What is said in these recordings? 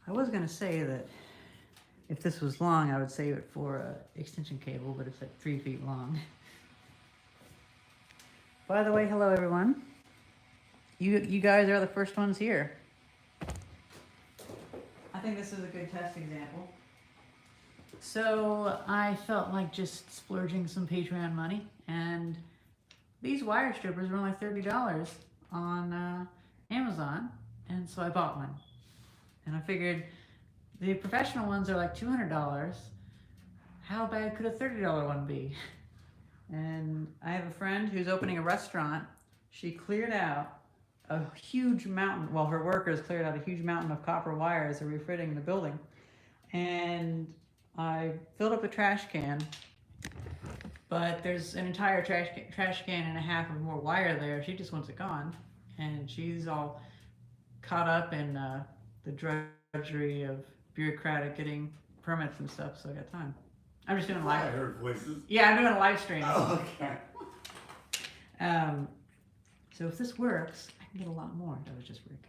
I was gonna say that if this was long, I would save it for a extension cable, but it's like 3 feet long. By the way, hello everyone. You guys are the first ones here. I think this is a good test example. So I felt like just splurging some Patreon money, and these wire strippers were only $30 on Amazon, and so I bought one. And I figured the professional ones are like $200. How bad could a $30 one be? And I have a friend who's opening a restaurant. She cleared out a huge mountain, well, her workers cleared out a huge mountain of copper wire as they were refitting the building. And I filled up the trash can, but there's an entire trash can and a half of more wire there. She just wants it gone. And she's all caught up in the drudgery of bureaucratic getting permits and stuff, so I got time. I'm just doing live. I heard voices. Yeah, I'm doing a live stream. Oh, okay. So if this works, I can get a lot more. That was just Rick.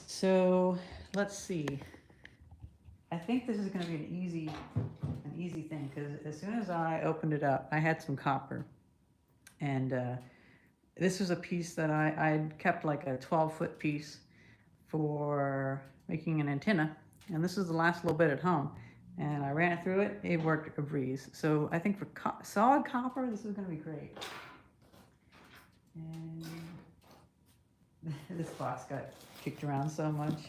So let's see. I think this is going to be an easy thing, because as soon as I opened it up, I had some copper, and this was a piece that I'd kept, like a 12-foot piece for making an antenna, and this is the last little bit at home, and I ran it through it. It worked a breeze. So I think for solid copper, this is going to be great. And this box got kicked around so much.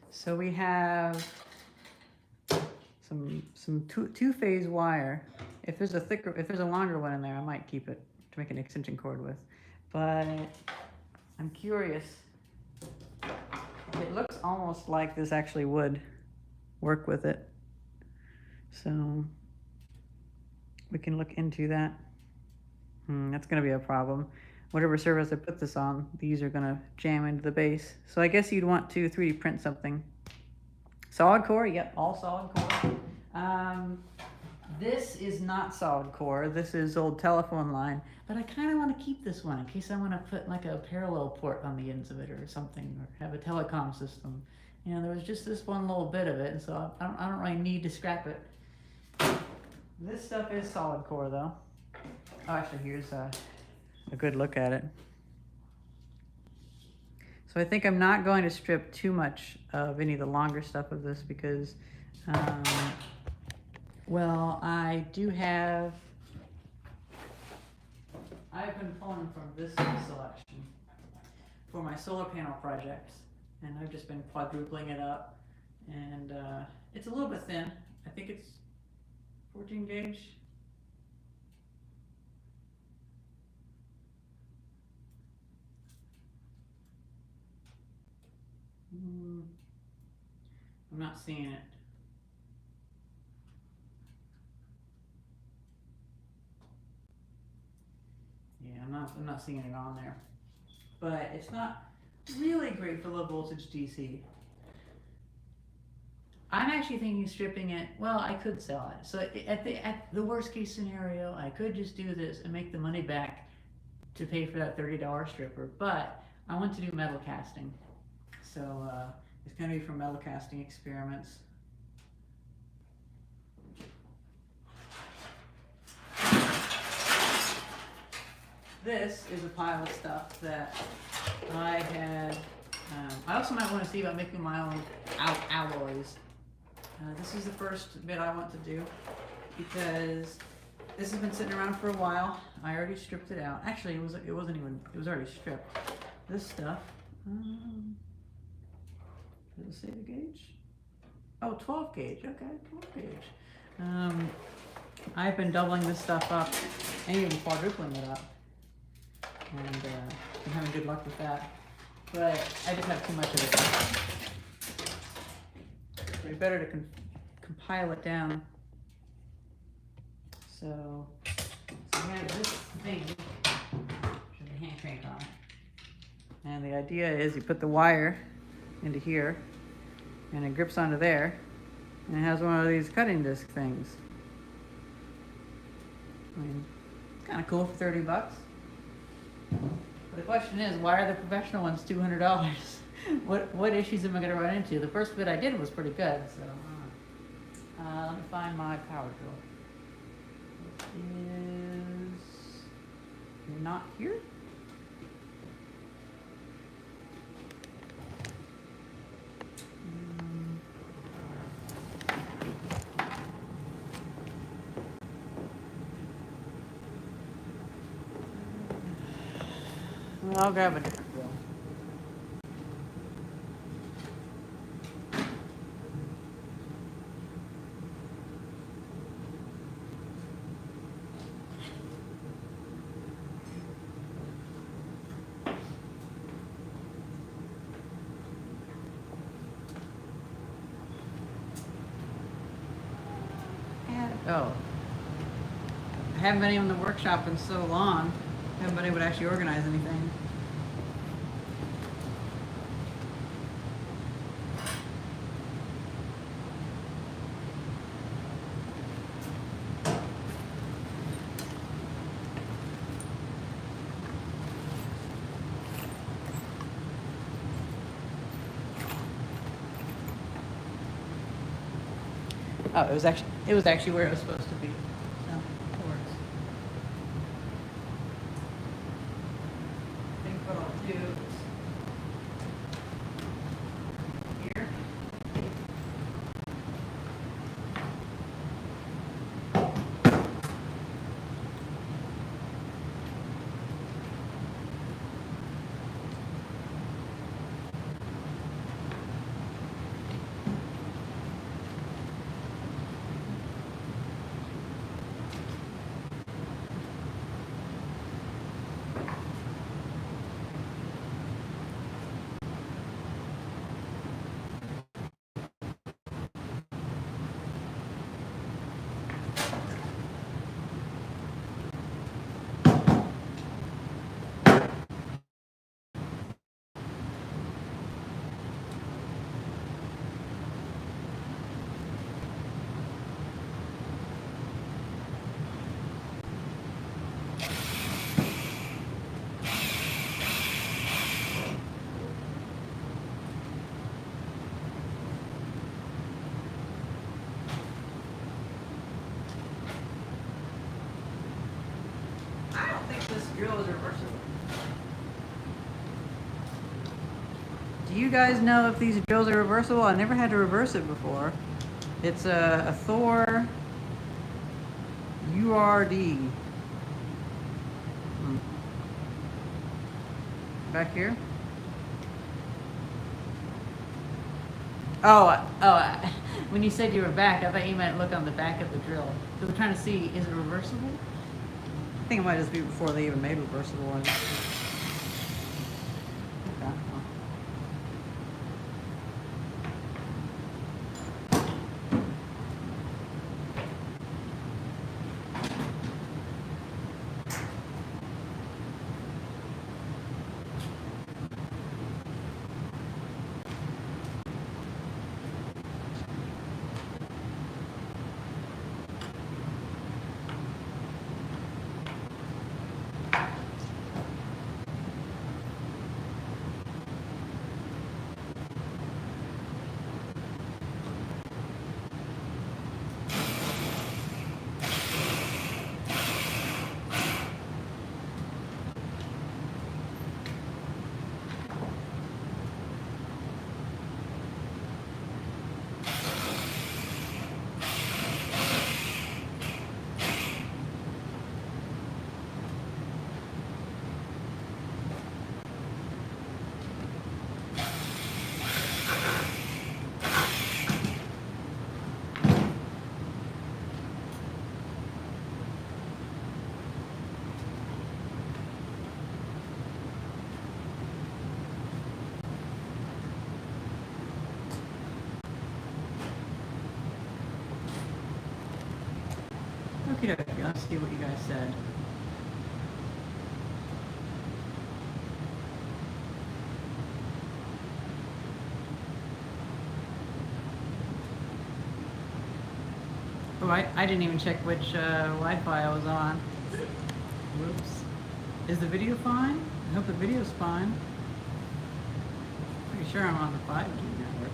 So we have some two-phase wire. If there's a longer one in there, I might keep it to make an extension cord with. But I'm curious. It looks almost like this actually would work with it. So we can look into that. That's gonna be a problem. Whatever surface I put this on, these are gonna jam into the base. So I guess you'd want to 3D print something. Solid core, yep, all solid core. This is not solid core, this is old telephone line, but I kind of want to keep this one in case I want to put like a parallel port on the ends of it or something, or have a telecom system. You know, there was just this one little bit of it, and so I don't really need to scrap it. This stuff is solid core though. Oh, actually, here's a good look at it. So I think I'm not going to strip too much of any of the longer stuff of this because, well, I've been pulling from this selection for my solar panel projects, and I've just been quadrupling it up, and it's a little bit thin. I think it's 14 gauge. I'm not seeing it. Yeah, I'm not seeing it on there. But it's not really great for low voltage DC. I'm actually thinking stripping it. Well, I could sell it. So at the worst case scenario, I could just do this and make the money back to pay for that $30 stripper. But I want to do metal casting. So it's going to be for metal casting experiments. This is a pile of stuff that I had. I also might want to see about making my own alloys. This is the first bit I want to do because this has been sitting around for a while. I already stripped it out. Actually, it was already stripped. This stuff. Does it say the gauge? Oh, 12 gauge. Okay, 12 gauge. I've been doubling this stuff up and even quadrupling it up, and I'm having good luck with that. But I just have too much of it. It'd be better to compile it down. So we have this thing, which is a hand crank on it. And the idea is you put the wire into here, and it grips onto there, and it has one of these cutting disc things. I mean, kind of cool for 30 bucks. But the question is, why are the professional ones $200? What issues am I going to run into? The first bit I did was pretty good, so let me find my power drill. It is not here. Well, I'll grab a different drill. Oh, I haven't been in the workshop in so long. I haven't been able to actually organize anything. Oh, it was actually where it was supposed to be. So it works. I think what I'll do is here. I don't think this drill is reversible. Do you guys know if these drills are reversible? I never had to reverse it before. It's a Thor URD. Back here? When you said you were back, I thought you meant look on the back of the drill. So we're trying to see, is it reversible? I think it might just be before they even made reversible ones. Okay. Okay, let's see what you guys said. Oh, I didn't even check which Wi-Fi I was on. Whoops. Is the video fine? I hope the video's fine. Pretty sure I'm on the 5G network.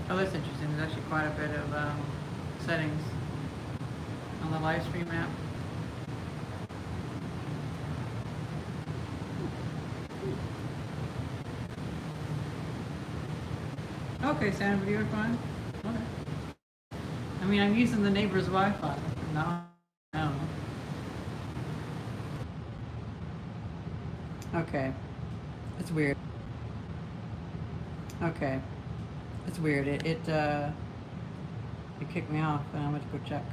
Oh, that's interesting. There's actually quite a bit of settings on the live stream app. Okay, sound video fine. Okay. I mean, I'm using the neighbor's Wi-Fi. No. Okay. It's weird. Okay. It's weird. It kicked me off, and I went to go check.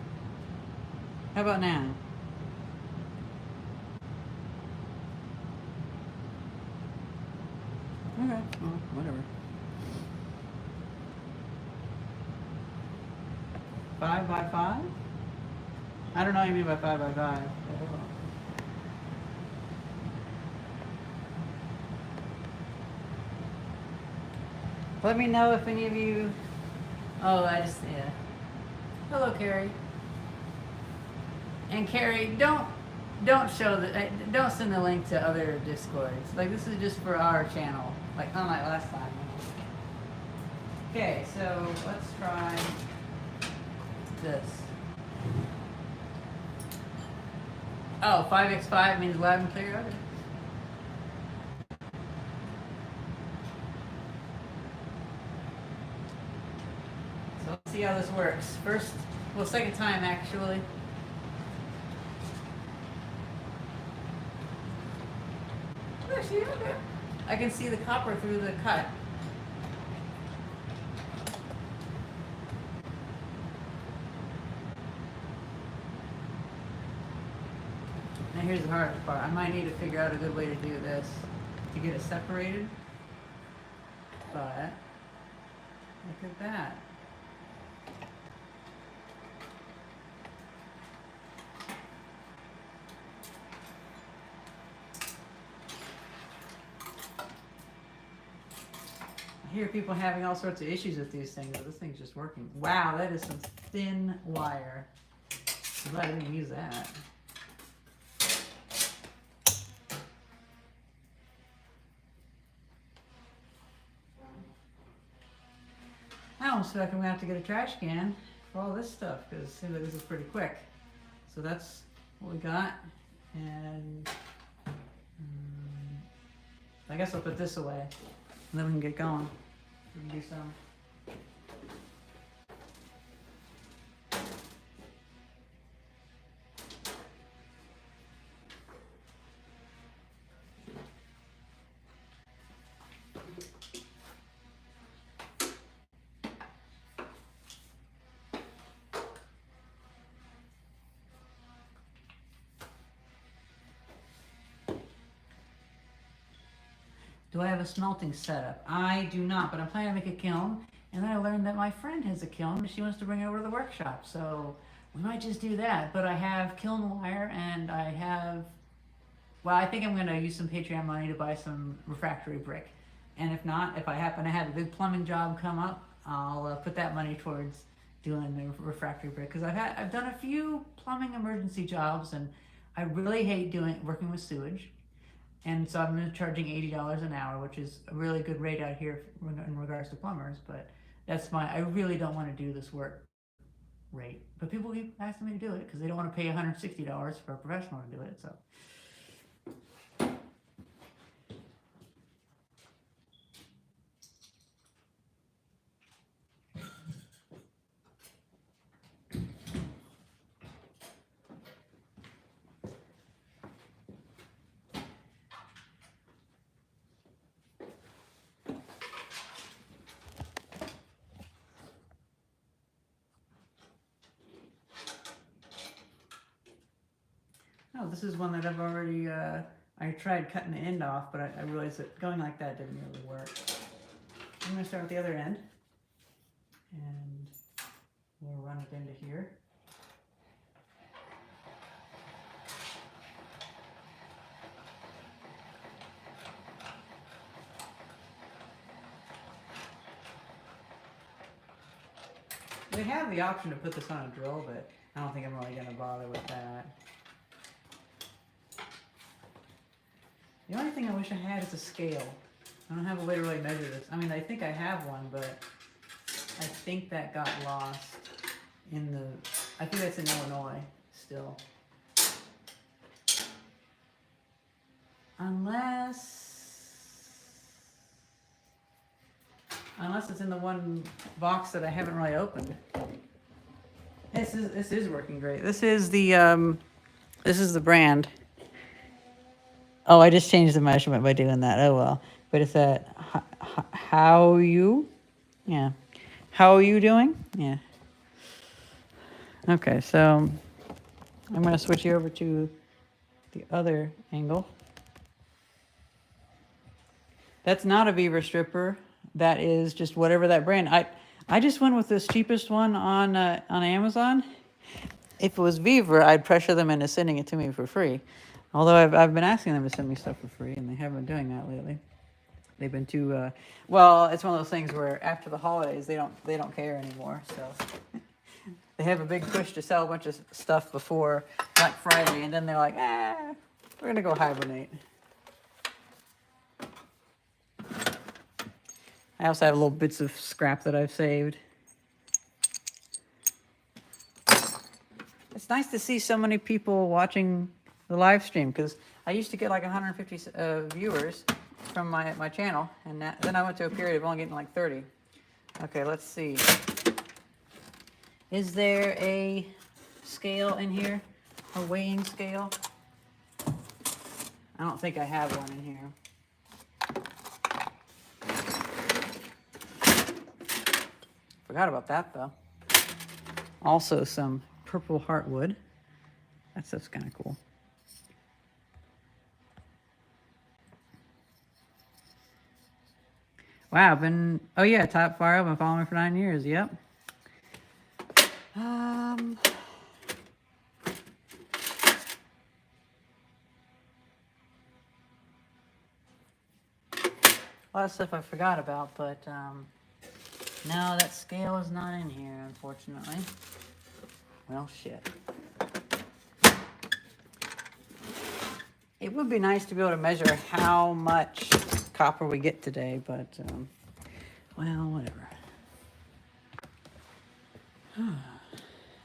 How about now? Okay. Well, whatever. 5 by 5? I don't know what you mean by 5 by 5. Let me know if any of you... Oh, yeah. Hello, Carrie. And Carrie, don't show the... Don't send the link to other Discords. Like, this is just for our channel. Like, unlike last time. Okay, so let's try this. Oh, 5x5 means loud and clear? Okay. So let's see how this works. First, well, second time actually. Actually, okay. I can see the copper through the cut. Now here's the hardest part. I might need to figure out a good way to do this to get it separated. But look at that. I hear people having all sorts of issues with these things, but this thing's just working. Wow, that is some thin wire. I'm glad I didn't use that. I almost feel like I'm gonna have to get a trash can for all this stuff because it seems like this is pretty quick. So that's what we got, and I guess I'll put this away, and then we can get going. We can do some. Do I have a smelting setup? I do not, but I'm planning to make a kiln. And then I learned that my friend has a kiln and she wants to bring it over to the workshop. So we might just do that. But I have kiln wire and I have, well, I think I'm going to use some Patreon money to buy some refractory brick. And if not, if I happen to have a big plumbing job come up, I'll put that money towards doing the refractory brick. Because I've done a few plumbing emergency jobs and I really hate working with sewage. And so I'm charging $80 an hour, which is a really good rate out here in regards to plumbers. But I really don't want to do this work rate. But people keep asking me to do it because they don't want to pay $160 for a professional to do it. So. Oh, this is one that I've already I tried cutting the end off, but I realized that going like that didn't really work. I'm going to start with the other end, and we'll run it into here. They have the option to put this on a drill, but I don't think I'm really going to bother with that. The only thing I wish I had is a scale. I don't have a way to really measure this. I mean, I think I have one, but I think that got lost in the... I think that's in Illinois still. Unless it's in the one box that I haven't really opened. This is working great. This is the brand. Oh, I just changed the measurement by doing that. Oh well. But it's at how you? Yeah. How are you doing? Yeah. Okay, so I'm going to switch you over to the other angle. That's not a Beaver stripper. That is just whatever that brand. I just went with this cheapest one on Amazon. If it was Beaver, I'd pressure them into sending it to me for free. Although I've been asking them to send me stuff for free, and they haven't been doing that lately. They've been too well. It's one of those things where after the holidays they don't care anymore. So they have a big push to sell a bunch of stuff before Black Friday, and then they're like, we're gonna go hibernate. I also have little bits of scrap that I've saved. It's nice to see so many people watching the live stream, because I used to get like 150 viewers from my channel, and then I went to a period of only getting like 30. Okay, let's see. Is there a scale in here? A weighing scale? I don't think I have one in here. Forgot about that though. Also some purple heartwood. That's kind of cool. Wow, oh yeah, Top Fire, I've been following me for 9 years, yep. A lot of stuff I forgot about, but no, that scale is not in here, unfortunately. Well, shit. It would be nice to be able to measure how much copper we get today, but, well, whatever.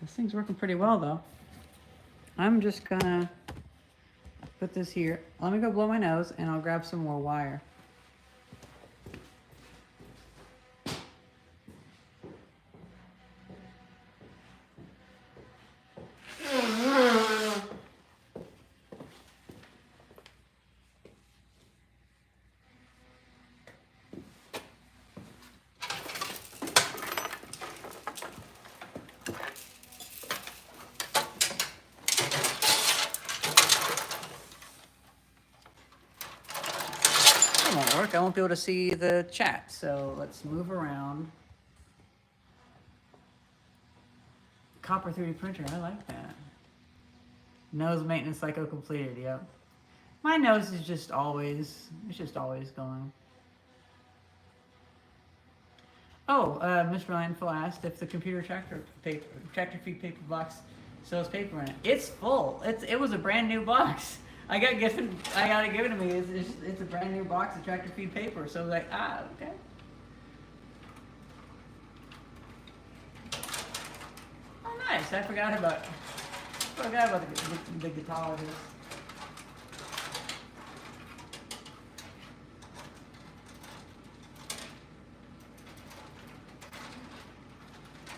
This thing's working pretty well, though. I'm just gonna put this here. Let me go blow my nose, and I'll grab some more wire. Won't work. I won't be able to see the chat, so let's move around. Copper 3D printer, I like that. Nose maintenance cycle completed, yep. My nose is just always going. Oh, Mr. Landfill asked if the computer tractor feed paper box sells paper in it. It's full. It was a brand new box. I got it given to me. It's a brand new box of tractor feed paper. So I was like, okay. Oh, nice. I forgot about the guitarist.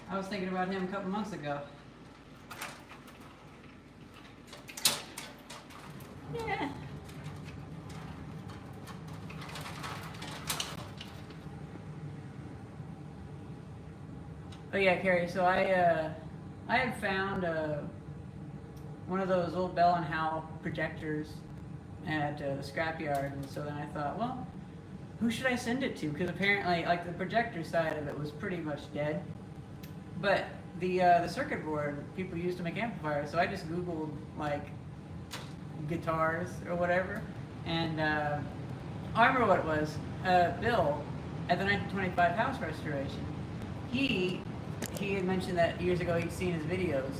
I was thinking about him a couple months ago. Yeah. Oh yeah, Carrie. So I had found one of those old Bell and Howell projectors at the scrapyard, and so then I thought, well, who should I send it to? Because apparently, like, the projector side of it was pretty much dead, but the circuit board people used to make amplifiers. So I just Googled like guitars or whatever, and I remember what it was. Bill at the 1925 house restoration, he had mentioned that years ago he'd seen his videos.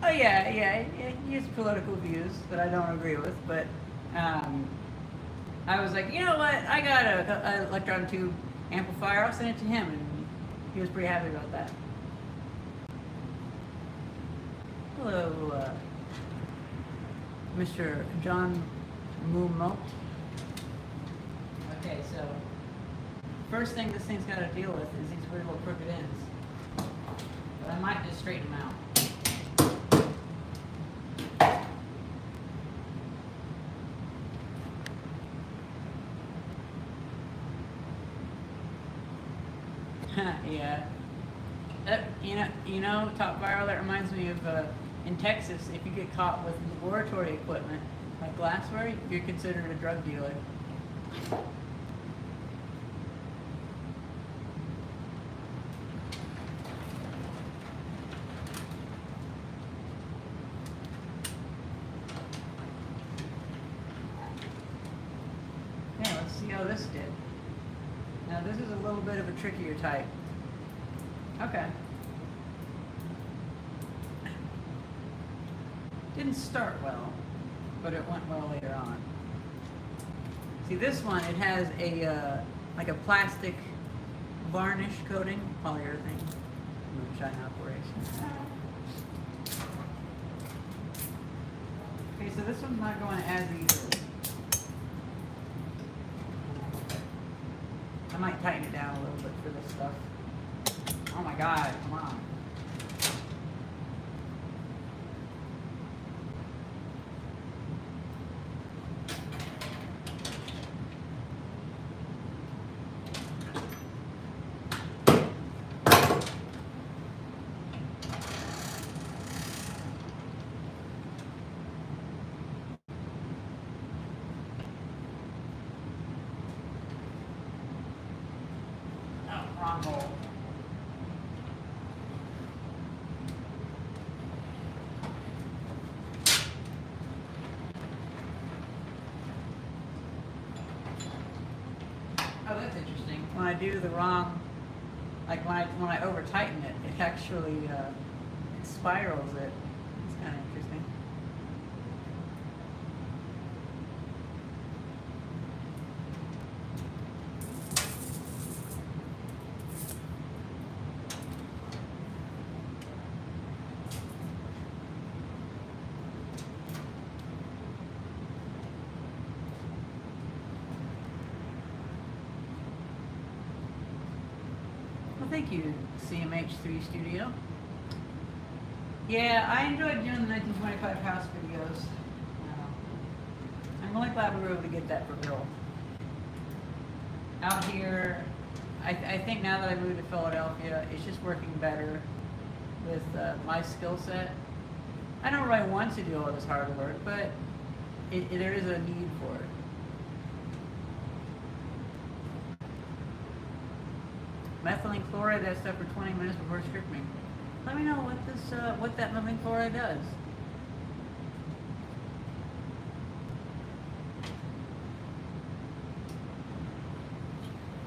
Oh yeah, he has political views that I don't agree with, but I was like, you know what? I got a electron tube amplifier. I'll send it to him, and he was pretty happy about that. Hello, Mr. John Mumot. Okay, so first thing this thing's got to deal with is these weird little crooked ends. But I might just straighten them out. Yeah. You know, Top Viral, that reminds me of in Texas, if you get caught with laboratory equipment like glassware, you're considered a drug dealer. Okay, let's see how this did. Now this is a little bit of a trickier type. Okay. Didn't start well, but it went well later on. See, this one, it has a like a plastic varnish coating, polyurethane, moonshine operation. Okay, so this one's not going as easily. I might tighten it down a little bit for this stuff. Oh my God, come on. Oh, wrong hole. Oh, that's interesting. When I do the wrong, like when I over tighten it, it actually it spirals it. It's kind of interesting. Well, thank you, CMH3 Studio. Yeah, I enjoyed doing the 1925 house videos. I'm really glad we were able to get that for Bill. Out here, I think now that I moved to Philadelphia, it's just working better with my skill set. I don't really want to do all this hard work, but there is a need for it. Methylene chloride, that stuff for 20 minutes before stripping. Let me know what that methylene chloride does.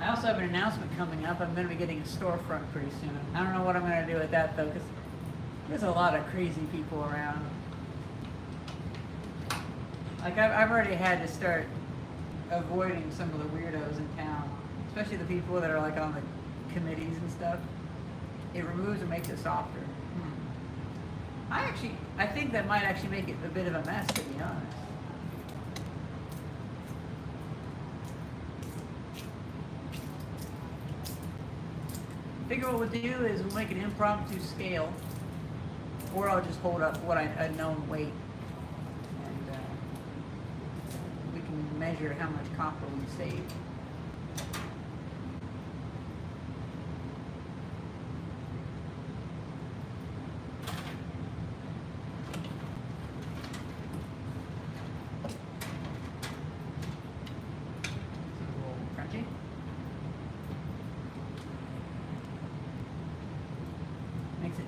I also have an announcement coming up. I'm going to be getting a storefront pretty soon. I don't know what I'm going to do with that though, because there's a lot of crazy people around. Like I've already had to start avoiding some of the weirdos in town, especially the people that are like on the committees and stuff. It removes and makes it softer. I think that might actually make it a bit of a mess, to be honest. I figure what we'll do is we'll make an impromptu scale, or I'll just hold up what a known weight, and we can measure how much copper we saved.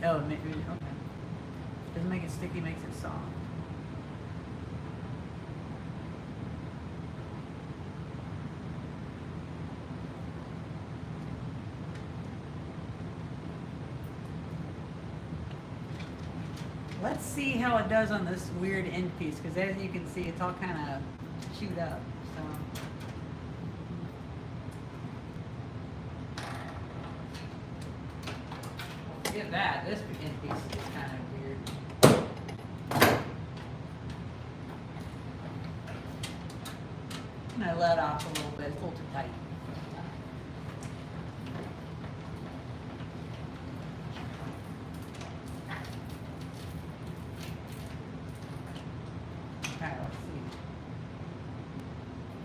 Oh, okay. Doesn't make it sticky, makes it soft. Let's see how it does on this weird end piece, because as you can see, it's all kind of chewed up. So. Forget that. This end piece is kind of weird. And I let off a little bit. It's a little too tight. Okay, let's see.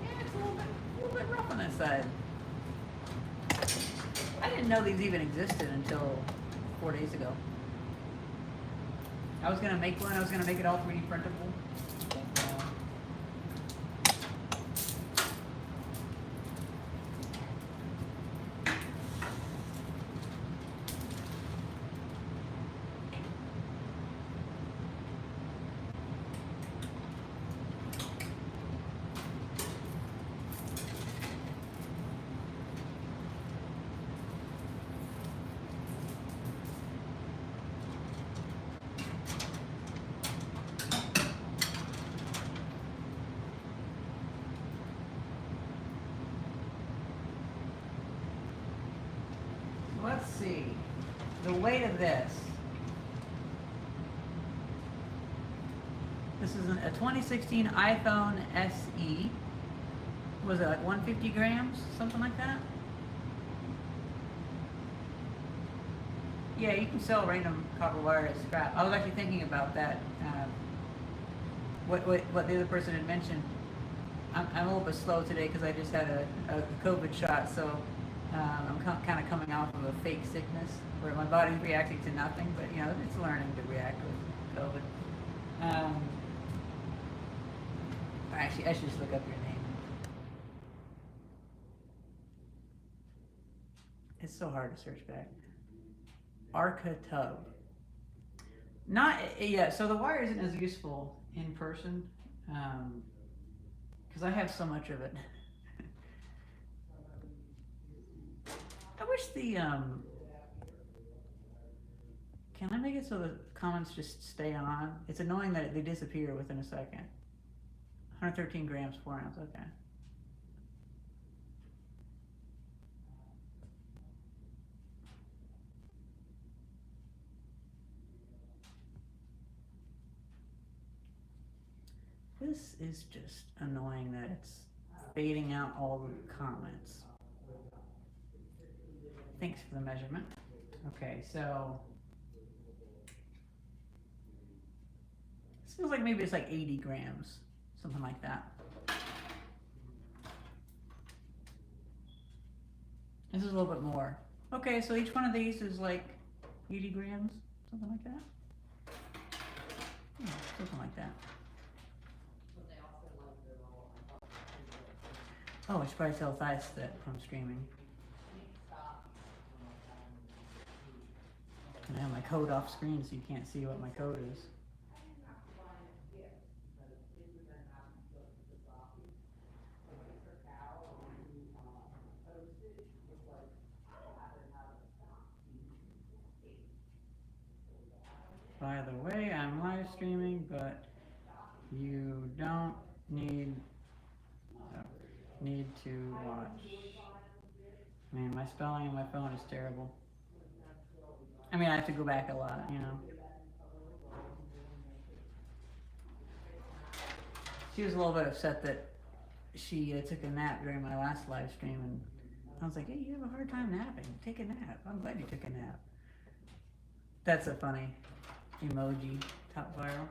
Yeah, it's a little bit rough on this side. I didn't know these even existed until 4 days ago. I was gonna make one. I was gonna make it all 3D printable. Let's see, the weight of this. This is a 2016 iPhone SE. Was it like 150 grams, something like that? Yeah, you can sell random copper wire as scrap. I was actually thinking about that. What the other person had mentioned. I'm a little bit slow today because I just had a COVID shot, so I'm kind of coming off of a fake sickness where my body's reacting to nothing, but you know, it's learning to react with COVID. Actually, I should just look up your name. It's so hard to search back. Arca Tub. Yeah, so the wire isn't as useful in person because I have so much of it. I wish the, can I make it so the comments just stay on? It's annoying that they disappear within a second. 113 grams, 4 ounce, okay. This is just annoying that it's fading out all the comments. Thanks for the measurement. Okay, so this feels like maybe it's like 80 grams, something like that. This is a little bit more. Okay, so each one of these is like 80 grams, something like that. Yeah, something like that. Oh, I should probably tell Thais that I'm streaming. And I have my code off screen so you can't see what my code is. By the way, I'm live streaming, but you don't need to watch. I mean, my spelling on my phone is terrible. I mean, I have to go back a lot, you know. She was a little bit upset that she took a nap during my last live stream, and I was like, hey, you have a hard time napping. Take a nap. I'm glad you took a nap. That's a funny emoji, top viral.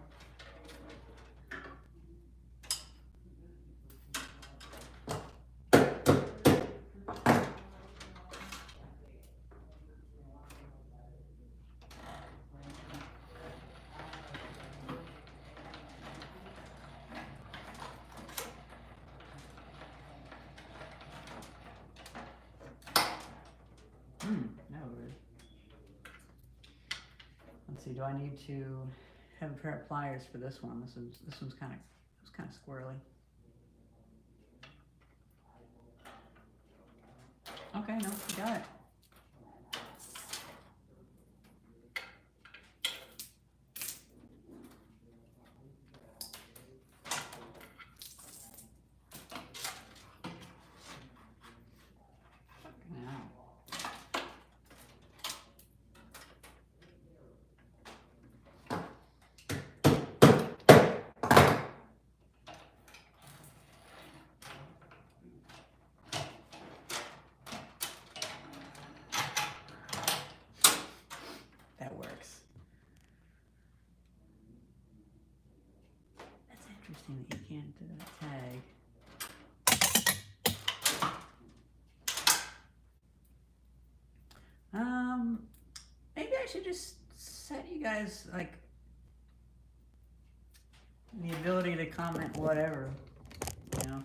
That was weird. Let's see. Do I need to have a pair of pliers for this one? This one's kind of squirrely. Okay, no, you got it. That works. That's interesting that you can't tag. Maybe I should just set you guys like the ability to comment whatever, you know.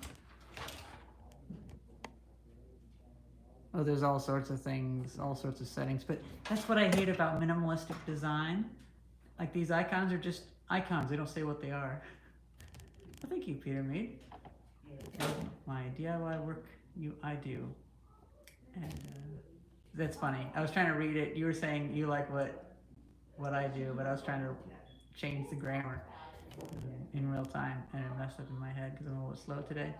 Oh, there's all sorts of things, all sorts of settings, but that's what I hate about minimalistic design. Like these icons are just icons, they don't say what they are. Well, thank you, Peter Mead. My DIY work I do. And that's funny. I was trying to read it. You were saying you like what I do, but I was trying to change the grammar in real time, and it messed up in my head because I'm a little slow today.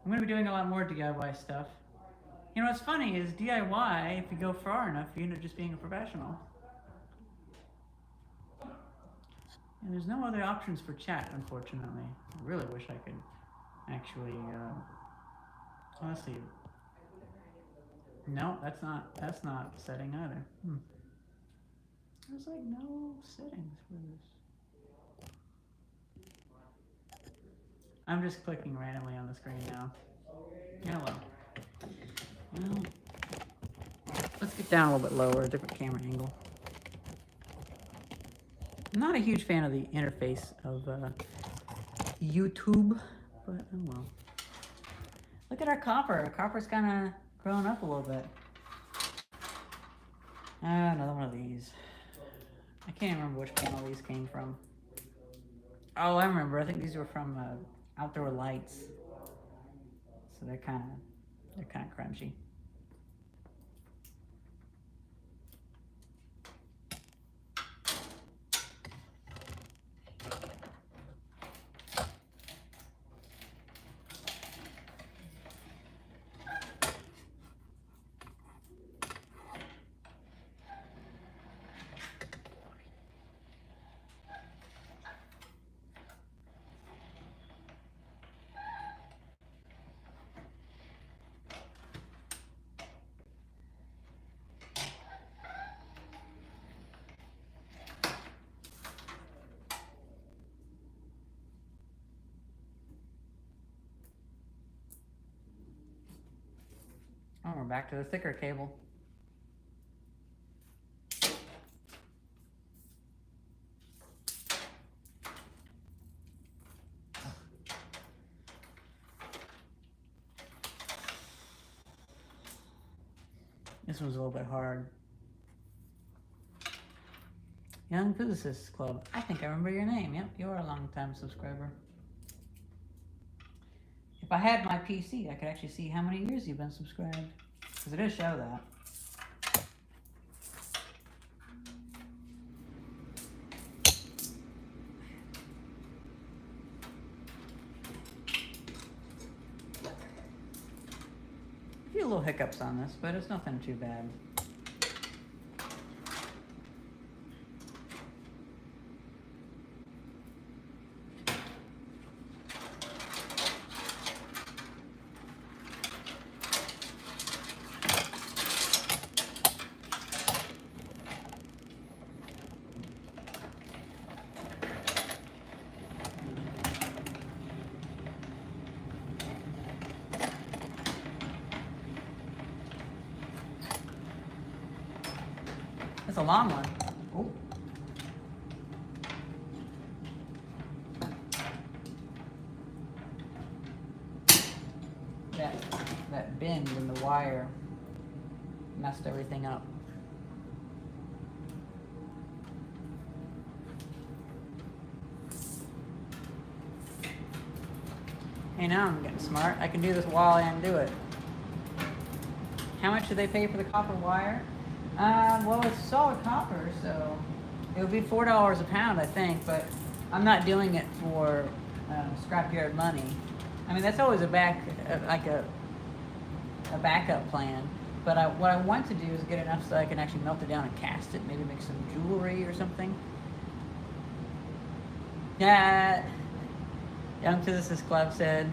I'm going to be doing a lot more DIY stuff. You know what's funny is DIY, if you go far enough, you end up just being a professional. And there's no other options for chat, unfortunately. I really wish I could actually, honestly. No, that's not setting either. There's like no settings for this. I'm just clicking randomly on the screen now. Hello. Well, let's get down a little bit lower, a different camera angle. I'm not a huge fan of the interface of YouTube, but oh well. Look at our copper. Our copper's kind of grown up a little bit. Another one of these. I can't remember which panel these came from. Oh, I remember. I think these were from Outdoor Lights. So they're kind of crunchy. Oh, we're back to the thicker cable. This one's a little bit hard. Young Physicists Club. I think I remember your name. Yep, you're a long-time subscriber. If I had my PC, I could actually see how many years you've been subscribed. Because it does show that. A few little hiccups on this, but it's nothing too bad. It's a long one. Oh. That bend in the wire messed everything up. Hey, now I'm getting smart. I can do this while I undo it. How much do they pay for the copper wire? Well, it's solid copper, so it would be $4 a pound, I think, but I'm not doing it for scrapyard money. I mean, that's always a backup plan. But what I want to do is get enough so I can actually melt it down and cast it, maybe make some jewelry or something. Yeah, Young Physicist Club said,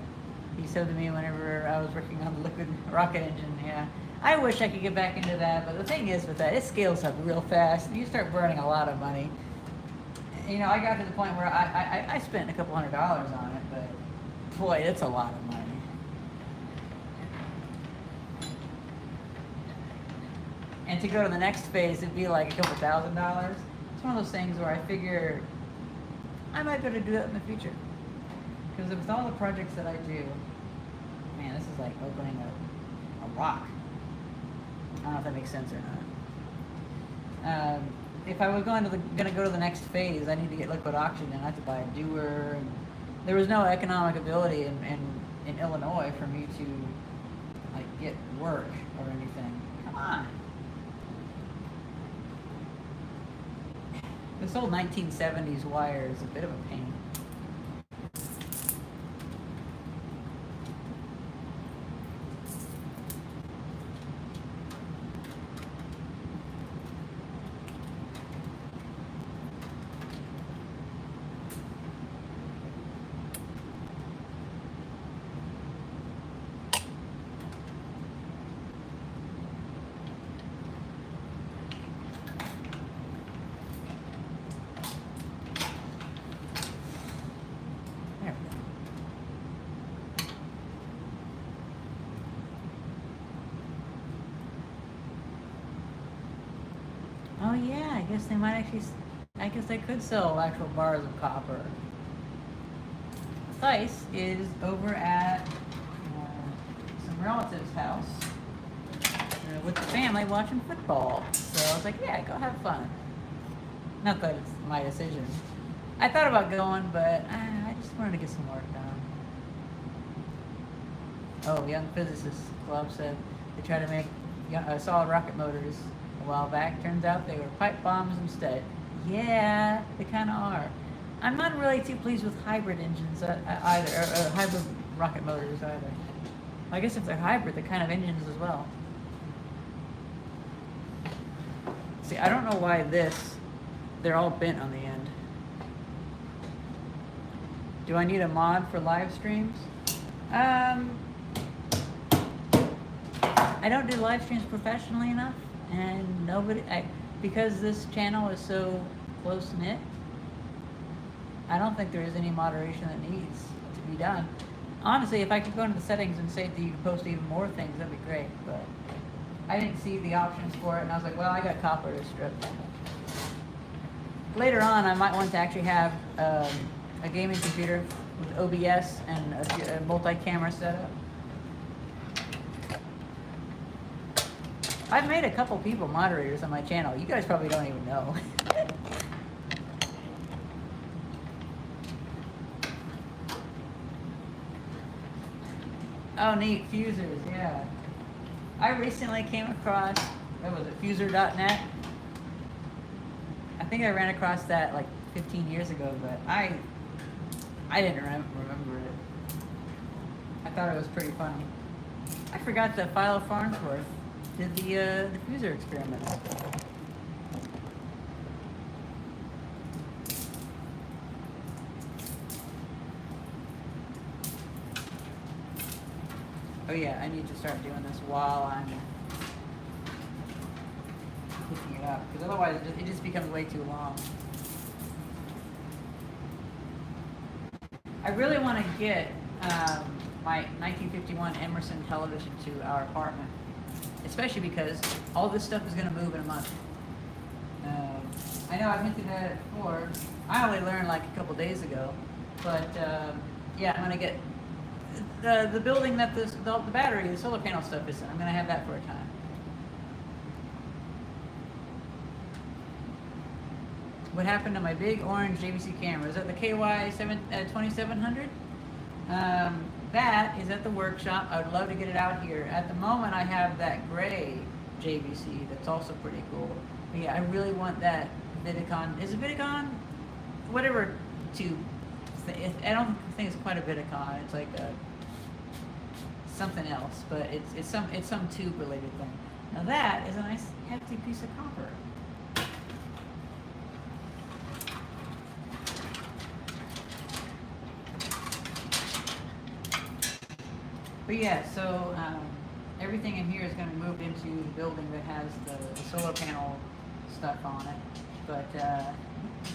he said to me whenever I was working on the liquid rocket engine, yeah. I wish I could get back into that, but the thing is with that, it scales up real fast. You start burning a lot of money. You know, I got to the point where I spent a couple $100 on it, but boy, it's a lot of money. And to go to the next phase, it'd be like a couple $1,000. It's one of those things where I figure I might be able to do that in the future. Because with all the projects that I do, man, this is like opening a rock. I don't know if that makes sense or not. If I was going to go to the next phase, I need to get liquid oxygen, and I have to buy a dewar. And there was no economic ability in Illinois for me to like get work or anything. Come on. This old 1970s wire is a bit of a pain. Oh yeah, I guess they might actually, I guess they could sell actual bars of copper. Theis is over at some relative's house with the family watching football. So I was like, yeah, go have fun. Not that it's my decision. I thought about going, but I just wanted to get some work done. Oh, Young Physicist Club said they try to make solid rocket motors a while back. Turns out they were pipe bombs instead. Yeah, they kind of are. I'm not really too pleased with hybrid engines either, or hybrid rocket motors either. I guess if they're hybrid, they're kind of engines as well. See, I don't know why they're all bent on the end. Do I need a mod for live streams? I don't do live streams professionally enough, and because this channel is so close-knit, I don't think there is any moderation that needs to be done. Honestly, if I could go into the settings and say that you can post even more things, that'd be great, but I didn't see the options for it, and I was like, well, I got copper to strip. Later on, I might want to actually have a gaming computer with OBS and a multi-camera setup. I've made a couple people moderators on my channel. You guys probably don't even know. Oh, neat. Fusers, yeah. I recently came across, what was it, Fuser.net? I think I ran across that like 15 years ago, but I didn't remember it. I thought it was pretty funny. I forgot that Philo Farnsworth did the Fuser experiment. Oh yeah, I need to start doing this while I'm cooking it up, because otherwise it just becomes way too long. I really want to get my 1951 Emerson television to our apartment, especially because all this stuff is going to move in a month. I know I've hinted at it before. I only learned like a couple days ago, but yeah, I'm going to get the building that the battery, the solar panel stuff is in. I'm going to have that for a time. What happened to my big orange JVC camera? Is that the KY 2700? That is at the workshop. I would love to get it out here. At the moment, I have that gray JVC that's also pretty cool. But yeah, I really want that Vidicon. Is it Vidicon? Whatever tube. I don't think it's quite a Vidicon. It's like a something else, but it's some tube related thing. Now that is a nice hefty piece of copper. But yeah, so everything in here is going to be moved into the building that has the solar panel stuff on it. But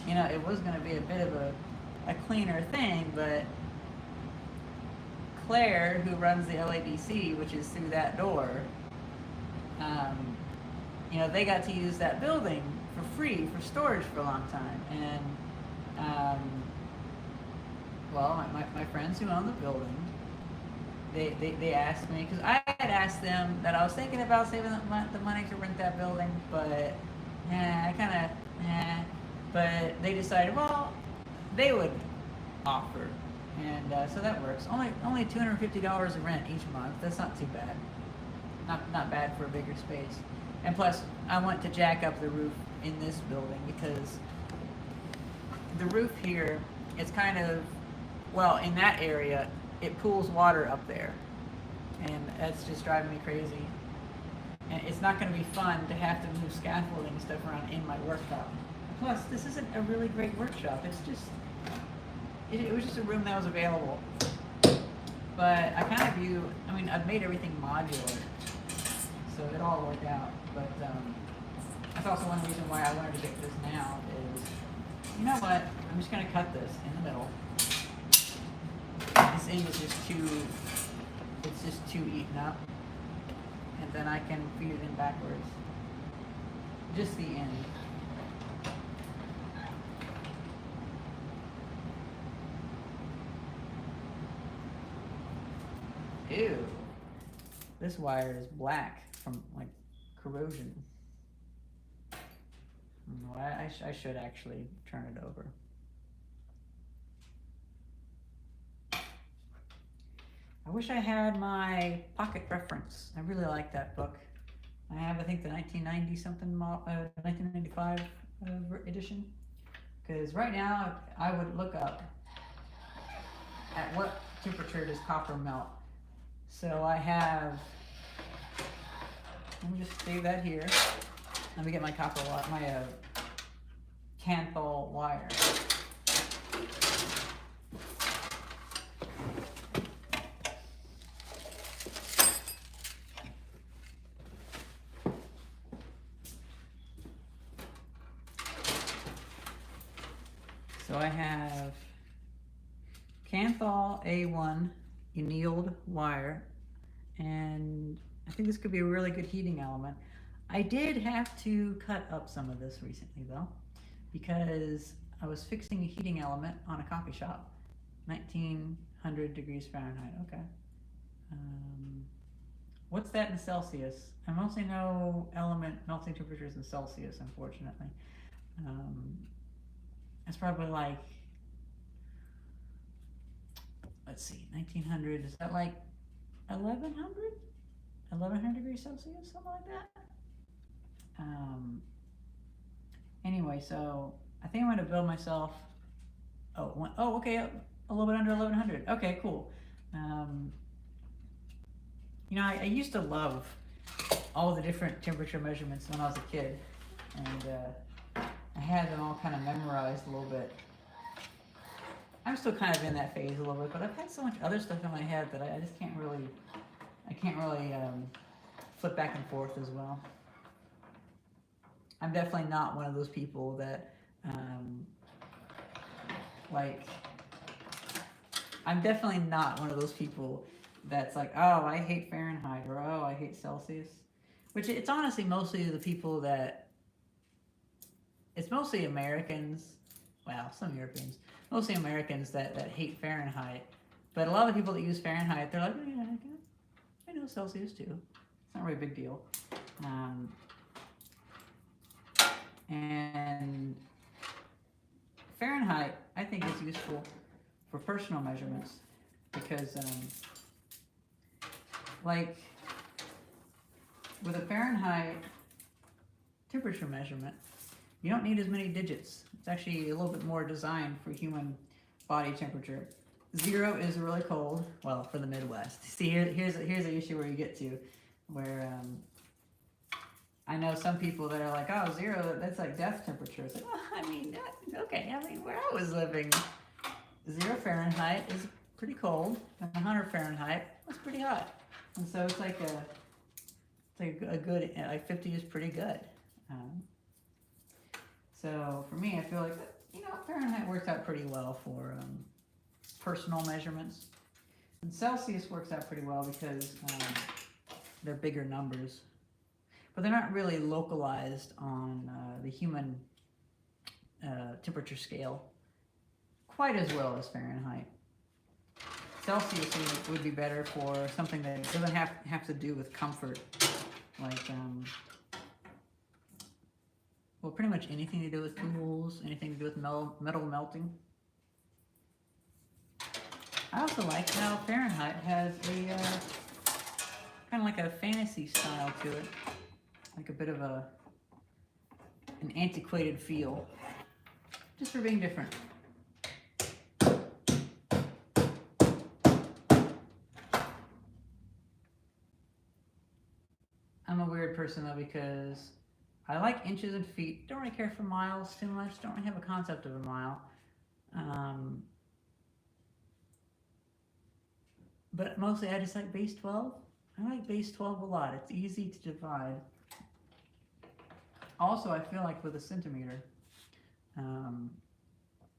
you know, it was going to be a bit of a cleaner thing, but Claire, who runs the LADC, which is through that door, you know, they got to use that building for free for storage for a long time. And well, my friends who own the building, they asked me, because I had asked them that I was thinking about saving the money to rent that building, but but they decided, well, they would offer, and so that works. Only $250 a rent each month. That's not too bad. Not bad for a bigger space. And plus, I want to jack up the roof in this building because the roof here, it's kind of, well, in that area, it pools water up there, and that's just driving me crazy. And it's not going to be fun to have to move scaffolding and stuff around in my workshop. Plus, this isn't a really great workshop. It's just, it was just a room that was available. But I kind of view, I mean, I've made everything modular, so it all worked out. But that's also one reason why I wanted to get this now is, you know what, I'm just going to cut this in the middle. This end is just too, it's just too eaten up. And then I can feed it in backwards. Just the end. Ew. This wire is black from like corrosion. Well, I should actually turn it over. I wish I had my pocket reference. I really like that book. I have, I think, the 1990 something, 1995 edition. Because right now, I would look up at what temperature does copper melt. So I have, let me just save that here. Let me get my copper wire, my Kanthal wire. So I have Kanthal A1 annealed wire, and I think this could be a really good heating element. I did have to cut up some of this recently though, because I was fixing a heating element on a coffee shop. 1900 degrees Fahrenheit, okay. What's that in Celsius? I mostly know element melting temperatures in Celsius, unfortunately. It's probably like, let's see, 1900, is that like 1100? 1100 degrees Celsius, something like that? Anyway, so I think I'm going to build myself, okay, a little bit under 1100. Okay, cool. You know, I used to love all the different temperature measurements when I was a kid, and I had them all kind of memorized a little bit. I'm still kind of in that phase a little bit, but I've had so much other stuff in my head that I just can't really, flip back and forth as well. I'm definitely not one of those people that, I'm definitely not one of those people that's like, oh, I hate Fahrenheit, or oh, I hate Celsius. Which it's honestly mostly the people that, it's mostly Americans, well, some Europeans, mostly Americans that hate Fahrenheit. But a lot of people that use Fahrenheit, they're like, oh, yeah, I know Celsius too. It's not really a big deal. And Fahrenheit, I think, is useful for personal measurements. because like with a Fahrenheit temperature measurement, you don't need as many digits. It's actually a little bit more designed for human body temperature. 0 is really cold, well, for the Midwest. See, here's the issue where you get to, where I know some people that are like, oh, 0, that's like death temperature. It's like, well, I mean, okay, I mean, where I was living, 0 Fahrenheit is pretty cold, and 100 Fahrenheit was pretty hot. And so it's like a good, like 50 is pretty good. So for me, I feel like, you know, Fahrenheit works out pretty well for personal measurements. And Celsius works out pretty well because they're bigger numbers. But they're not really localized on the human temperature scale quite as well as Fahrenheit. Celsius would be better for something that doesn't have to do with comfort, like well, pretty much anything to do with tools, anything to do with metal melting. I also like how Fahrenheit has a kind of like a fantasy style to it, like a bit of an antiquated feel, just for being different. I'm a weird person though, because I like inches and feet. Don't really care for miles too much. Don't really have a concept of a mile. But mostly I just like base 12. I like base 12 a lot. It's easy to divide. Also, I feel like with a centimeter,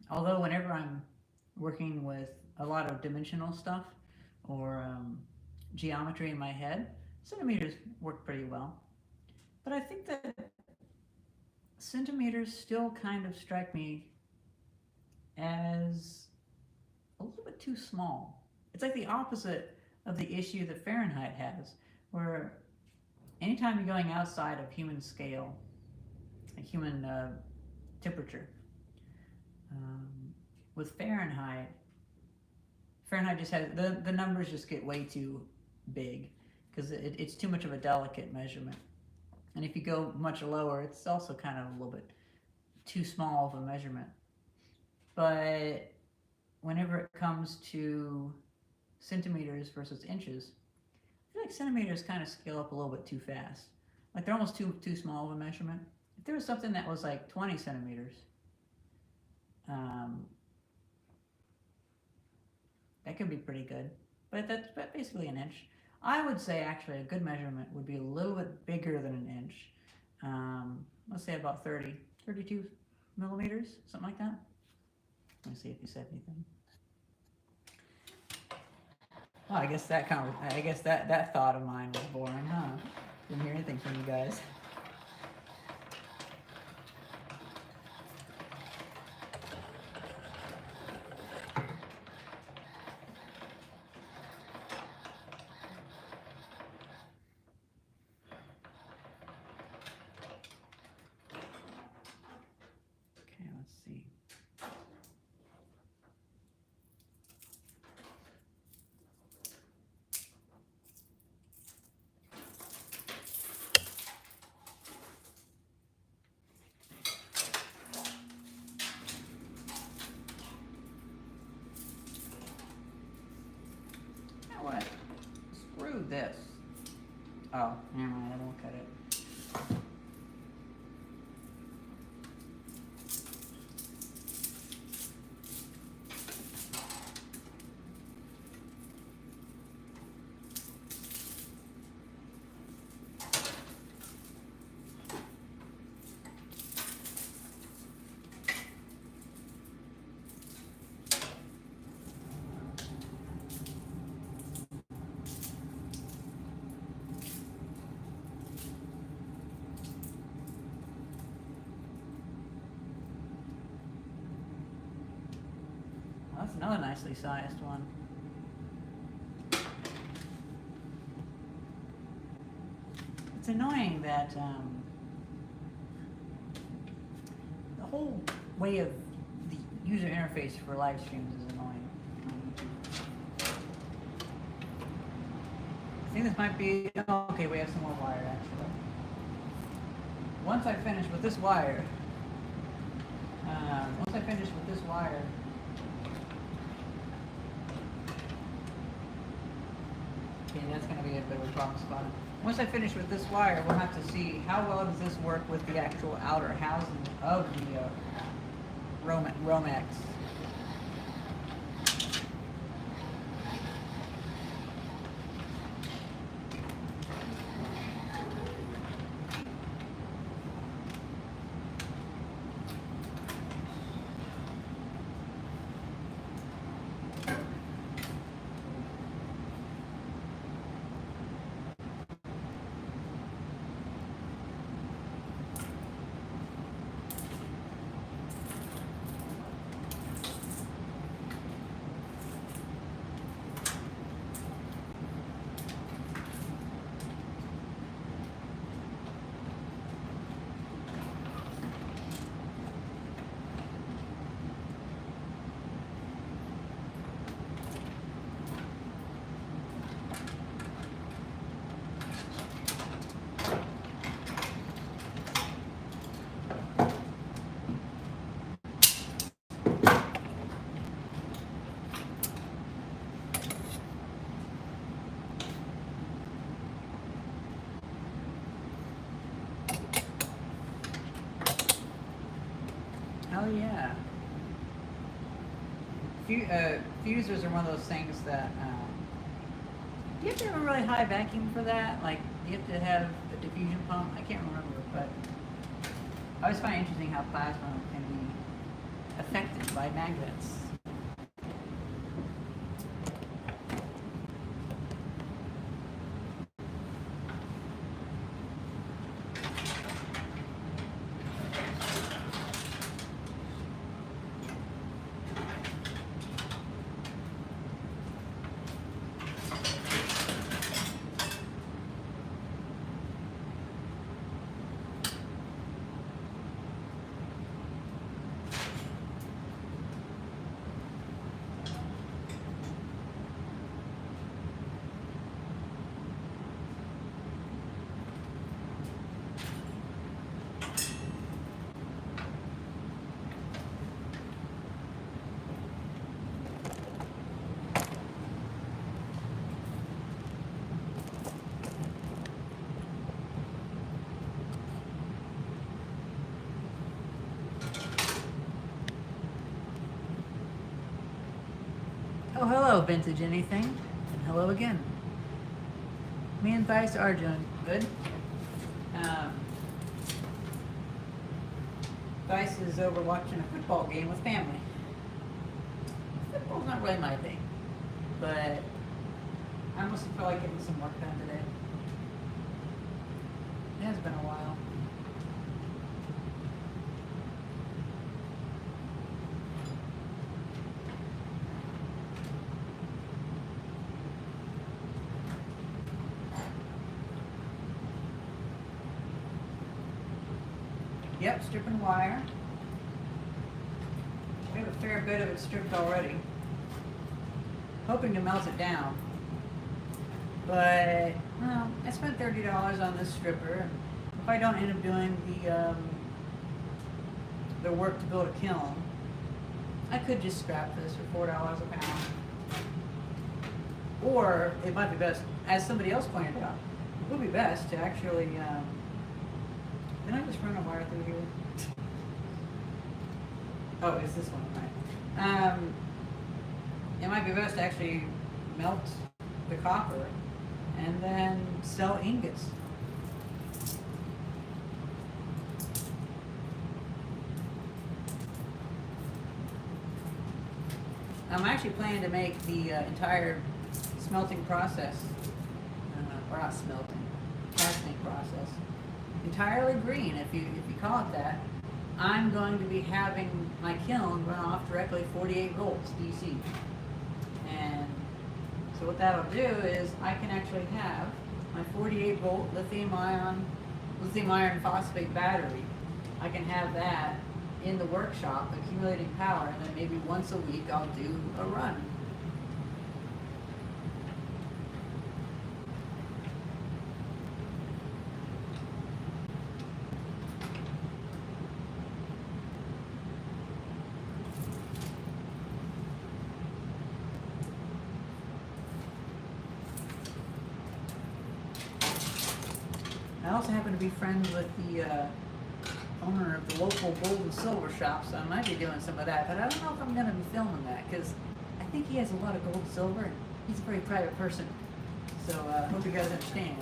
although whenever I'm working with a lot of dimensional stuff or geometry in my head, centimeters work pretty well. But I think that centimeters still kind of strike me as a little bit too small. It's like the opposite of the issue that Fahrenheit has, where anytime you're going outside of human scale, a human temperature, with Fahrenheit just has, the numbers just get way too big, because it's too much of a delicate measurement. And if you go much lower, it's also kind of a little bit too small of a measurement. But whenever it comes to centimeters versus inches, I feel like centimeters kind of scale up a little bit too fast. Like they're almost too small of a measurement. If there was something that was like 20 centimeters, that could be pretty good. But that's basically an inch. I would say actually a good measurement would be a little bit bigger than an inch. Let's say about 32 millimeters, something like that. Let me see if you said anything. Well, I guess that thought of mine was boring, huh? Didn't hear anything from you guys. Okay, let's see. You know what? Screw this. Oh, never mind, I won't cut it. Well, that's another nicely sized one. It's annoying that the whole way of the user interface for live streams is annoying on YouTube. I think this might be, oh, okay, we have some more wire actually. Once I finish with this wire, okay, that's going to be a bit of a problem spot. Once I finish with this wire, we'll have to see how well does this work with the actual outer housing of the Romex. Oh yeah. Fusers are one of those things that you have to have a really high vacuum for that. Like you have to have a diffusion pump. I can't remember, but I always find it interesting how plasma can be affected by magnets. Oh, hello, Vintage Anything, and hello again. Me and Vice are doing good. Vice is over watching a football game with family. Football's not really my thing, but I must feel like getting some work done today. It has been a while. Yep, stripping wire. We have a fair bit of it stripped already. Hoping to melt it down. But, well, I spent $30 on this stripper. If I don't end up doing the work to build a kiln, I could just scrap this for $4 a pound. Or it might be best, as somebody else pointed out, it would be best to actually did I just run a wire through here? Oh, it's this one, right. It might be best to actually melt the copper and then sell ingots. I'm actually planning to make the entire smelting process, or not smelting, casting process, entirely green, if you call it that. I'm going to be having my kiln run off directly 48 volts DC. And so what that'll do is I can actually have my 48 volt lithium iron phosphate battery. I can have that in the workshop accumulating power, and then maybe once a week I'll do a run. also happen to be friends with the owner of the local gold and silver shop, so I might be doing some of that. But I don't know if I'm going to be filming that because I think he has a lot of gold and silver, and he's a very private person. So I hope you guys understand.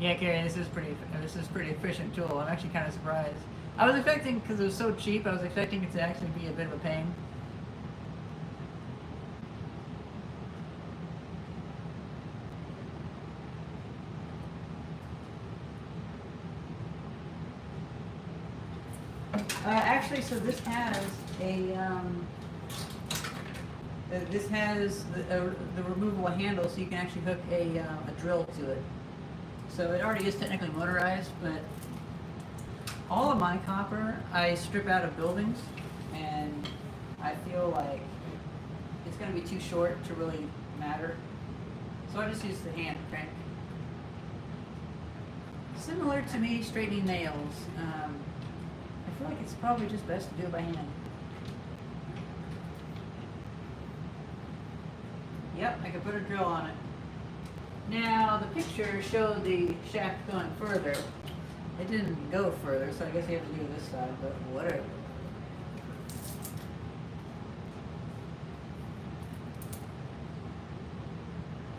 Yeah, Gary, this is pretty efficient tool. I'm actually kind of surprised. I was expecting, because it was so cheap, I was expecting it to actually be a bit of a pain. Actually, so this has the removable handle, so you can actually hook a drill to it. So it already is technically motorized, but all of my copper I strip out of buildings, and I feel like it's going to be too short to really matter. So I just use the hand crank. Similar to me straightening nails. I feel like it's probably just best to do it by hand. Yep, I can put a drill on it. Now, the picture showed the shaft going further. It didn't go further, so I guess you have to do this side, but whatever.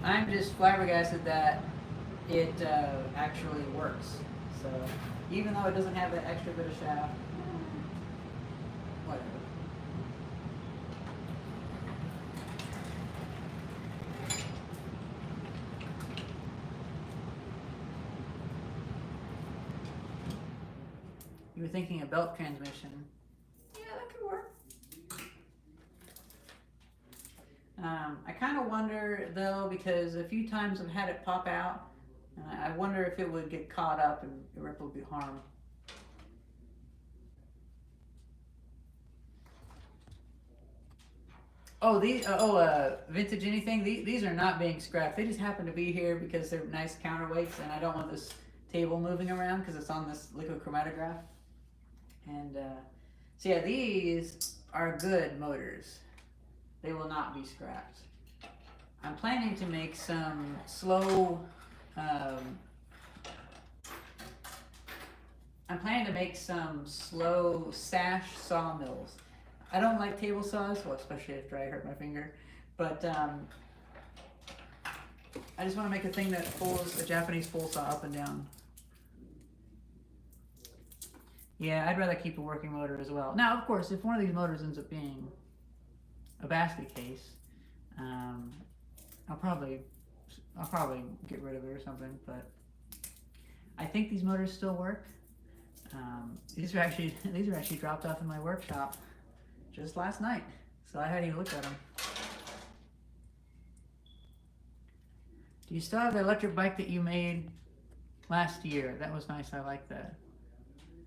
I'm just flabbergasted that it actually works. So, even though it doesn't have that extra bit of shaft, whatever. You were thinking a belt transmission. Yeah, that could work. I kind of wonder though, because a few times I've had it pop out, and I wonder if it would get caught up and irreparably harmed. Oh, these vintage anything. These are not being scrapped. They just happen to be here because they're nice counterweights, and I don't want this table moving around because it's on this liquid chromatograph. And so yeah, these are good motors. They will not be scrapped. I'm planning to make some slow. I'm planning to make some slow sash sawmills. I don't like table saws, well, especially after I hurt my finger. But I just want to make a thing that pulls a Japanese pull saw up and down. Yeah, I'd rather keep a working motor as well. Now, of course, if one of these motors ends up being a basket case, I'll probably get rid of it or something. But I think these motors still work. These are actually dropped off in my workshop just last night, so I hadn't even looked at them. Do you still have the electric bike that you made last year? That was nice. I like that.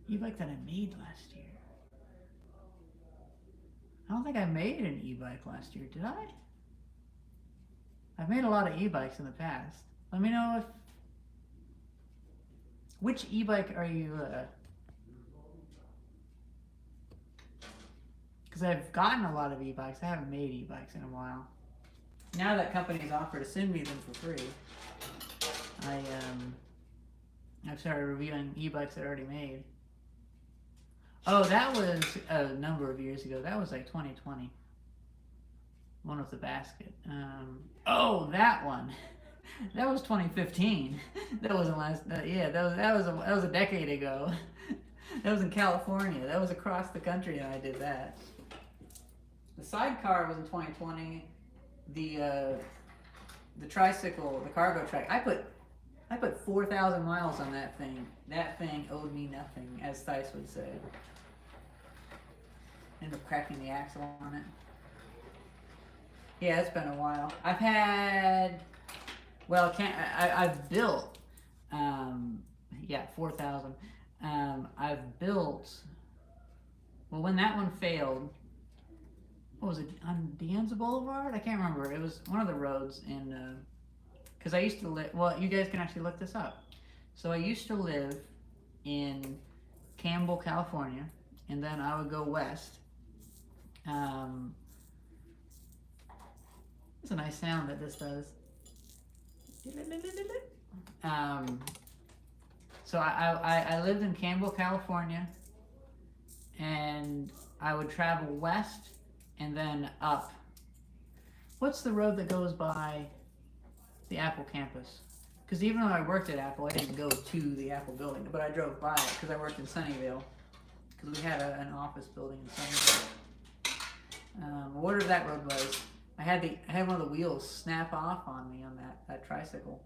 E-bike that I made last year. I don't think I made an e-bike last year, did I? I've made a lot of e-bikes in the past. Let me know if... Which e-bike are you... Because I've gotten a lot of e-bikes. I haven't made e-bikes in a while. Now that companies offer to send me them for free, I've started reviewing e-bikes that I already made. Oh, that was a number of years ago. That was like 2020. One with the basket. Oh, that one. That was 2015. That wasn't last. Yeah, that was a decade ago. That was in California. That was across the country, and I did that. The sidecar was in 2020. The tricycle, the cargo track. I put 4,000 miles on that thing. That thing owed me nothing, as Theis would say. Ended up cracking the axle on it. Yeah, it's been a while. I've had, well, I've built, yeah, 4,000. I've built, well, when that one failed, what was it, on Deanza Boulevard? I can't remember. It was one of the roads in, because I used to live, well, you guys can actually look this up. So I used to live in Campbell, California, and then I would go west. It's a nice sound that this does. So I lived in Campbell, California, and I would travel west and then up. What's the road that goes by the Apple campus? Because even though I worked at Apple, I didn't go to the Apple building, but I drove by it because I worked in Sunnyvale, because we had an office building in Sunnyvale. Whatever that road was, I had one of the wheels snap off on me on that tricycle.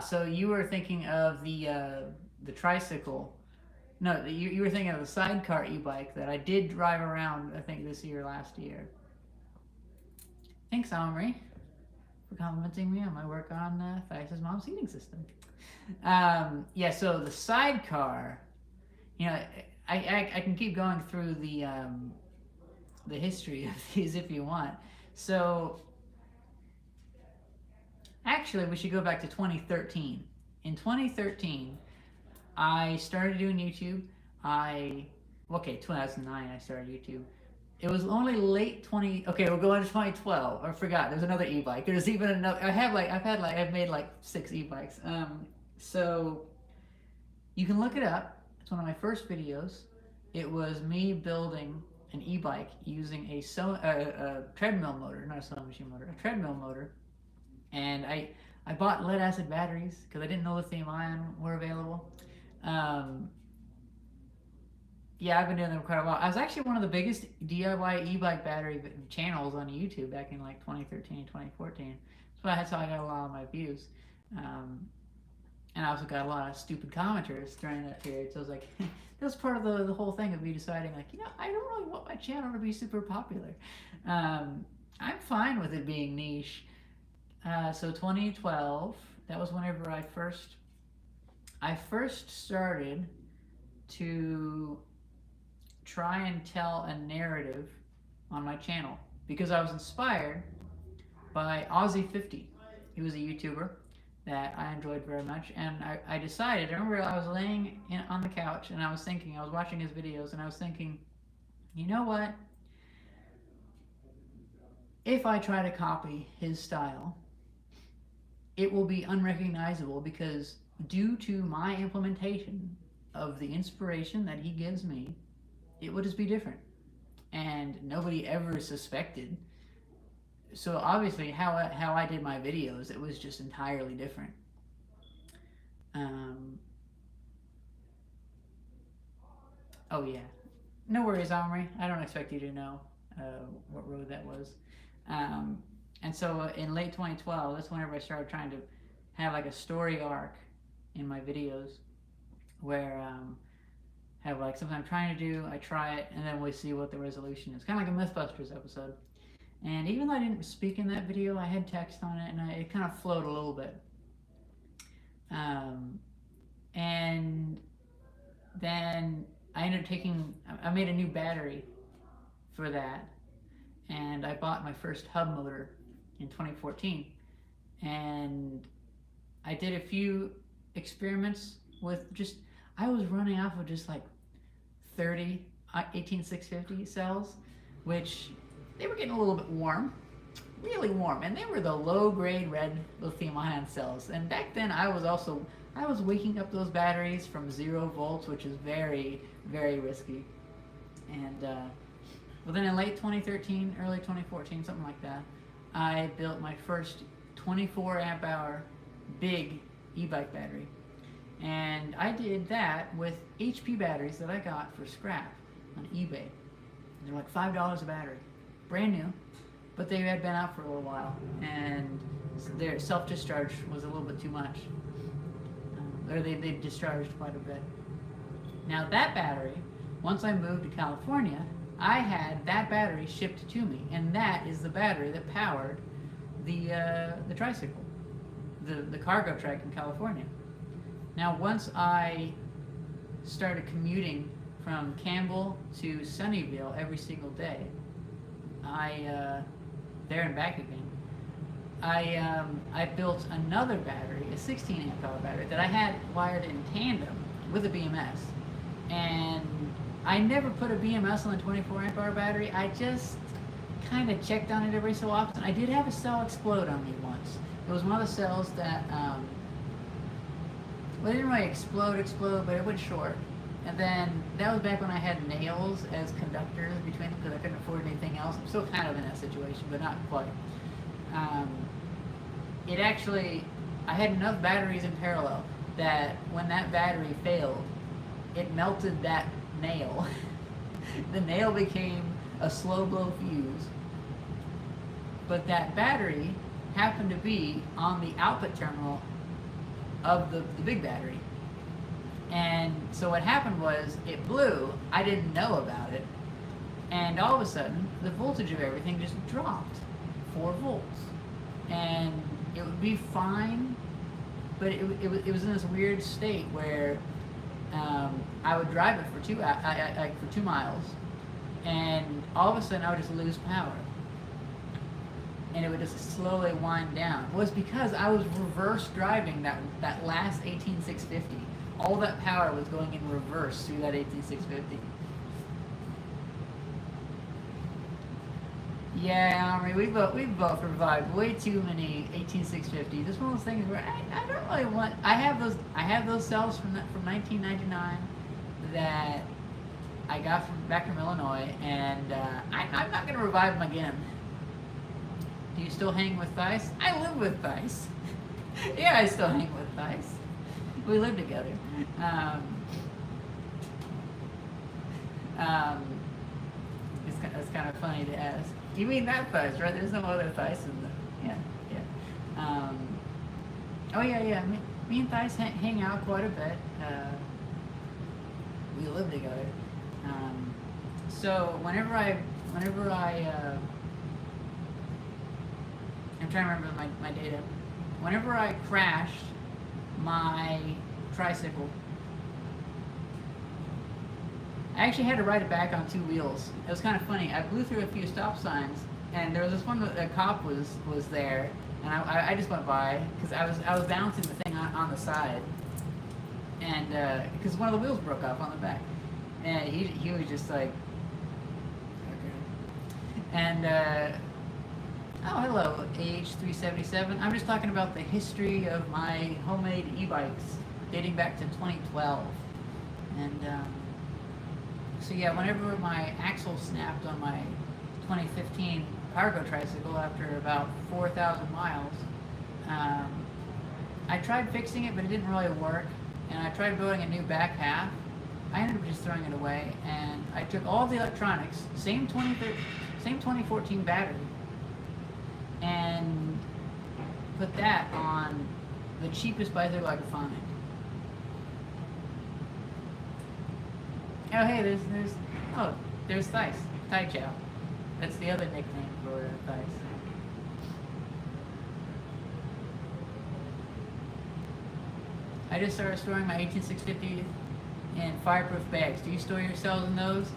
So you were thinking of the tricycle. No, you were thinking of the sidecar e-bike that I did drive around, I think, last year. Thanks, Omri, for complimenting me on my work on Thais' mom's heating system. Yeah, so the sidecar, I can keep going through the history of these if you want. So, actually, we should go back to 2013. In 2013, I started doing YouTube. 2009 I started YouTube. It was only late 20. Okay, we're going to 2012. I forgot. There's another e-bike. There's even another. I've made like 6 e-bikes. So you can look it up. It's one of my first videos. It was me building an e-bike using a treadmill motor, not a sewing machine motor, a treadmill motor. And I bought lead acid batteries because I didn't know lithium ion were available. Yeah, I've been doing them quite a while. I was actually one of the biggest DIY e-bike battery channels on YouTube back in like 2013, 2014. So that's how I got a lot of my views. And I also got a lot of stupid commenters during that period. So I was like, that was part of the whole thing of me deciding, like, I don't really want my channel to be super popular. I'm fine with it being niche. So 2012, that was whenever I first started to try and tell a narrative on my channel, because I was inspired by Aussie50. He was a YouTuber that I enjoyed very much, and I decided, I remember I was laying on the couch and I was watching his videos and I was thinking, you know what? If I try to copy his style, it will be unrecognizable, because due to my implementation of the inspiration that he gives me, it would just be different. And nobody ever suspected. So obviously how I did my videos, it was just entirely different. Oh yeah. No worries, Omri. I don't expect you to know what road that was. And so in late 2012, that's whenever I started trying to have like a story arc in my videos, where have like something I'm trying to do, I try it, and then we see what the resolution is. Kind of like a Mythbusters episode. And even though I didn't speak in that video, I had text on it, and it kind of flowed a little bit. And then I ended up I made a new battery for that, and I bought my first hub motor in 2014. And I did a few experiments with I was running off of just like 30 18650 cells, which they were getting a little bit warm, really warm, and they were the low-grade red lithium-ion cells. And back then I was waking up those batteries from 0 volts, which is very, very risky. And well, then in late 2013, early 2014, something like that, I built my first 24 amp hour big e-bike battery. And I did that with HP batteries that I got for scrap on eBay. They're like $5 a battery, brand new, but they had been out for a little while, and their self-discharge was a little bit too much. Or they discharged quite a bit. Now that battery, once I moved to California, I had that battery shipped to me, and that is the battery that powered the tricycle, the cargo trek in California. Now, once I started commuting from Campbell to Sunnyvale every single day, there and back again, I built another battery, a 16 amp hour battery that I had wired in tandem with a BMS, and I never put a BMS on the 24 amp hour battery. I just kind of checked on it every so often. I did have a cell explode on me once. It was one of the cells that well, it didn't really explode, but it went short. And then that was back when I had nails as conductors between them because I couldn't afford anything else. I'm still kind of in that situation, but not quite. It actually, I had enough batteries in parallel that when that battery failed, it melted that nail. The nail became a slow blow fuse. But that battery happened to be on the output terminal of the big battery. And so what happened was it blew. I didn't know about it. And all of a sudden, the voltage of everything just dropped 4 volts. And it would be fine, but it was in this weird state where I would drive it for 2 miles, and all of a sudden I would just lose power. And it would just slowly wind down. It was because I was reverse driving that last 18650. All that power was going in reverse through that 18650. Yeah, I mean, we've both revived way too many 18650s. This is one of those things where I don't really want. I have those cells from 1999 that I got back from Illinois, and I'm not gonna revive them again. Do you still hang with Theis? I live with Theis. Yeah, I still hang with Theis. We live together. It's kind of funny to ask. You mean that Theis, right? There's no other Theis in the... Yeah. Oh, yeah. Me and Theis hang out quite a bit. We live together. So whenever I I'm trying to remember my data. Whenever I crashed my tricycle, I actually had to ride it back on 2 wheels. It was kind of funny. I blew through a few stop signs, and there was this one that a cop was there, and I just went by because I was bouncing the thing on the side, and because one of the wheels broke off on the back, and he was just like, okay, and oh, hello, AH377. I'm just talking about the history of my homemade e-bikes dating back to 2012. And so yeah, whenever my axle snapped on my 2015 cargo tricycle after about 4,000 miles, I tried fixing it, but it didn't really work. And I tried building a new back half. I ended up just throwing it away, and I took all the electronics, same 2014 battery, and put that on the cheapest bicycle I could find. Oh, hey, there's Theis, Tai Chow. That's the other nickname for Theis. I just started storing my 18650 in fireproof bags. Do you store your cells in those?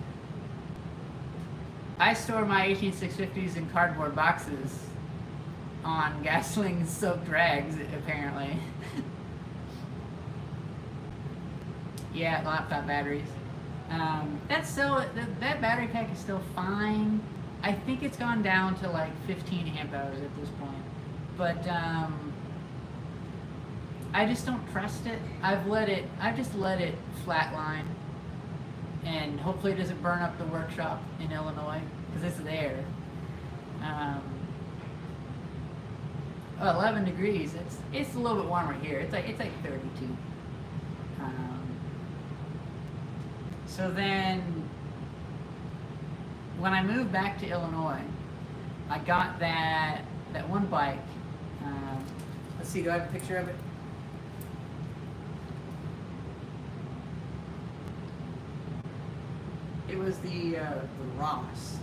I store my 18650s in cardboard boxes on gasoline soaked rags, apparently. Yeah, laptop batteries. That battery pack is still fine. I think it's gone down to like 15 amp hours at this point. But I just don't trust it. I've just let it flatline, and hopefully it doesn't burn up the workshop in Illinois, because it's there. 11 degrees. It's a little bit warmer here. It's like 32. So then, when I moved back to Illinois, I got that one bike. Let's see. Do I have a picture of it? It was the Ross.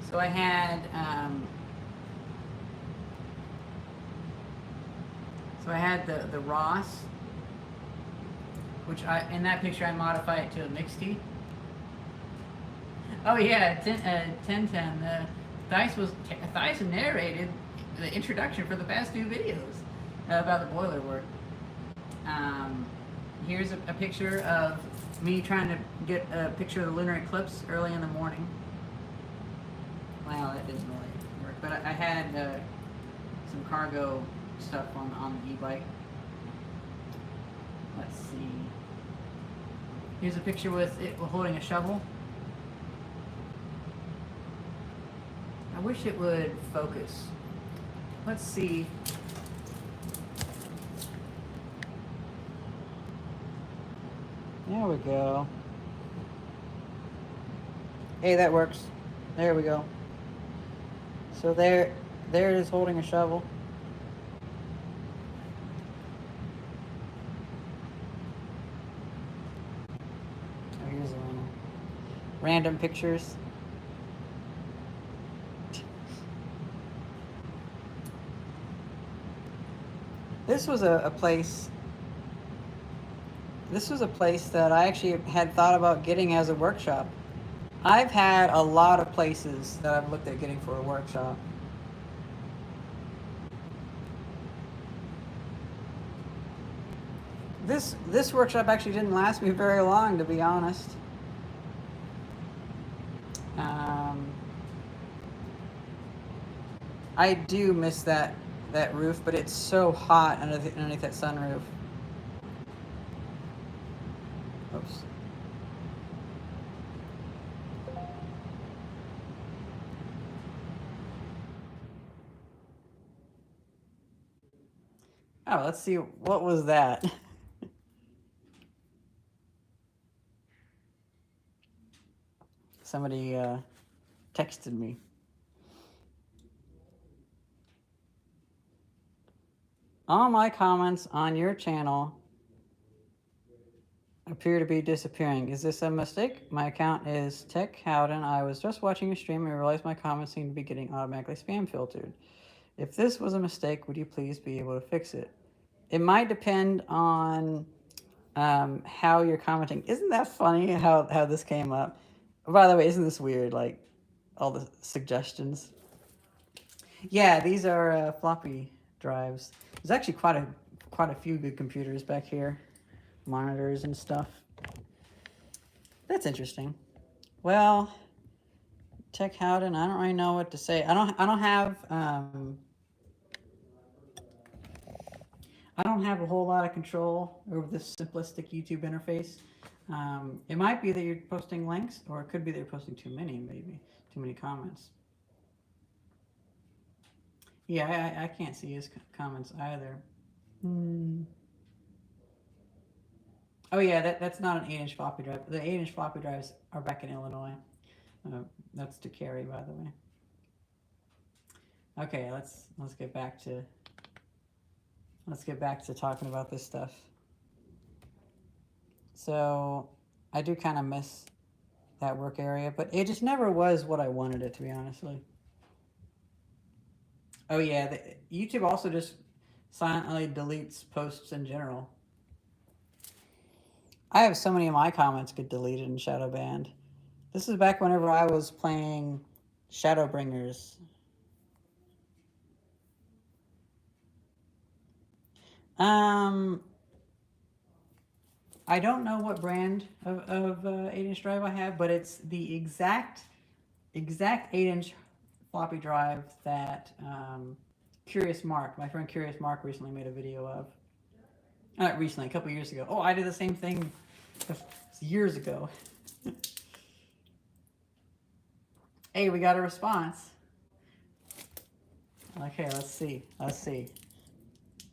So I had So I had the Ross, which in that picture I modify it to a mixed tea. Oh yeah, 1010. Thais narrated the introduction for the past two videos about the boiler work. Here's a picture of me trying to get a picture of the lunar eclipse early in the morning. Wow, that didn't really work. But I had some cargo stuff on the e-bike. Let's see. Here's a picture with it holding a shovel. I wish it would focus. Let's see. There we go. Hey, that works. There we go. So there it is holding a shovel. Oh, here's one. Random pictures. This was a place. This was a place that I actually had thought about getting as a workshop. I've had a lot of places that I've looked at getting for a workshop. This workshop actually didn't last me very long, to be honest. I do miss that roof, but it's so hot underneath that sunroof. Oops. Oh, let's see. What was that? Somebody texted me. All my comments on your channel appear to be disappearing. Is this a mistake? My account is Tech Howden. I was just watching your stream and realized my comments seem to be getting automatically spam filtered. If this was a mistake, would you please be able to fix it? It might depend on how you're commenting. Isn't that funny how this came up? By the way, isn't this weird? Like all the suggestions. Yeah, these are floppy drives. There's actually quite a few good computers back here, monitors and stuff. That's interesting. Well, Tech Howden, I don't really know what to say. I don't have a whole lot of control over this simplistic YouTube interface. It might be that you're posting links, or it could be that you're posting too many comments. Yeah, I can't see his comments either. Oh yeah, that's not an 8-inch floppy drive. The 8-inch floppy drives are back in Illinois. That's to carry, by the way. Okay, let's get back to talking about this stuff. So I do kind of miss that work area, but it just never was what I wanted it to be, honestly. Oh yeah, YouTube also just silently deletes posts in general. I have so many of my comments get deleted and shadow banned. This is back whenever I was playing Shadowbringers. I don't know what brand of 8-inch drive I have, but it's the exact 8-inch floppy drive that Curious Mark, my friend Curious Mark, recently made a video of. Not recently, a couple years ago. Oh, I did the same thing years ago. Hey, we got a response. Okay, let's see.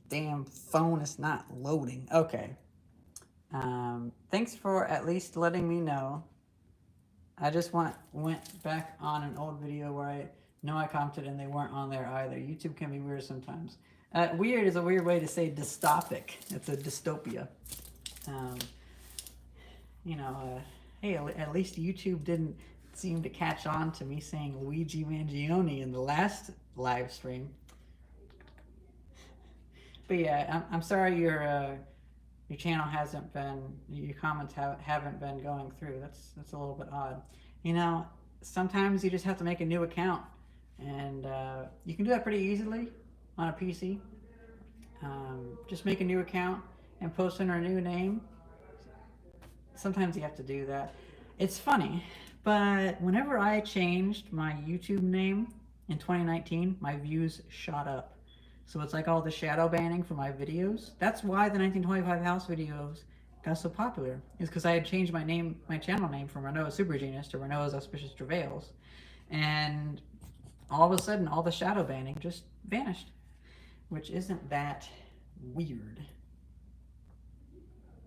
Damn phone is not loading. Okay. Thanks for at least letting me know. I just went back on an old video where I know I commented and they weren't on there either. YouTube can be weird sometimes. Weird is a weird way to say dystopic. It's a dystopia. Hey, at least YouTube didn't seem to catch on to me saying Luigi Mangione in the last live stream. But yeah, I'm sorry your channel hasn't been, your comments haven't been going through. That's a little bit odd. You know, sometimes you just have to make a new account, and you can do that pretty easily on a PC. Just make a new account and post in our new name. Sometimes you have to do that. It's funny, but whenever I changed my YouTube name in 2019, my views shot up. So it's like all the shadow banning for my videos. That's why the 1925 house videos got so popular. Is because I had changed my name, my channel name from Renoa Super Genius to Renoa's Auspicious Travails. And all of a sudden, all the shadow banning just vanished. Which isn't that weird.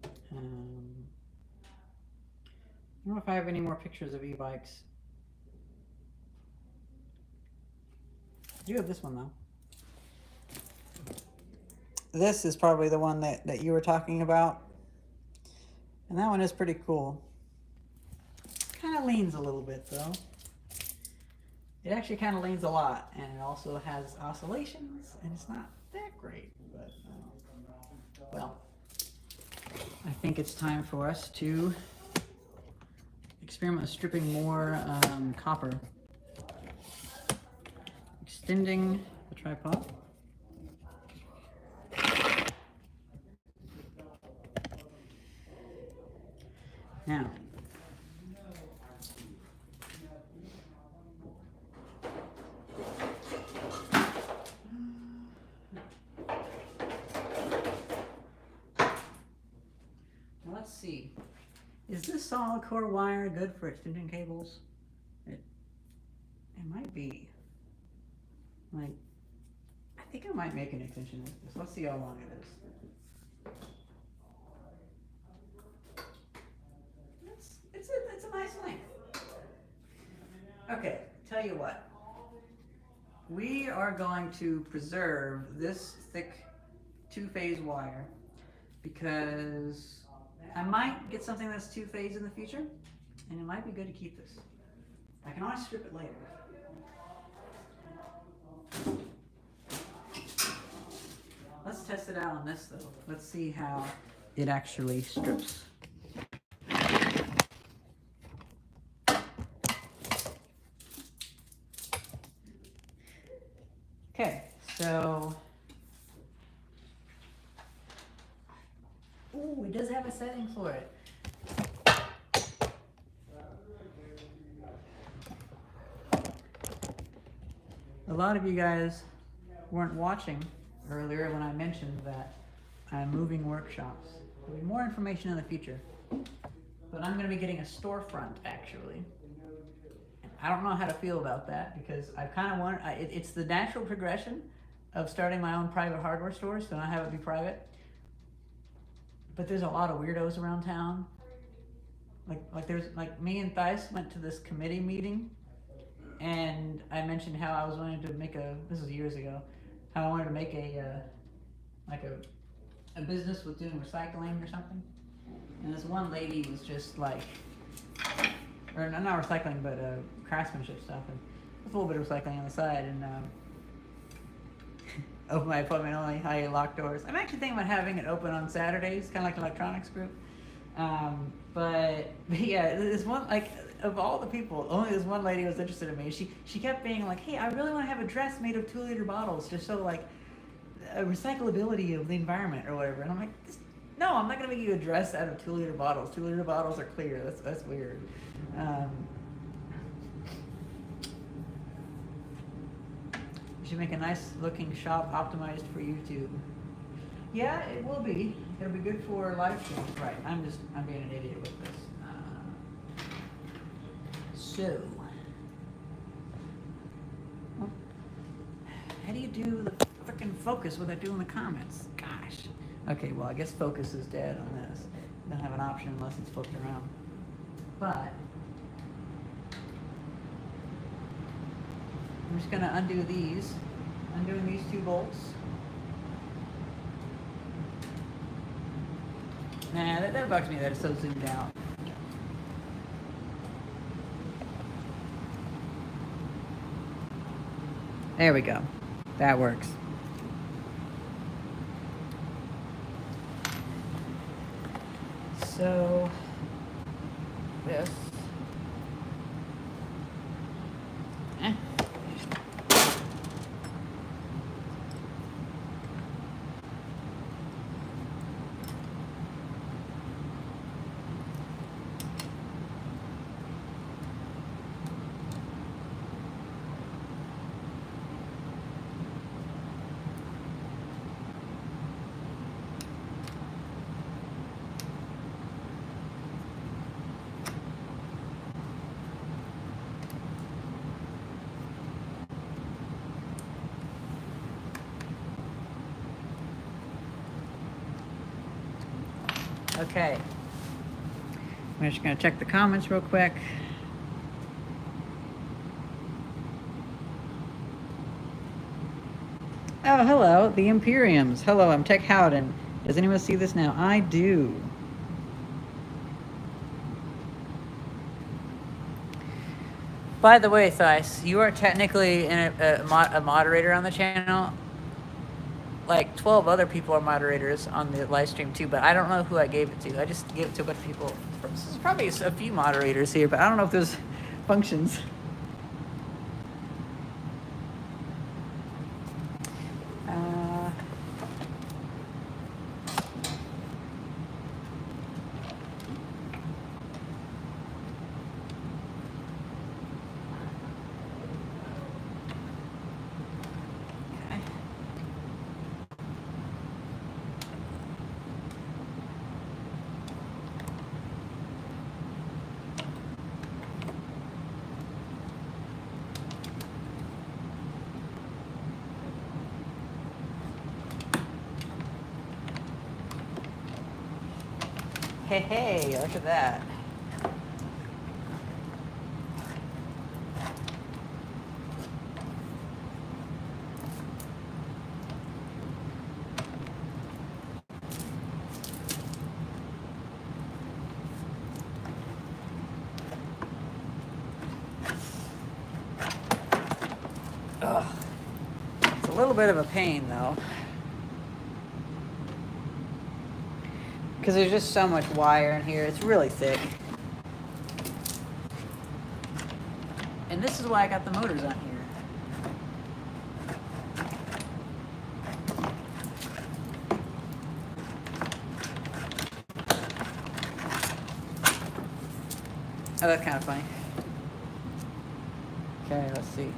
I don't know if I have any more pictures of e-bikes. I do have this one though. This is probably the one that you were talking about. And that one is pretty cool. Kind of leans a little bit though. It actually kind of leans a lot, and it also has oscillations, and it's not that great, but well, I think it's time for us to experiment with stripping more copper. Extending the tripod. Now, let's see. Is this solid core wire good for extension cables? It might be. Like, I think I might make an extension with this. Let's see how long it is. It's a nice length. Okay, tell you what. We are going to preserve this thick two-phase wire because I might get something that's two-phase in the future, and it might be good to keep this. I can always strip it later. Let's test it out on this though. Let's see how it actually strips. Okay, so, ooh, it does have a setting for it. A lot of you guys weren't watching earlier when I mentioned that I'm moving workshops. There'll be more information in the future, but I'm going to be getting a storefront actually. I don't know how to feel about that because I kind of want, it's the natural progression of starting my own private hardware store, so not have it be private. But there's a lot of weirdos around town. Like me and Theis went to this committee meeting, and I mentioned how I was wanting to make this was years ago, how I wanted to make a business with doing recycling or something. And this one lady was just like, or not recycling, but craftsmanship stuff, and with a little bit of recycling on the side, and open my appointment only, high locked doors. I'm actually thinking about having it open on Saturdays, kind of like an electronics group. But yeah, this one, like, of all the people, only this one lady was interested in me. She kept being like, hey, I really want to have a dress made of 2-liter bottles, just so like a recyclability of the environment or whatever. And I'm like, no, I'm not gonna make you a dress out of 2-liter bottles. 2-liter bottles are clear. That's weird. You should make a nice looking shop optimized for YouTube. Yeah, it will be. It'll be good for live streams. Right. I'm being an idiot with this. So, how do you do the frickin' focus without doing the comments? Gosh. Okay, well, I guess focus is dead on this. You don't have an option unless it's flipped around. But I'm just gonna undo these. Undoing these 2 bolts. Nah, that bugs me that it's so zoomed out. There we go. That works. So this. Eh. Okay. I'm just going to check the comments real quick. Oh, hello, the Imperiums. Hello, I'm Tech Howden. Does anyone see this now? I do. By the way, Thais, you are technically a moderator on the channel. Like 12 other people are moderators on the live stream too, but I don't know who I gave it to. I just gave it to a bunch of people. There's probably a few moderators here, but I don't know if there's functions. Hey, look at that. Ugh. It's a little bit of a pain though, because there's just so much wire in here. It's really thick. And this is why I got the motors on here. Oh, that's kind of funny. Okay, let's see.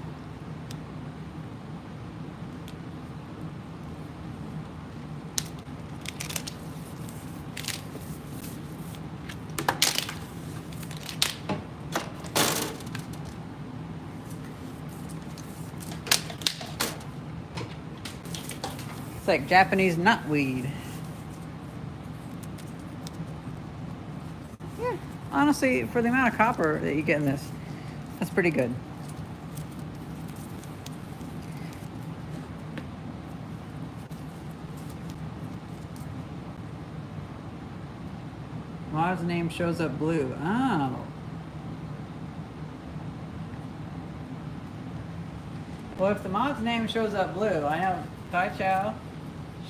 It's like Japanese nutweed. Yeah, honestly, for the amount of copper that you get in this, that's pretty good. Mod's name shows up blue. Oh. Well, if the mod's name shows up blue, I know Tai Chow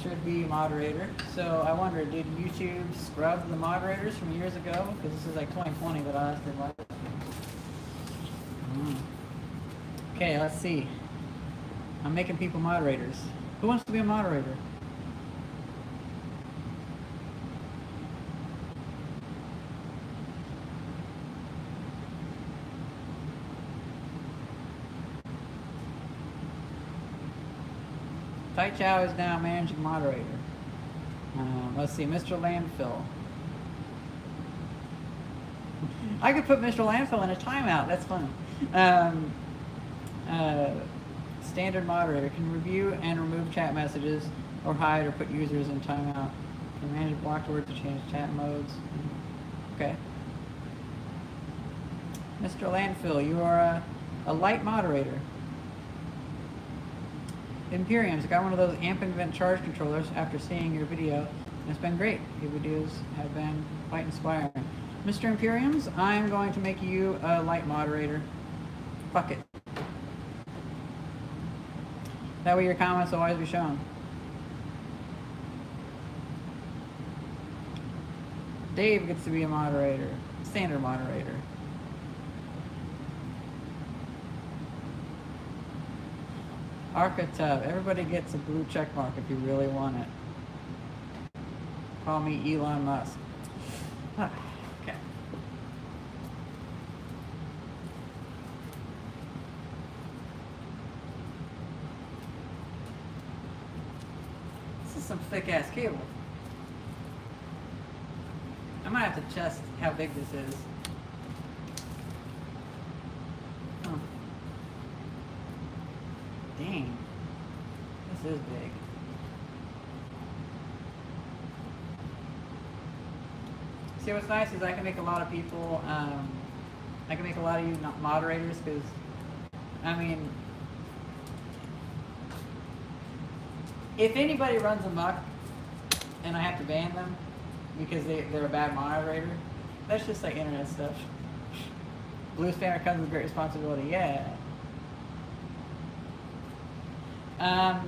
should be moderator. So I wonder, did YouTube scrub the moderators from years ago? Because this is like 2020 that I last did live. Okay, let's see. I'm making people moderators. Who wants to be a moderator? Tai Chow is now managing moderator. Let's see, Mr. Landfill. I could put Mr. Landfill in a timeout. That's funny. Standard moderator can review and remove chat messages or hide or put users in timeout. Can manage blocked words to change chat modes. Okay. Mr. Landfill, you are a light moderator. Imperiums, I got one of those amp and vent charge controllers after seeing your video, and it's been great. Your videos have been quite inspiring. Mr. Imperiums, I'm going to make you a light moderator. Fuck it. That way your comments will always be shown. Dave gets to be a moderator, standard moderator. Architub, everybody gets a blue check mark if you really want it. Call me Elon Musk. Okay. This is some thick ass cable. I might have to test how big this is. Huh. Dang. This is big. See, what's nice is I can make a lot of people, I can make a lot of you not moderators, because, I mean, if anybody runs amok and I have to ban them because they're a bad moderator, that's just like internet stuff. Blue Spanner comes with great responsibility, yeah. I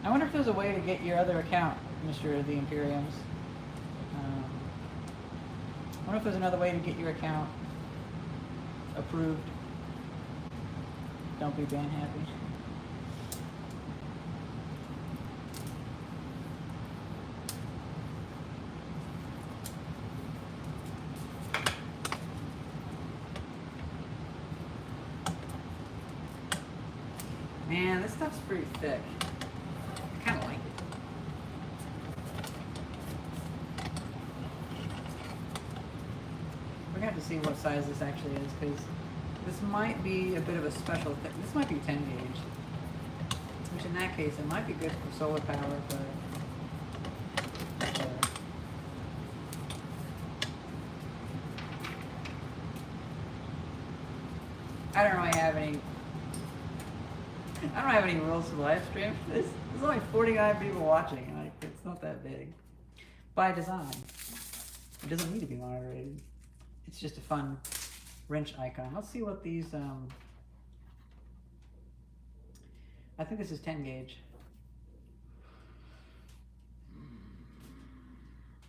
wonder if there's a way to get your other account, Mr. The Imperiums. I wonder if there's another way to get your account approved. Don't be ban happy. Man, this stuff's pretty thick. I kind of like it. We're gonna have to see what size this actually is, because this might be a bit of a special thing. This might be 10 gauge, which in that case, it might be good for solar power, but I don't really have any. I don't have any rules for the live stream. There's only 49 people watching. Like, it's not that big. By design. It doesn't need to be moderated. It's just a fun wrench icon. Let's see what these, I think this is 10 gauge.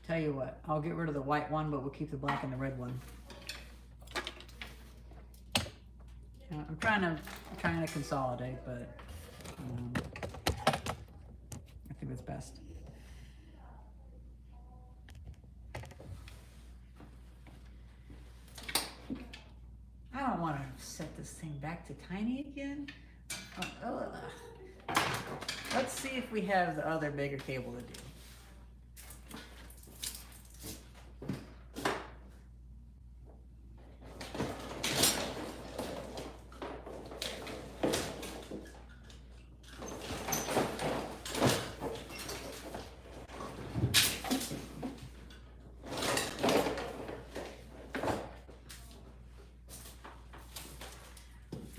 Tell you what, I'll get rid of the white one, but we'll keep the black and the red one. I'm trying to consolidate, but I think that's best. I don't want to set this thing back to tiny again. Let's see if we have the other bigger cable to do.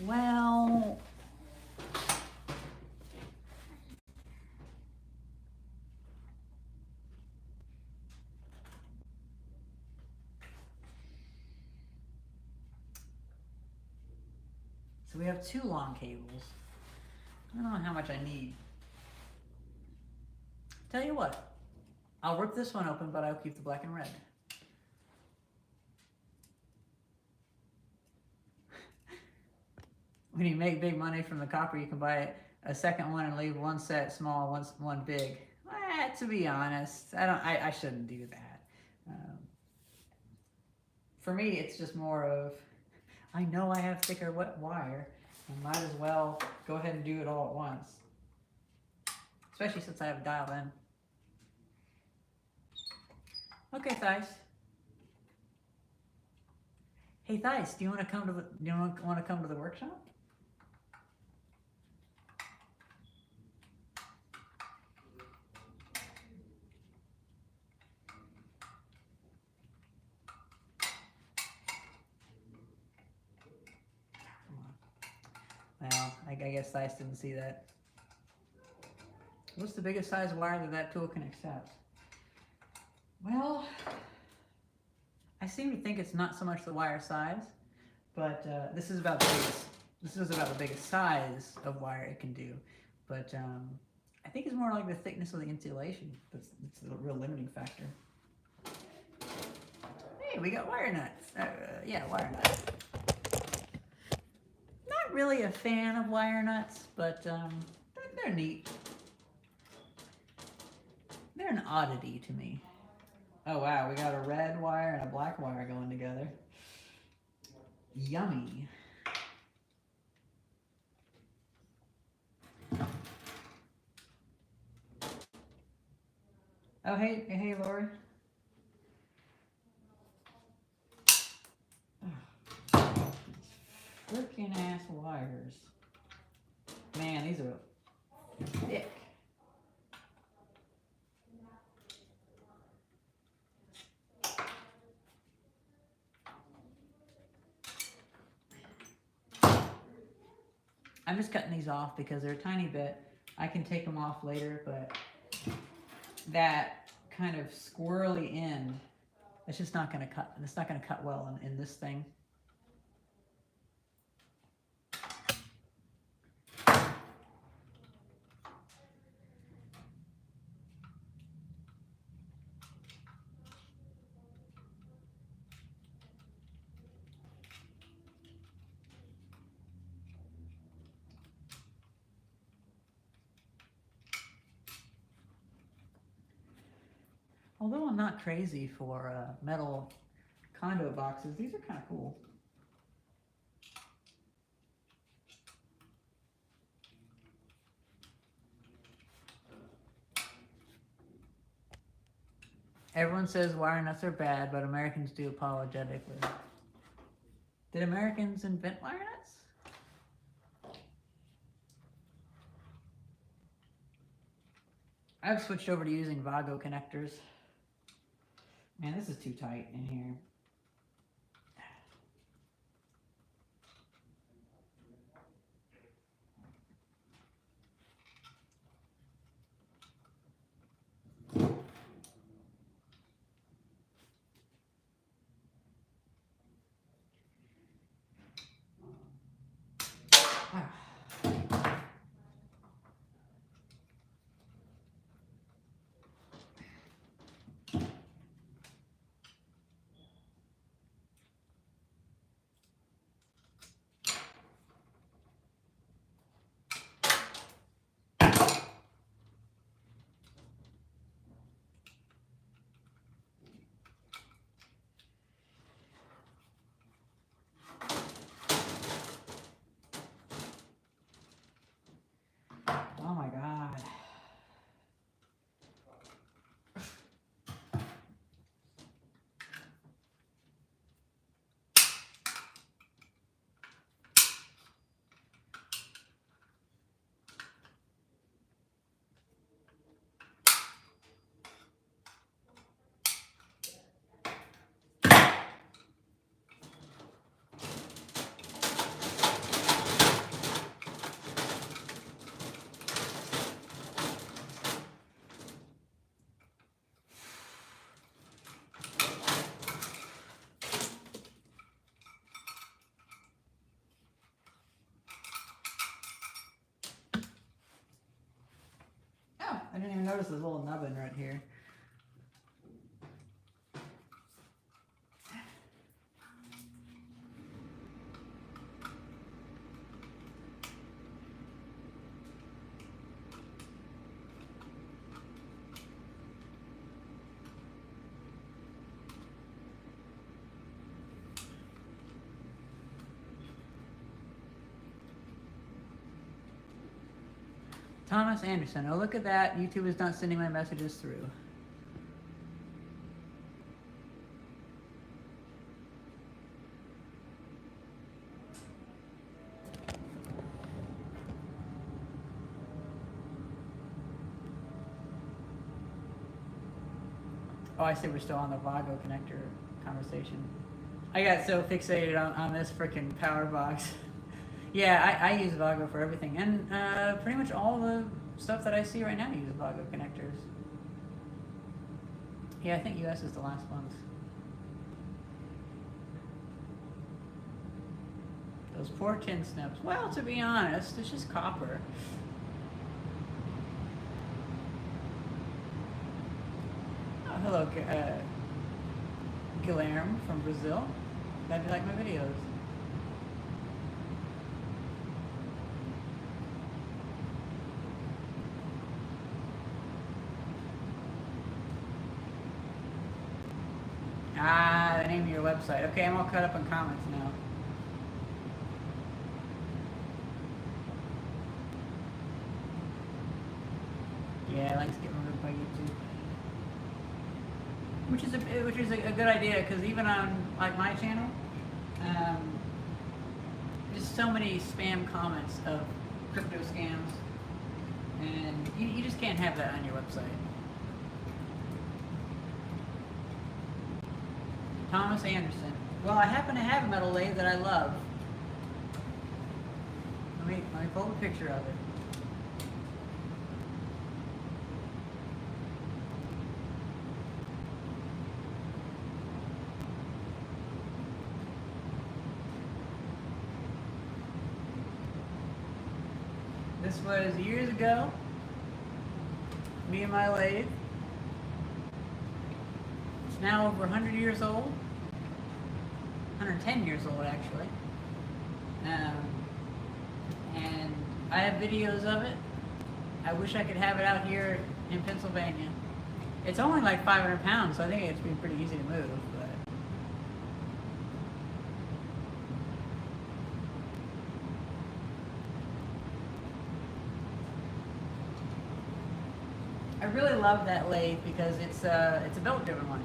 Well, so we have two long cables. I don't know how much I need. Tell you what, I'll rip this one open, but I'll keep the black and red. When you make big money from the copper, you can buy a second one and leave one set small, one big. To be honest, I shouldn't do that. For me, it's just more of, I know I have thicker wire, I might as well go ahead and do it all at once. Especially since I have it dialed in. Okay, Thais. Hey, Thais, do you want to come to the workshop? Well, I guess Thais didn't see that. What's the biggest size of wire that tool can accept? Well, I seem to think it's not so much the wire size, but this is about the biggest size of wire it can do. But I think it's more like the thickness of the insulation. That's the real limiting factor. Hey, we got wire nuts. Yeah, wire nuts. Not really a fan of wire nuts, but they're neat. They're an oddity to me. Oh wow, we got a red wire and a black wire going together. Yummy. Oh hey Lori. Freaking ass wires. Man, these are thick. I'm just cutting these off because they're a tiny bit. I can take them off later, but that kind of squirrely end, it's just not going to cut. It's not going to cut well in this thing. Although I'm not crazy for metal conduit boxes, these are kind of cool. Everyone says wire nuts are bad, but Americans do apologetically. Did Americans invent wire nuts? I've switched over to using Vago connectors. Man, this is too tight in here. Oh my God. I didn't even notice this little nubbin right here. Thomas Anderson. Oh, look at that. YouTube is not sending my messages through. Oh, I see we're still on the Vago connector conversation. I got so fixated on this freaking power box. Yeah, I use Vago for everything. And pretty much all the stuff that I see right now use Vago connectors. Yeah, I think US is the last ones. Those poor tin snips. Well, to be honest, it's just copper. hello, Guilherme from Brazil. Glad you like my videos. Ah, the name of your website. Okay, I'm all caught up in comments now. Yeah, likes get removed by YouTube. Which is a good idea, because even on like my channel, there's so many spam comments of crypto scams, and you just can't have that on your website. Thomas Anderson. Well, I happen to have a metal lathe that I love. Let me pull a picture of it. This was years ago. Me and my lathe. It's now over 100 years old. 110 years old, actually. And I have videos of it. I wish I could have it out here in Pennsylvania. It's only like 500 pounds, so I think it's been pretty easy to move. But I really love that lathe because it's a belt-driven one.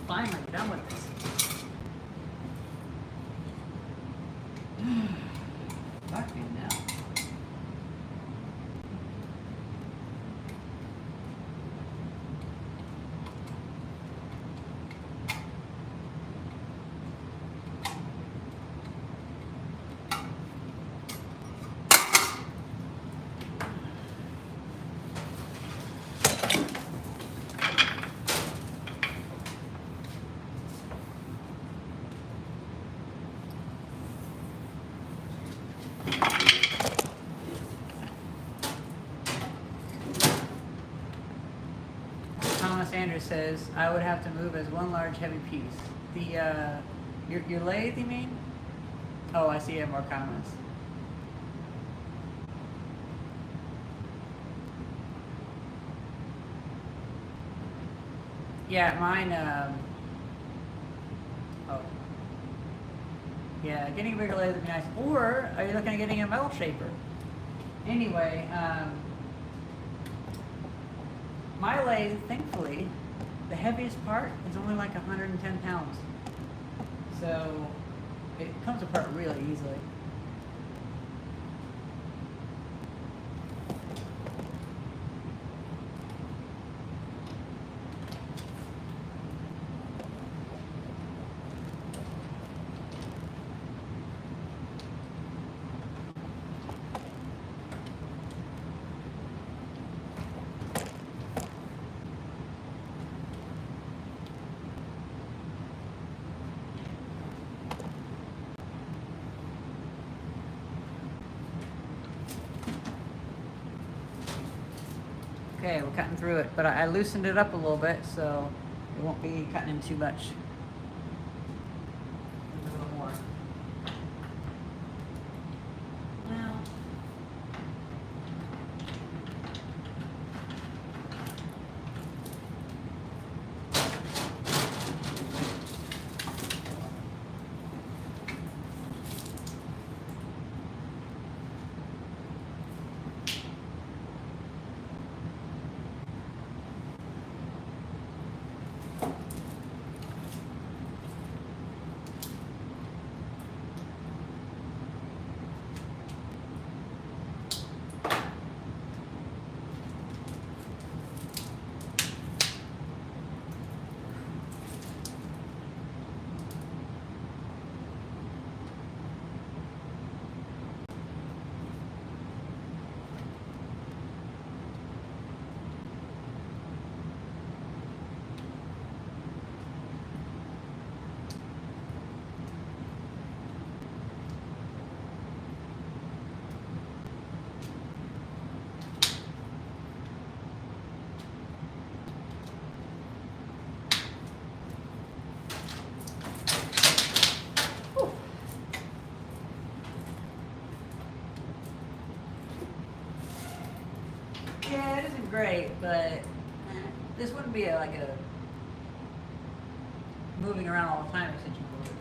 Finally done with this. Fuck me now. Sanders says, I would have to move as one large heavy piece. The, your lathe, you mean? Oh, I see you have more comments. Yeah, mine, oh. Yeah, getting a bigger lathe would be nice. Or, are you looking at getting a metal shaper? Anyway, my lathe, thankfully, the heaviest part is only like 110 pounds. So it comes apart really easily. Okay, we're cutting through it, but I loosened it up a little bit, so it won't be cutting in too much. A little more. Well, be like a moving around all the time extension cord.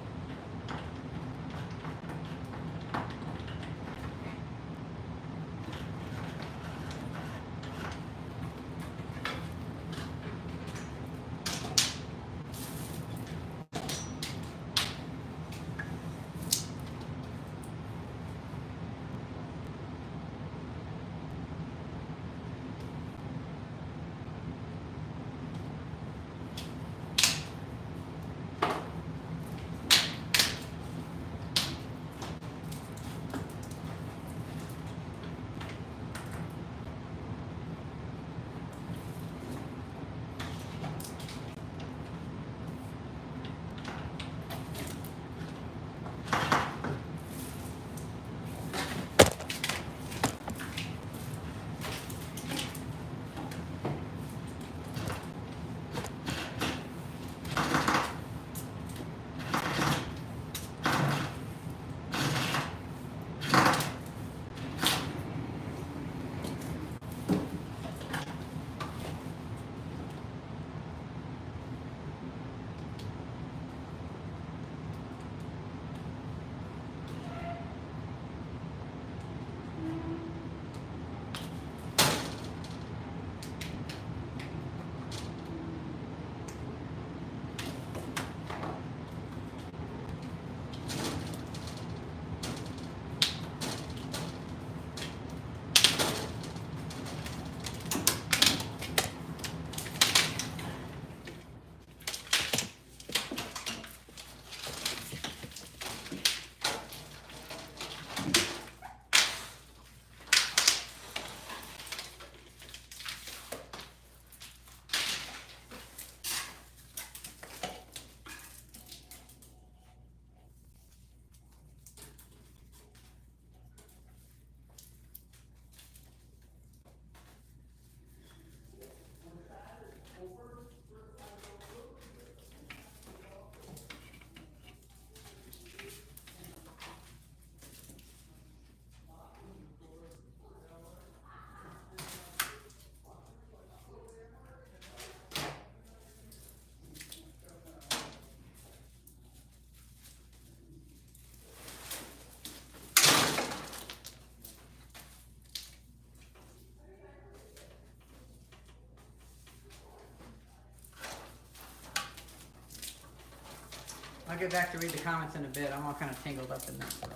I'll get back to read the comments in a bit. I'm all kind of tangled up in that stuff.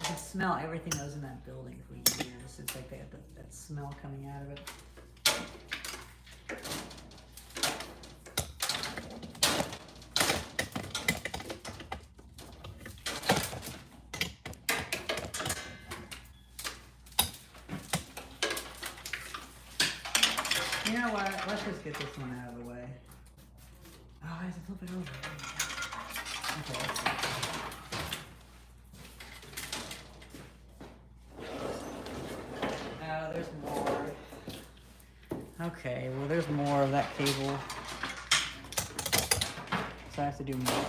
I can smell everything that was in that building for years. It's like they had that smell coming out of it. You know what? Let's just get this one out of the way. Oh, I have to flip it over. Okay, let's see. Oh, there's more. Okay, well, there's more of that cable. So I have to do more.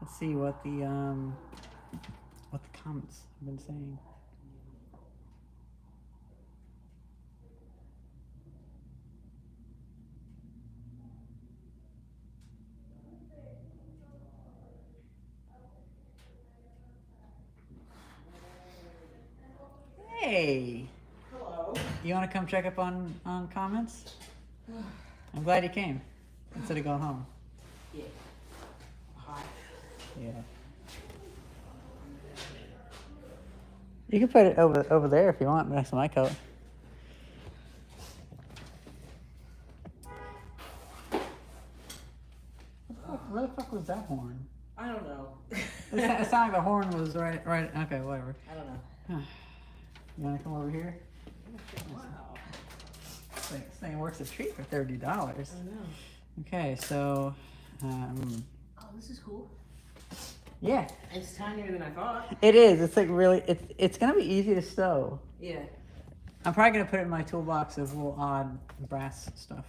Let's see what the comments have been saying. Hey. Hello. You want to come check up on comments? I'm glad you came instead of going home. Yeah. Hot. Yeah. You can put it over there if you want, next to my coat. Where the fuck was that horn? I don't know. It sounded like the horn was right. Okay, whatever. I don't know. You want to come over here? Wow. This thing works a treat for $30. I know. Okay, so, Oh, this is cool. yeah, It's tinier than I thought. it is. It's like really, it's gonna be easy to stow. Yeah. I'm probably gonna put it in my toolbox of little odd brass stuff.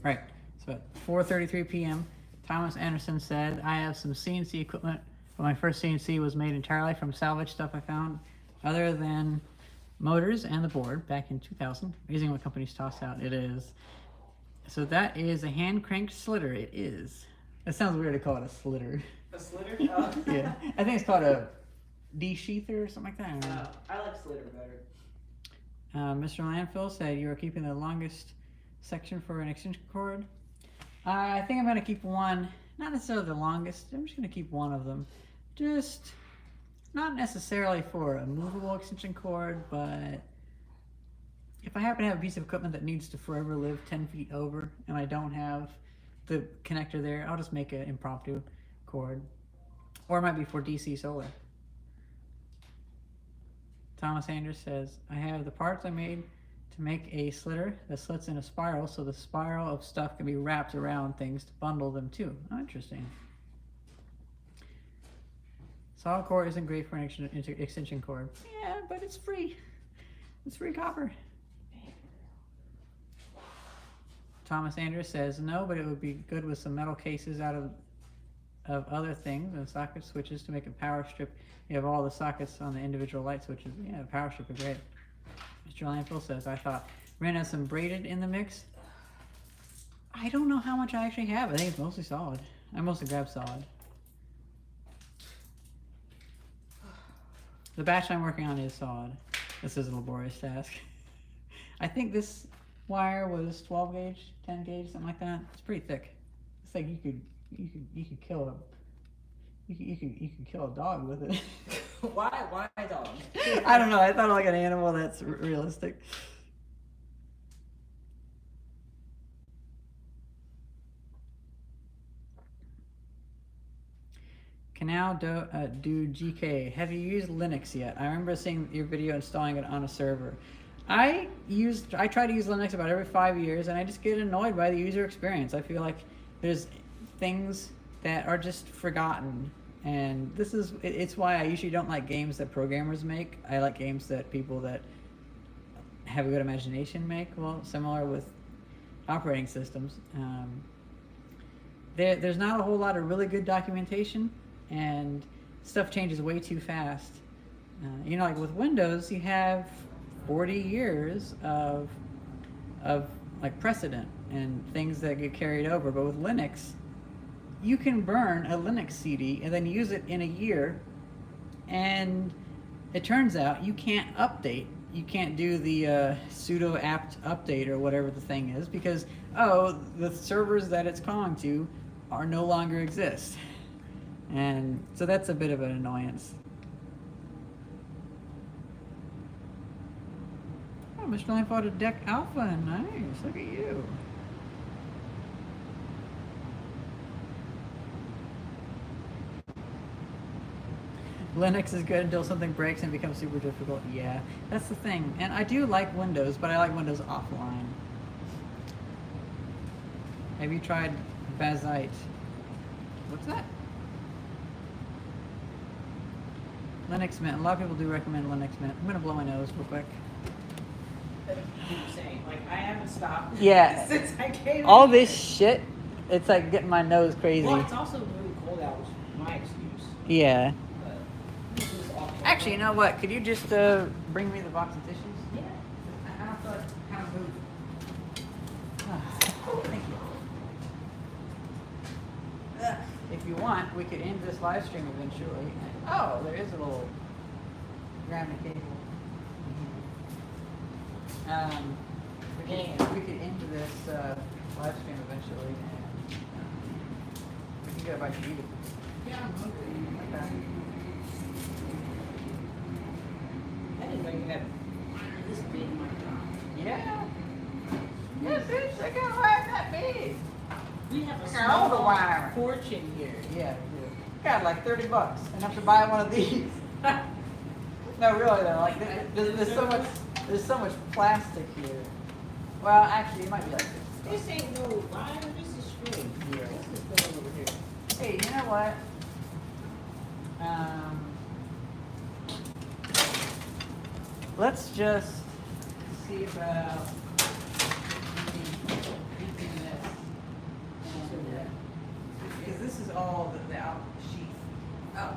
Right. So at 4:33 p.m., Thomas Anderson said, "I have some CNC equipment, but my first CNC was made entirely from salvage stuff I found, other than motors and the board back in 2000. Amazing what companies toss out. It is." So that is a hand cranked slitter. It is. It sounds weird to call it a slitter. A slitter? Oh. Yeah, I think it's called a de-sheather or something like that. I don't know. I like slitter better. Mr. Landfill said you are keeping the longest section for an extension cord. I think I'm going to keep one, not necessarily the longest. I'm just going to keep one of them. Just not necessarily for a movable extension cord, but if I happen to have a piece of equipment that needs to forever live 10 feet over and I don't have the connector there, I'll just make an impromptu cord. Or it might be for DC solar. Thomas Anders says, I have the parts I made to make a slitter that slits in a spiral, so the spiral of stuff can be wrapped around things to bundle them too. Oh, interesting. Solid core isn't great for an extension cord. Yeah, but it's free. It's free copper. Thomas Anders says, no, but it would be good with some metal cases out of other things and socket switches to make a power strip. You have all the sockets on the individual light switches. Yeah, the power strip is great. Mr. Landfill says, I thought we're gonna have some braided in the mix. I don't know how much I actually have. I think it's mostly solid. I mostly grab solid. The batch I'm working on is solid. This is a laborious task. I think this wire was 12 gauge, 10 gauge, something like that. It's pretty thick. It's like you could kill a dog with it. Why a dog? I don't know. I thought of like an animal that's realistic. Canal Dude GK, have you used Linux yet? I remember seeing your video installing it on a server. I try to use Linux about every 5 years, and I just get annoyed by the user experience. I feel like there's things that are just forgotten, and it's why I usually don't like games that programmers make. I like games that people that have a good imagination make. Well, similar with operating systems. There's not a whole lot of really good documentation, and stuff changes way too fast. Like with Windows, you have 40 years of like precedent and things that get carried over. But with Linux, you can burn a Linux CD and then use it in a year, and it turns out you can't update. You can't do the sudo apt update or whatever the thing is because, the servers that it's calling to are no longer exist. And so that's a bit of an annoyance. Oh, Mr. Lane bought a Deck Alpha. Nice. Look at you. Linux is good until something breaks and becomes super difficult. Yeah, that's the thing. And I do like Windows, but I like Windows offline. Have you tried Bazite? What's that? Linux Mint. A lot of people do recommend Linux Mint. I'm gonna blow my nose real quick. Keep saying, like, I haven't stopped Yeah. since I came All in. this shit it's like getting my nose crazy. Well, it's also really cold out, which is my excuse. Yeah. But this is awful. Actually, you know what? Could you just bring me the box of tissues? Yeah. I don't feel like kind of move. Thank you. If you want, we could end this live stream eventually. Oh, there is a little grounded cable. We could end this live stream eventually, and we can get a bunch of eating. Yeah, I'm hungry. Okay. I didn't know you had this big microphone. Yeah. Yes, it's like a wire that big. We have a Got all the small wire. porch in here. Yeah, we do. Got like $30, enough to buy one of these. No, really though, like there's so much plastic here. Well, actually, it might be like this. This ain't no wire, this is string. Yeah. This is going over here. Hey, you know what? Let's just see about emptying this. Because this is all the out sheath. Oh.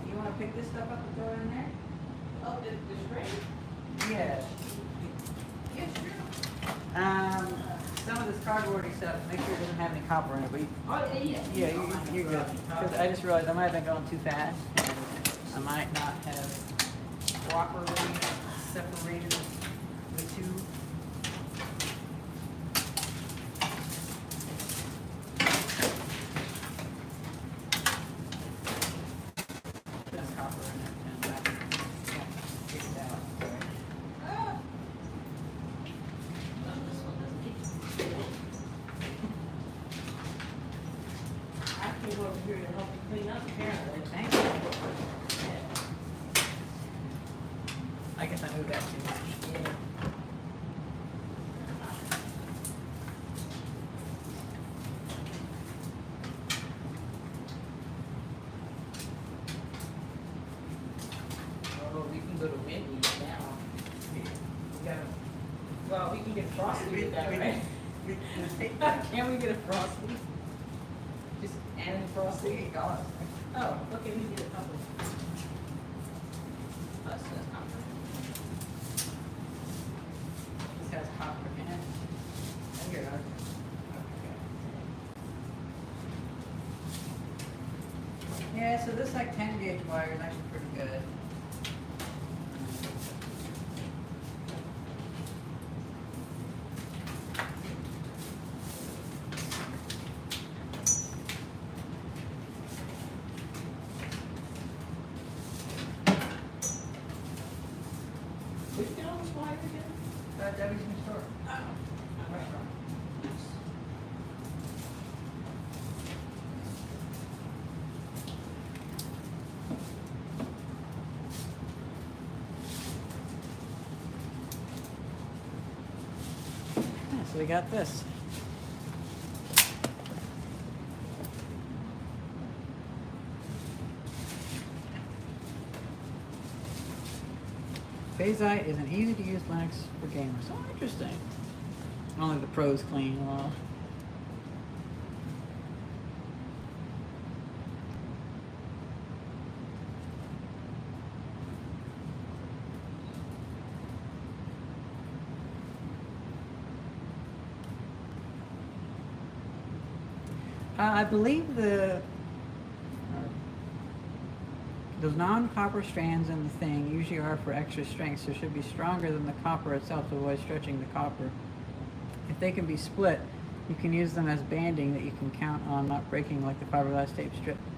You want to pick this stuff up and throw it in there? Oh, the string? Yeah. Yeah, sure. Some of this cardboardy stuff, make sure it doesn't have any copper in it, but Oh, yeah. yeah, you're good. Because I just realized I might have been going too fast, and I might not have properly separated the two. There's copper in it, and I can't get it out. Ah. I came over here to help you clean up, apparently. Thank you. I guess I moved that too much. Yeah. Oh, we can go to Wendy's now. We gotta. Well, we can get Frosty with that, right? Can we get a Frosty? Just add in Frosty? $8. Oh, okay, we can get a couple. That's not bad. This has copper in it. Oh, here, okay. Yeah, so this like 10 gauge wire is actually pretty good. Which get all this wire again? Debbie's new store. Restaurant. Yeah, so we got this. Phasite is an easy-to-use Linux for gamers. Oh, interesting. Only the pros clean. Well, I believe those non-copper strands in the thing usually are for extra strength, so it should be stronger than the copper itself to avoid stretching the copper. If they can be split, you can use them as banding that you can count on not breaking like the fiberglass tape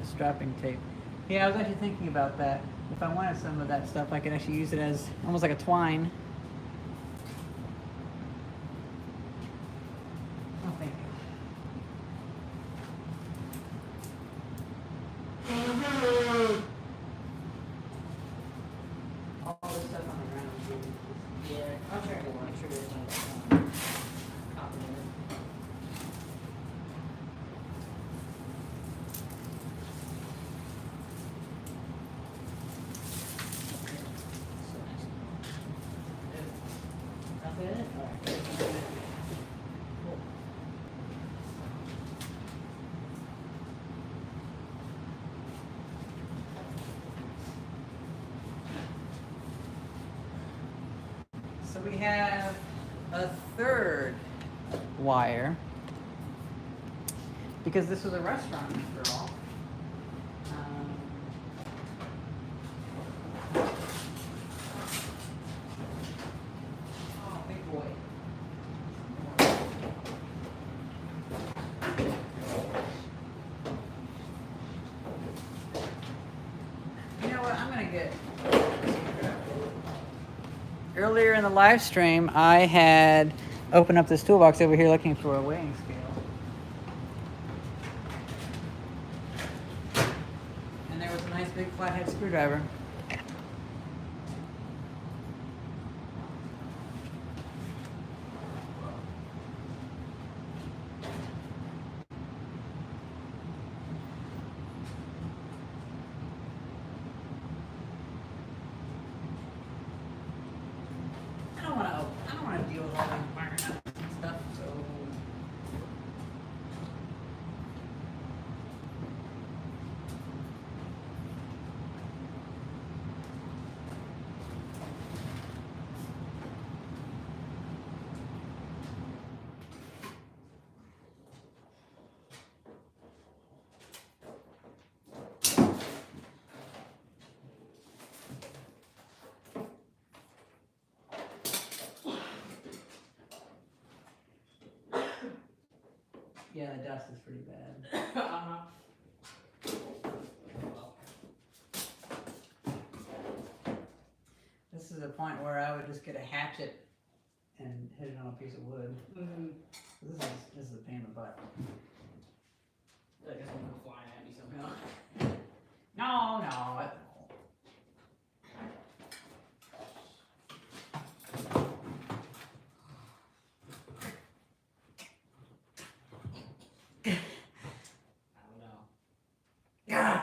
strapping tape. Yeah, I was actually thinking about that. If I wanted some of that stuff, I could actually use it as almost like a twine. Oh, thank you. All this stuff on the ground. Yeah, I'll try to make sure there's no copper in it. we have a third wire, because this was a restaurant after all. Oh, big boy. You know what? I'm gonna get. Earlier in the live stream, I had opened up this toolbox over here looking for a weighing scale. And there was a nice big flathead screwdriver. I don't want to deal with all these wire nuts and stuff, so. Yeah, the dust is pretty bad. Uh-huh. This is a point where I would just get a hatchet and hit it on a piece of wood. Mm-hmm. This is a pain in the butt. I guess I'm flying at me somehow. No. I don't know. God.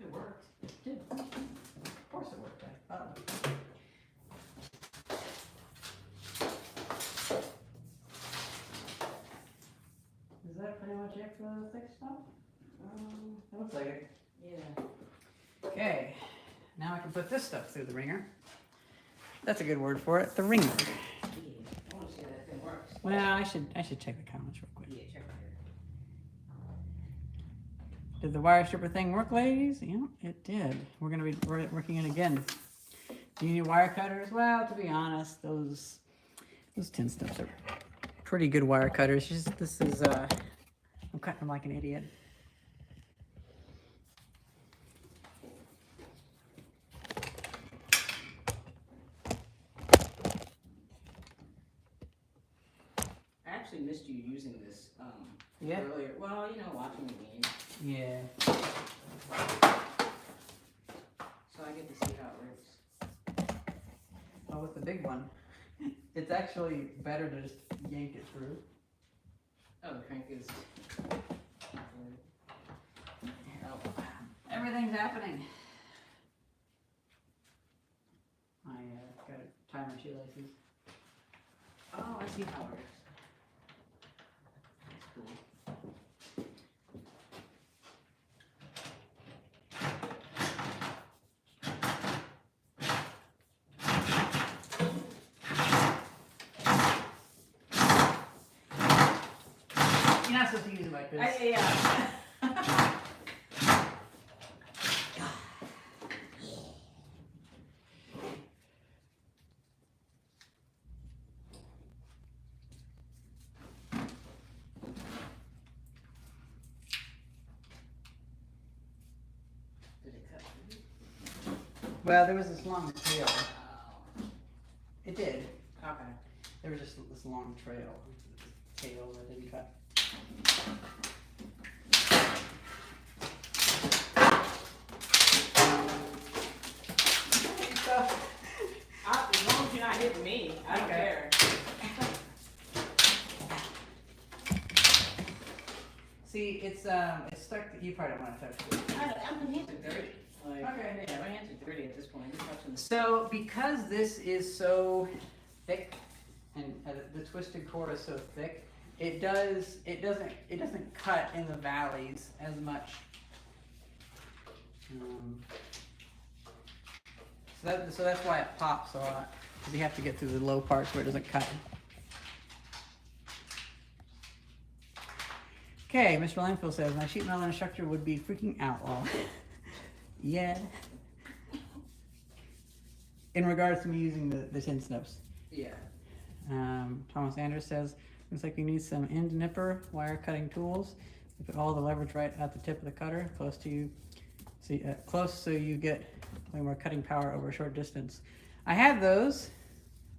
It worked. Of course it worked. I thought it would. Is that pretty much it for the thick stuff? It looks like it. Yeah. Okay, now I can put this stuff through the ringer. That's a good word for it, the ringer. I want to see that thing works. Well, I should check the comments real quick. Yeah, check right here. Did the wire stripper thing work, ladies? Yeah, it did. We're gonna be working it again. Do you need wire cutters? Well, to be honest, those tin stuffs are pretty good wire cutters. Just this is I'm cutting them like an idiot. I actually missed you using this Yeah? earlier. Well, you know, watching the game. Yeah. So I get to see how it works. Oh, with the big one, it's actually better to just yank it through. Oh, the crank is. Oh, everything's happening. I got to tie my shoelaces. Oh, I see how it works. That's cool. You're not supposed to use it like this. Yeah. Did it cut through? Well, there was this long trail. Oh. It did. Okay. There was just this long trail. Tail that didn't cut. As long as you're not hitting me, I don't Okay. care. See, it's stuck. You probably don't want to touch it. My hands are dirty. Like, Okay. Yeah, my hands are dirty at this point. Just touching the So because this is so thick, and the twisted cord is so thick, it doesn't cut in the valleys as much. So that's why it pops a lot, because you have to get through the low parts where it doesn't cut. Okay, Mr. Langfield says, my sheet metal instructor would be freaking outlaw. Yeah. In regards to me using the tin snips. Yeah. Thomas Andrews says, looks like you need some end nipper wire cutting tools. You put all the leverage right at the tip of the cutter, close to you, so you get way more cutting power over a short distance. I had those,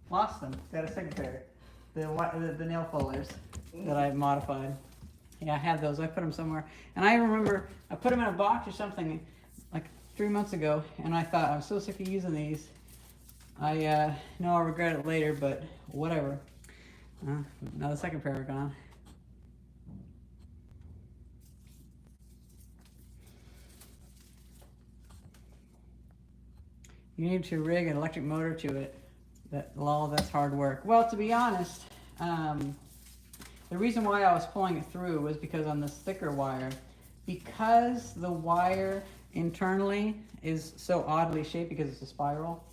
lost them. Got a second pair, the nail folders that I modified. Yeah, I had those. I put them somewhere, and I remember I put them in a box or something like 3 months ago, and I thought I'm so sick of using these. I know I'll regret it later, but whatever. Now the second pair are gone. You need to rig an electric motor to it. That's hard work. Well, to be honest, the reason why I was pulling it through was because on this thicker wire, because the wire internally is so oddly shaped because it's a spiral,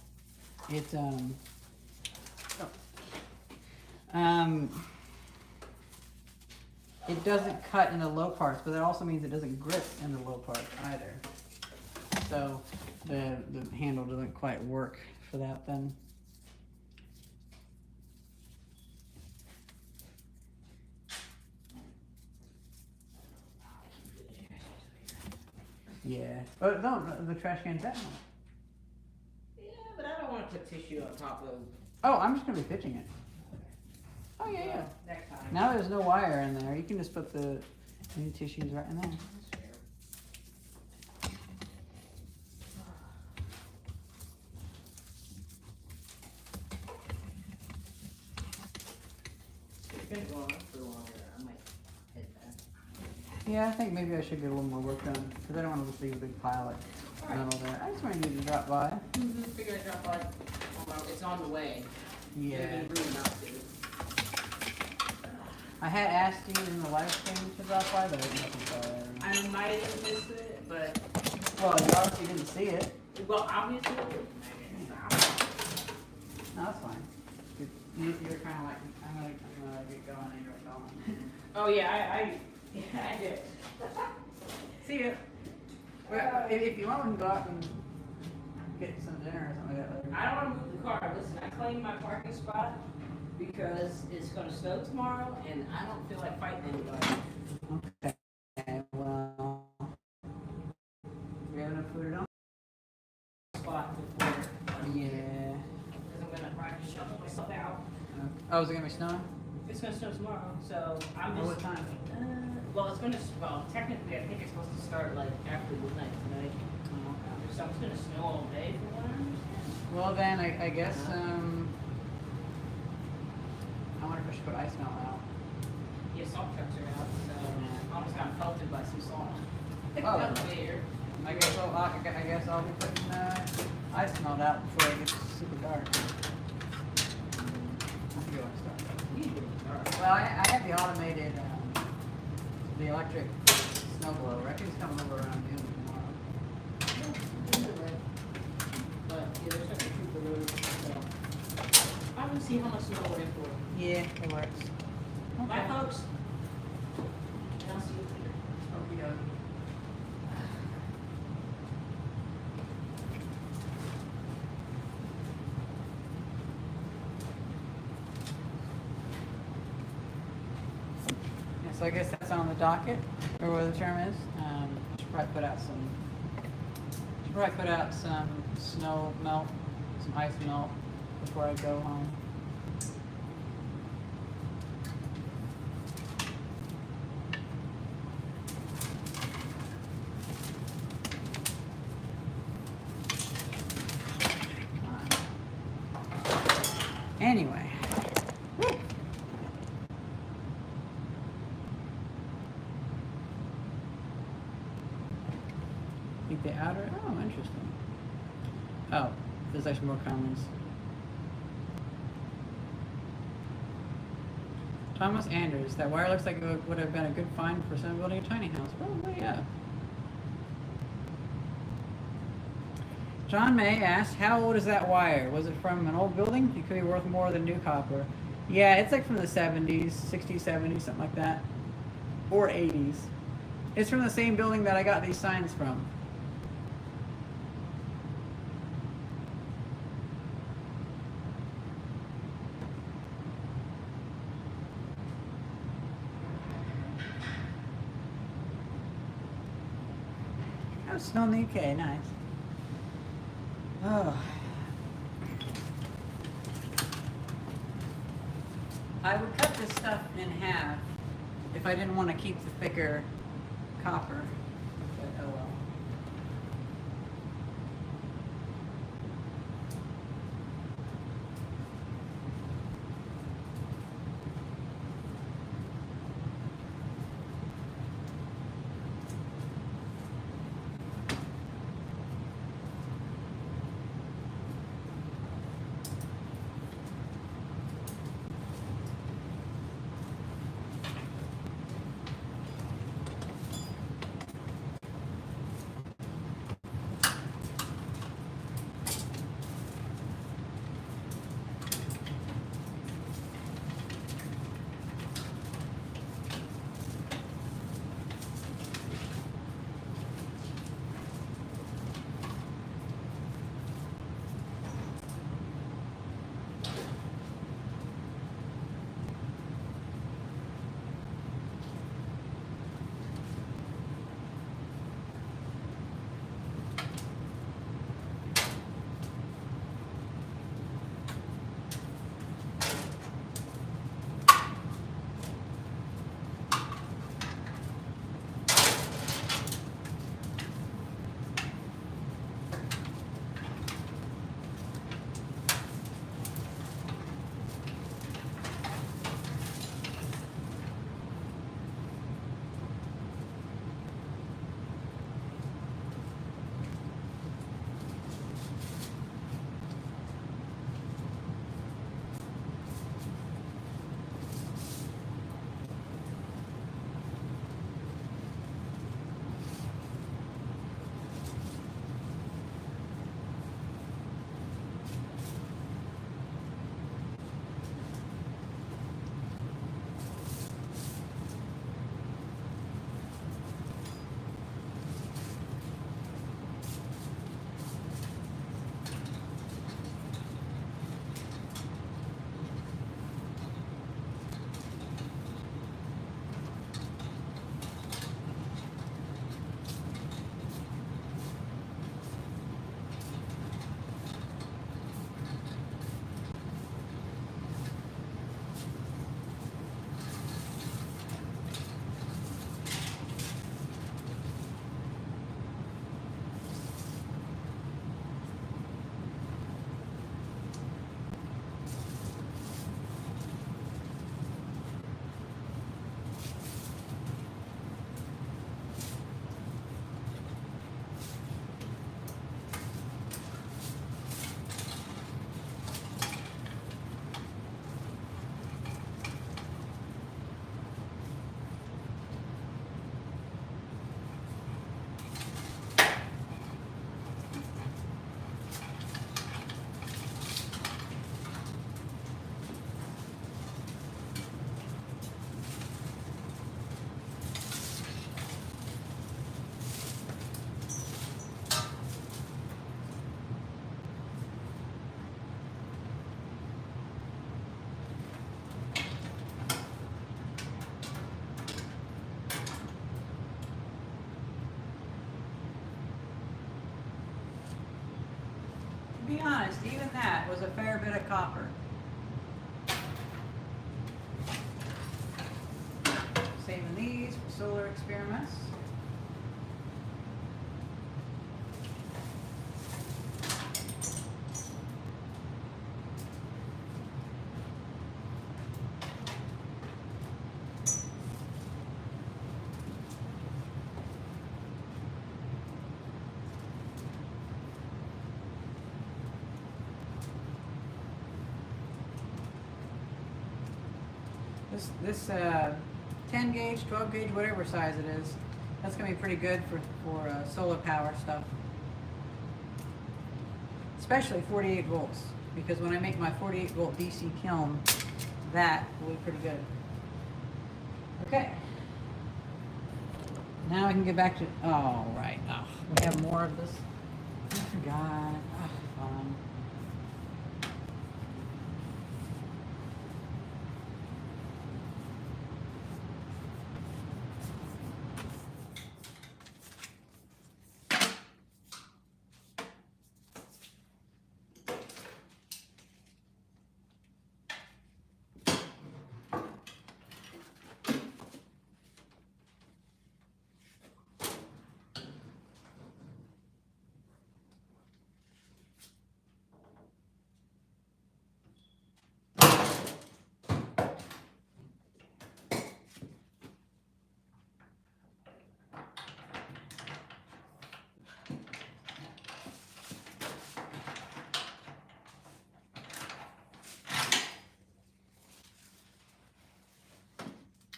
it it doesn't cut in the low parts, but that also means it doesn't grip in the low parts either. So the handle doesn't quite work for that then. Yeah. Oh, no, the trash can's down. Yeah, but I don't want to put tissue on top of. Oh, I'm just gonna be pitching it. Oh yeah, yeah. Next time. Now there's no wire in there. You can just put the new tissues right in there. It's been going on for longer. I might hit that. Yeah, I think maybe I should get a little more work done because I don't want to just leave a big pile of metal there. I just wanted you to drop by. Figure it out, like, it's on the way. Yeah. It'd be rude not to. I had asked you in the live stream to drop by, but I didn't know if I might have missed it, but, well, you obviously didn't see it. well, obviously. No, that's fine. You're kind of like, I'm gonna get going and you're going. Oh, yeah, I did. See ya. Well, if you want, we can go out and get some dinner or something like that later. I don't want to move the car. Listen, I claimed my parking spot because it's going to snow tomorrow, and I don't feel like fighting anybody. Okay, well, we have enough food at home? Spot before. Yeah. Because I'm going to practice shuffle myself out. Oh, is it gonna be snowing? It's going to snow tomorrow, so I'm Well, just. what time? Well, it's going to. Well, technically, I think it's supposed to start like after midnight tonight. So it's going to snow all day, from what I understand. Well, then I guess I wonder if I should put ice melt out. Yeah, salt trucks are out, so I almost got pelted by some salt. Oh. There. I guess I'll be putting ice melt out before it gets super dark. I forget when I start. Well, I have the automated, the electric snow blower. I think it's coming over around noon tomorrow. But yeah, there's such a troop of roads, so. I'm gonna see how much snow we're in for. Yeah, it works. Bye, folks. And I'll see you later. Okay. Yeah, so I guess that's on the docket, or what the term is. Should probably put out some snow melt, some ice melt before I go home. Anyway. Woo. think the outer, oh, interesting. Oh, there's actually more comments. Thomas Anders, that wire looks like it would have been a good find for someone building a tiny house. Probably, yeah. John May asked, how old is that wire? Was it from an old building? It could be worth more than new copper. Yeah, it's like from the 70s, 60s, 70s, something like that. Or 80s. It's from the same building that I got these signs from. Oh, snow in the UK, nice. Oh. I would cut this stuff in half if I didn't want to keep the thicker copper, but oh well. To be honest, even that was a fair bit of copper. Saving these for solar experiments. This 10 gauge, 12 gauge, whatever size it is, that's gonna be pretty good for solar power stuff. Especially 48 volts, because when I make my 48 volt DC kiln, that will be pretty good. Okay. Now I can get back to, oh, right. Oh, we have more of this. I forgot. Oh, fun.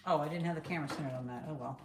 Oh, I didn't have the camera centered on that. Oh well.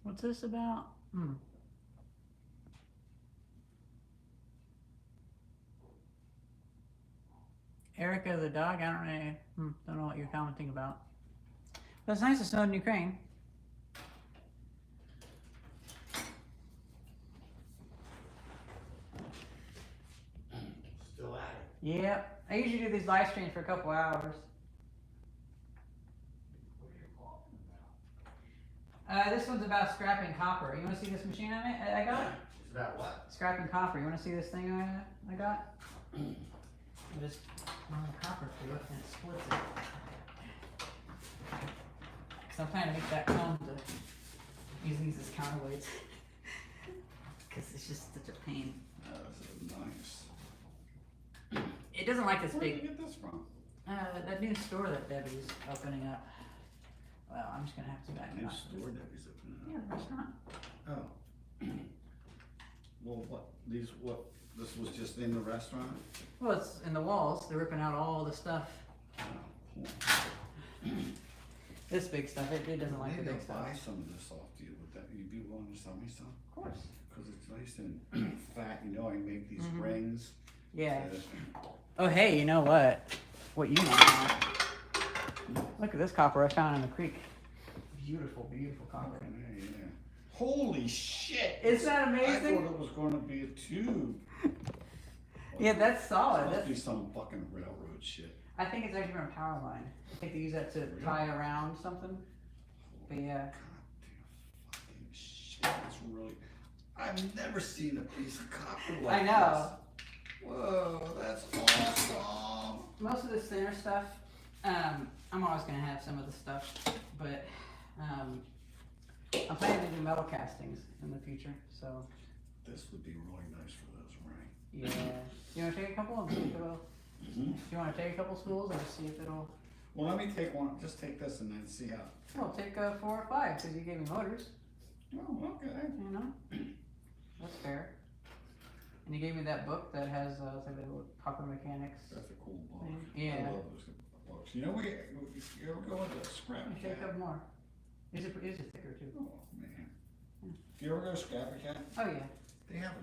What's this about? Erica the dog? I don't know. Don't know what you're commenting about. But it's nice it snowed in Ukraine. Still at it. Yep. I usually do these live streams for a couple hours. What are you talking about? This one's about scrapping copper. You want to see this machine I got? It's about what? Scrapping copper. You want to see this thing I got? I just run the copper through it and it splits it. Because I'm trying to make that come to using these as counterweights. Because it's just such a pain. This is nice. It doesn't like this Where did you big. get this from? That new store that Debbie's opening up. Well, I'm just gonna have to back it New up. store Debbie's opening Yeah, up. the restaurant. Oh. Well, what, this was just in the restaurant? Well, it's in the walls. They're ripping out all the stuff. Oh, cool. This big stuff. It doesn't like Maybe the big I'll buy stuff. some of this off you. Would that, you'd be willing to sell me some? Of course. Cause it's nice and fat, you know, I make these Mhm. rings. Yeah. that- Oh, hey, you know what? What you might want. Look at this copper I found in the creek. Beautiful, beautiful copper. Yeah, yeah. Holy shit! Isn't that I amazing? thought it was gonna be a tube. Yeah, that's solid. Must That's, be some fucking railroad shit. I think it's actually from a power line. I think they use that to tie around something. But yeah. Goddamn fucking shit, that's really, I've never seen a piece of copper like I know. this. Whoa, that's awesome. Most of this thinner stuff, I'm always gonna have some of the stuff, but I'm planning to do metal castings in the future. So This would be really nice for those, right? yeah, you wanna take a couple and see if it'll. Mm-hmm. Do you wanna take a couple spools and just see if it'll? Well, let me take one, just take this and then see how, Well, take 4 or 5 because you gave me motors. oh, okay. You know, that's fair. And you gave me that book that has like the little copper mechanics. That's a cool book. Yeah. I love those books. You know, you ever go into a scrap Let me show you a cat? couple more. These are thicker too. Oh, man. Do you ever go to Scrap Cat? Oh yeah. They have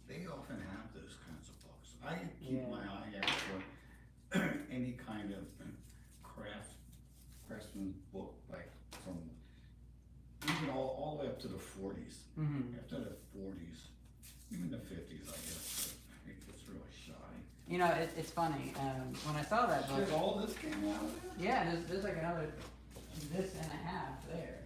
they often have those kinds of books. I keep Yeah. my eye out for any kind of craftsman book, like from even all the way up to the 40s. Mm-hmm. After the 40s, even the 50s, I guess, but I think it's really shoddy. You know, it's funny. When I saw that book, Shit, all this came out of there? yeah, there's like another this and a half there.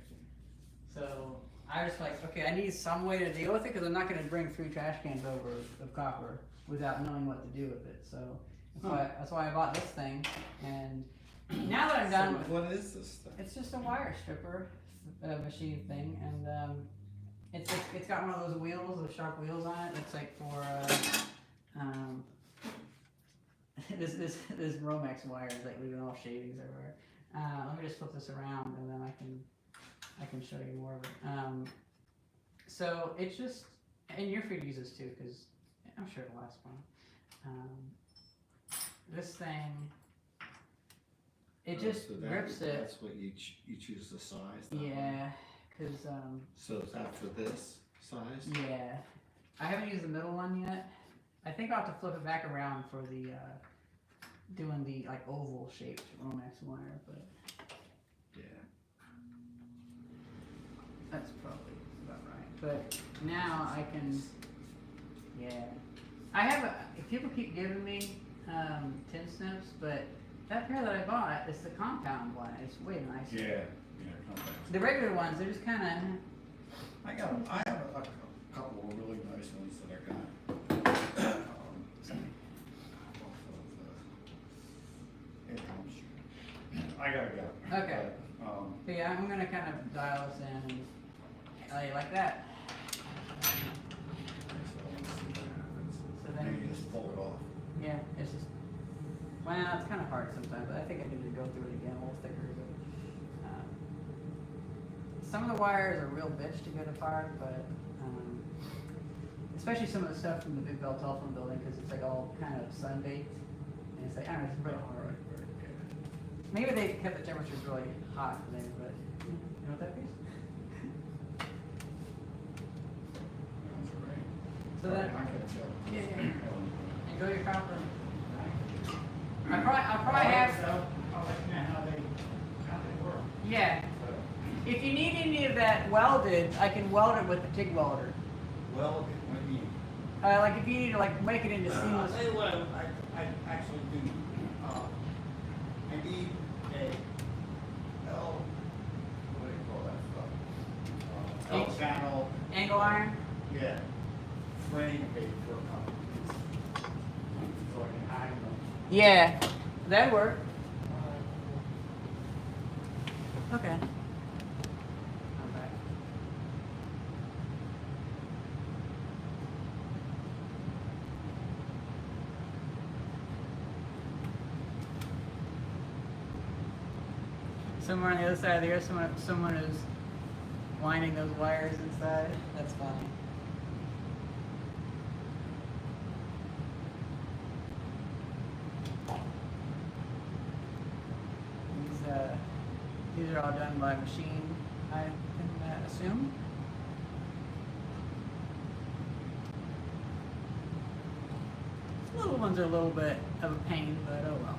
So I was like, okay, I need some way to deal with it because I'm not going to bring 3 trash cans over of copper without knowing what to do with it. So that's why I bought this thing. And now that I'm done with, What is this thing? it's just a wire stripper machine thing, and it's got one of those wheels, those sharp wheels on it. It's like for this Romex wire is like leaving all shavings everywhere. Let me just flip this around, and then I can show you more of it. So it's just, and you're free to use this too, because I'm sure it'll last one. This thing, it just So grips it. That's what you choose the size? that way? Yeah, because So is that for this size? yeah, I haven't used the middle one yet. I think I'll have to flip it back around for the doing the like oval shaped Romex wire, but Yeah. that's probably about right. But now I can, yeah. I have people keep giving me tin snips, but that pair that I bought is the compound one. It's way nicer. Yeah, come back. The regular ones, they're just kind of. I have a couple of really nice ones that I got. I gotta go. Okay. But, Yeah, I'm gonna kind of dial this in and like that. so let's see what happens. So Then then, you just pull it off. yeah, it's just, well, it's kind of hard sometimes, but I think I need to go through it again a little thicker. But, some of the wires are a real bitch to get apart, but especially some of the stuff from the Big Bell Telephone Building, because it's like all kind of sun-baked, and it's like, I don't know, it's really hard. Maybe they kept the temperatures really hot for them, but you know what that is? That's great. So that, I can tell. yeah. Enjoy your copper. I'll probably have, I'll let you know how they work. yeah. If you need any of that welded, I can weld it with the TIG welder. Well, what do you mean? Like if you need to like make it into I'll seamless. tell you what I actually do. I need a what do you call that stuff? H- channel. Angle iron? Yeah. Frame made for a couple. So I can hang them. Yeah, that'd work. Okay. I'm back. Somewhere on the other side of the earth, someone is winding those wires inside. That's funny. These are all done by machine, I can assume. These little ones are a little bit of a pain, but oh well.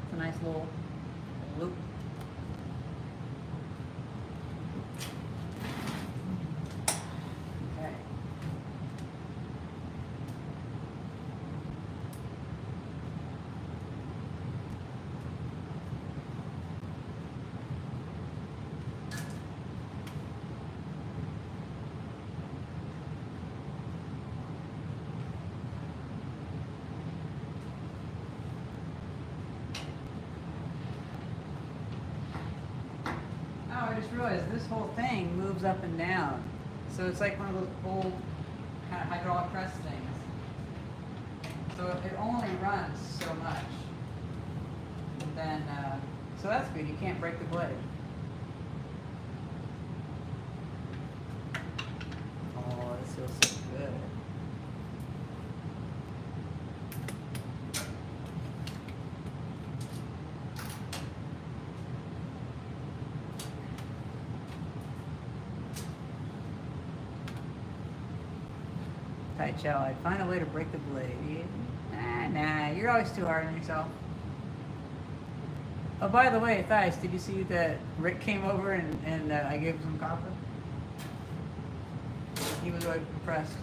It's a nice little loop. Okay. Oh, I just realized this whole thing moves up and down. So it's like one of those old kind of hydraulic press things. So it only runs so much. then, so that's good. You can't break the blade. Oh, this feels so good. Tight shell. I'd find a way to break the blade. Nah, you're always too hard on yourself. Oh, by the way, Thais, did you see that Rick came over and I gave him some copper? He was really impressed.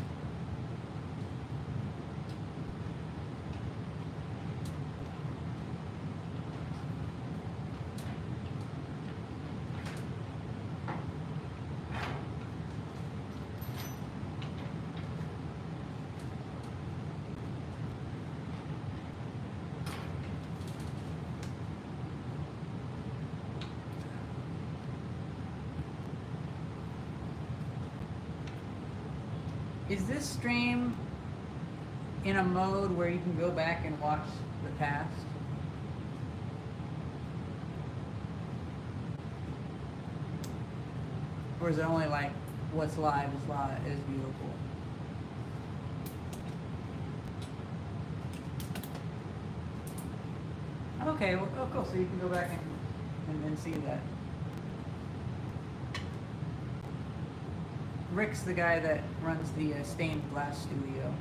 Is this stream in a mode where you can go back and watch the past? Or is it only like what's live is beautiful? Okay, well, oh, cool. So you can go back and see that. Rick's the guy that runs the stained glass studio.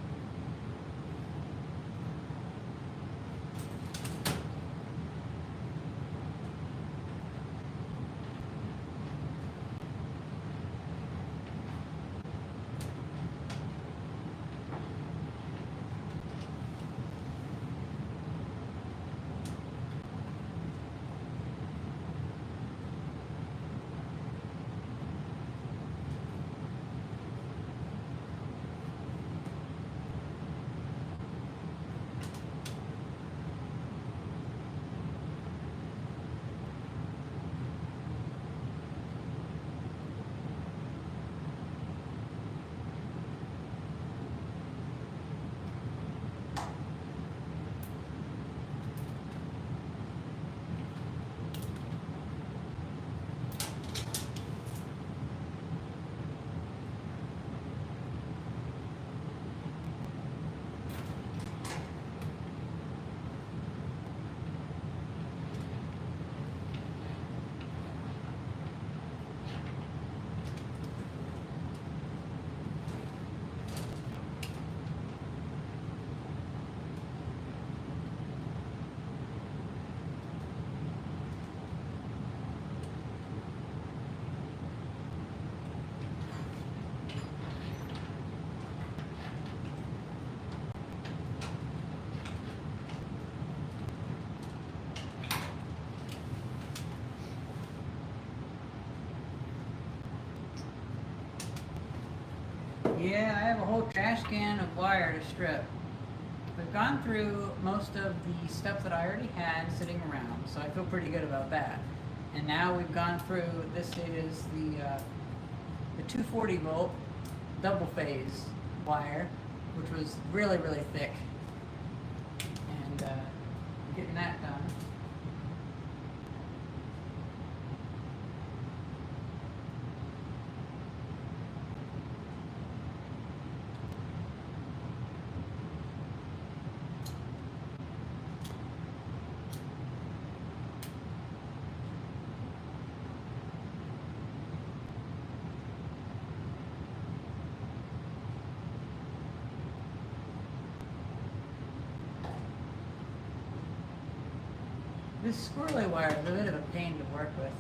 Yeah, I have a whole trash can of wire to strip. We've gone through most of the stuff that I already had sitting around, so I feel pretty good about that. And now we've gone through, this is the 240 volt double phase wire, which was really, really thick. And getting that done. This squirrely wire is a bit of a pain to work with.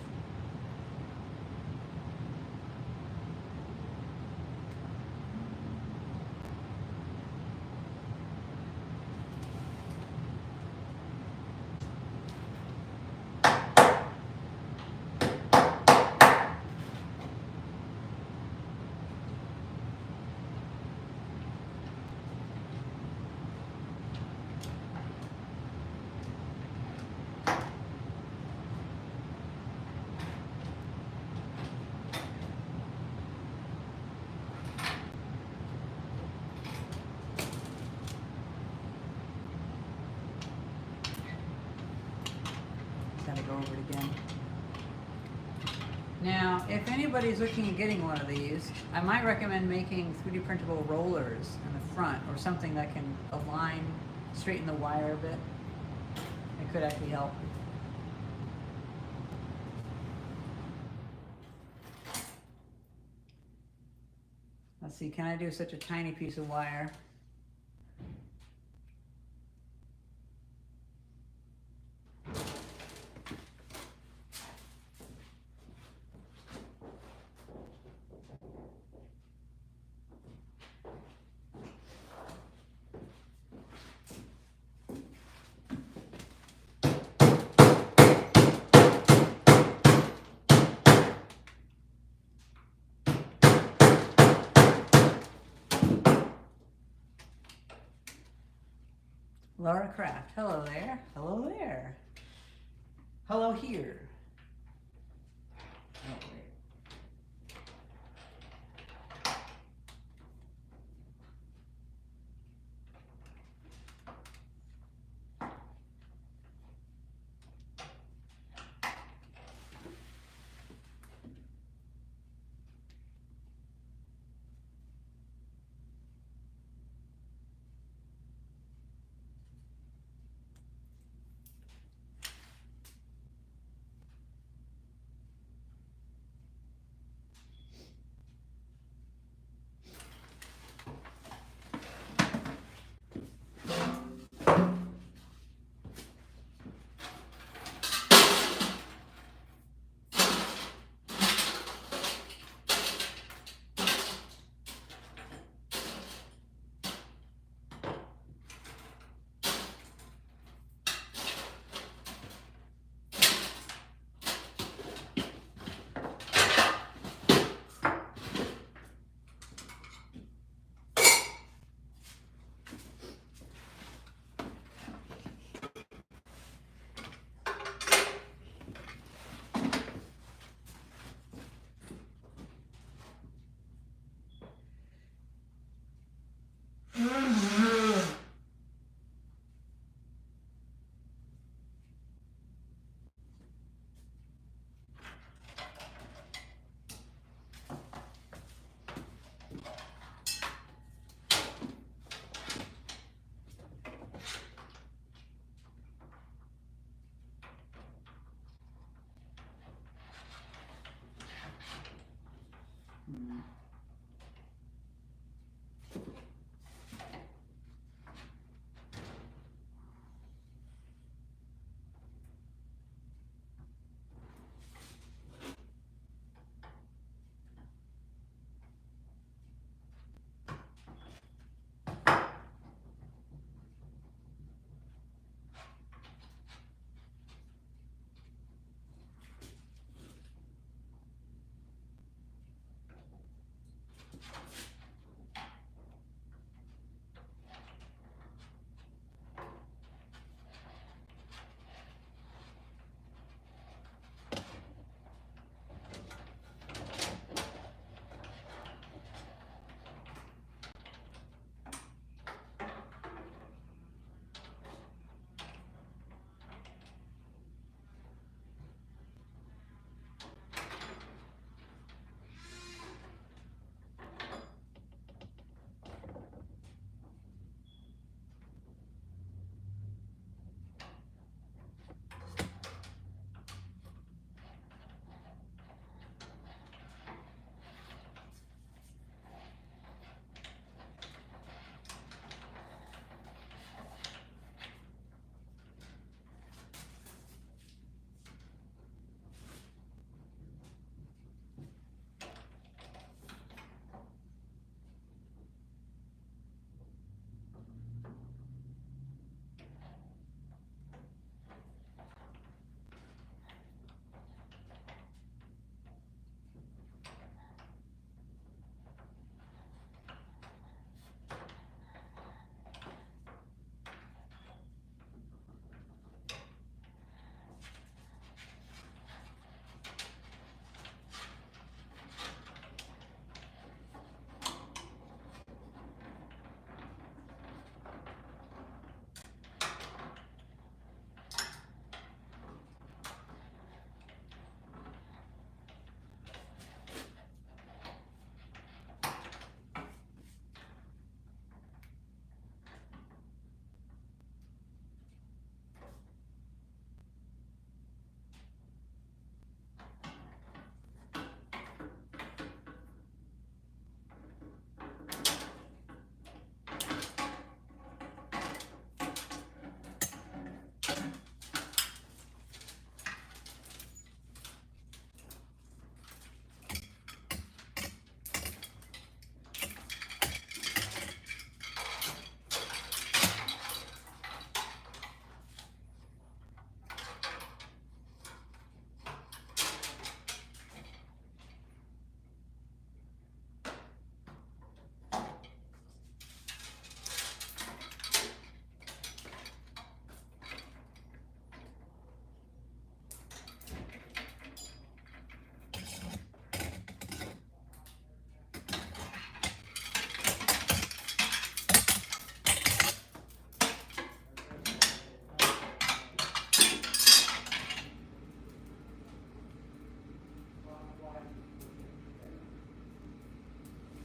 over it again. Now, if anybody's looking at getting one of these, I might recommend making 3D printable rollers in the front or something that can align, straighten the wire a bit. It could actually help. Let's see, can I do such a tiny piece of wire? Laura Craft, hello there, hello there, hello here. Oh, wait.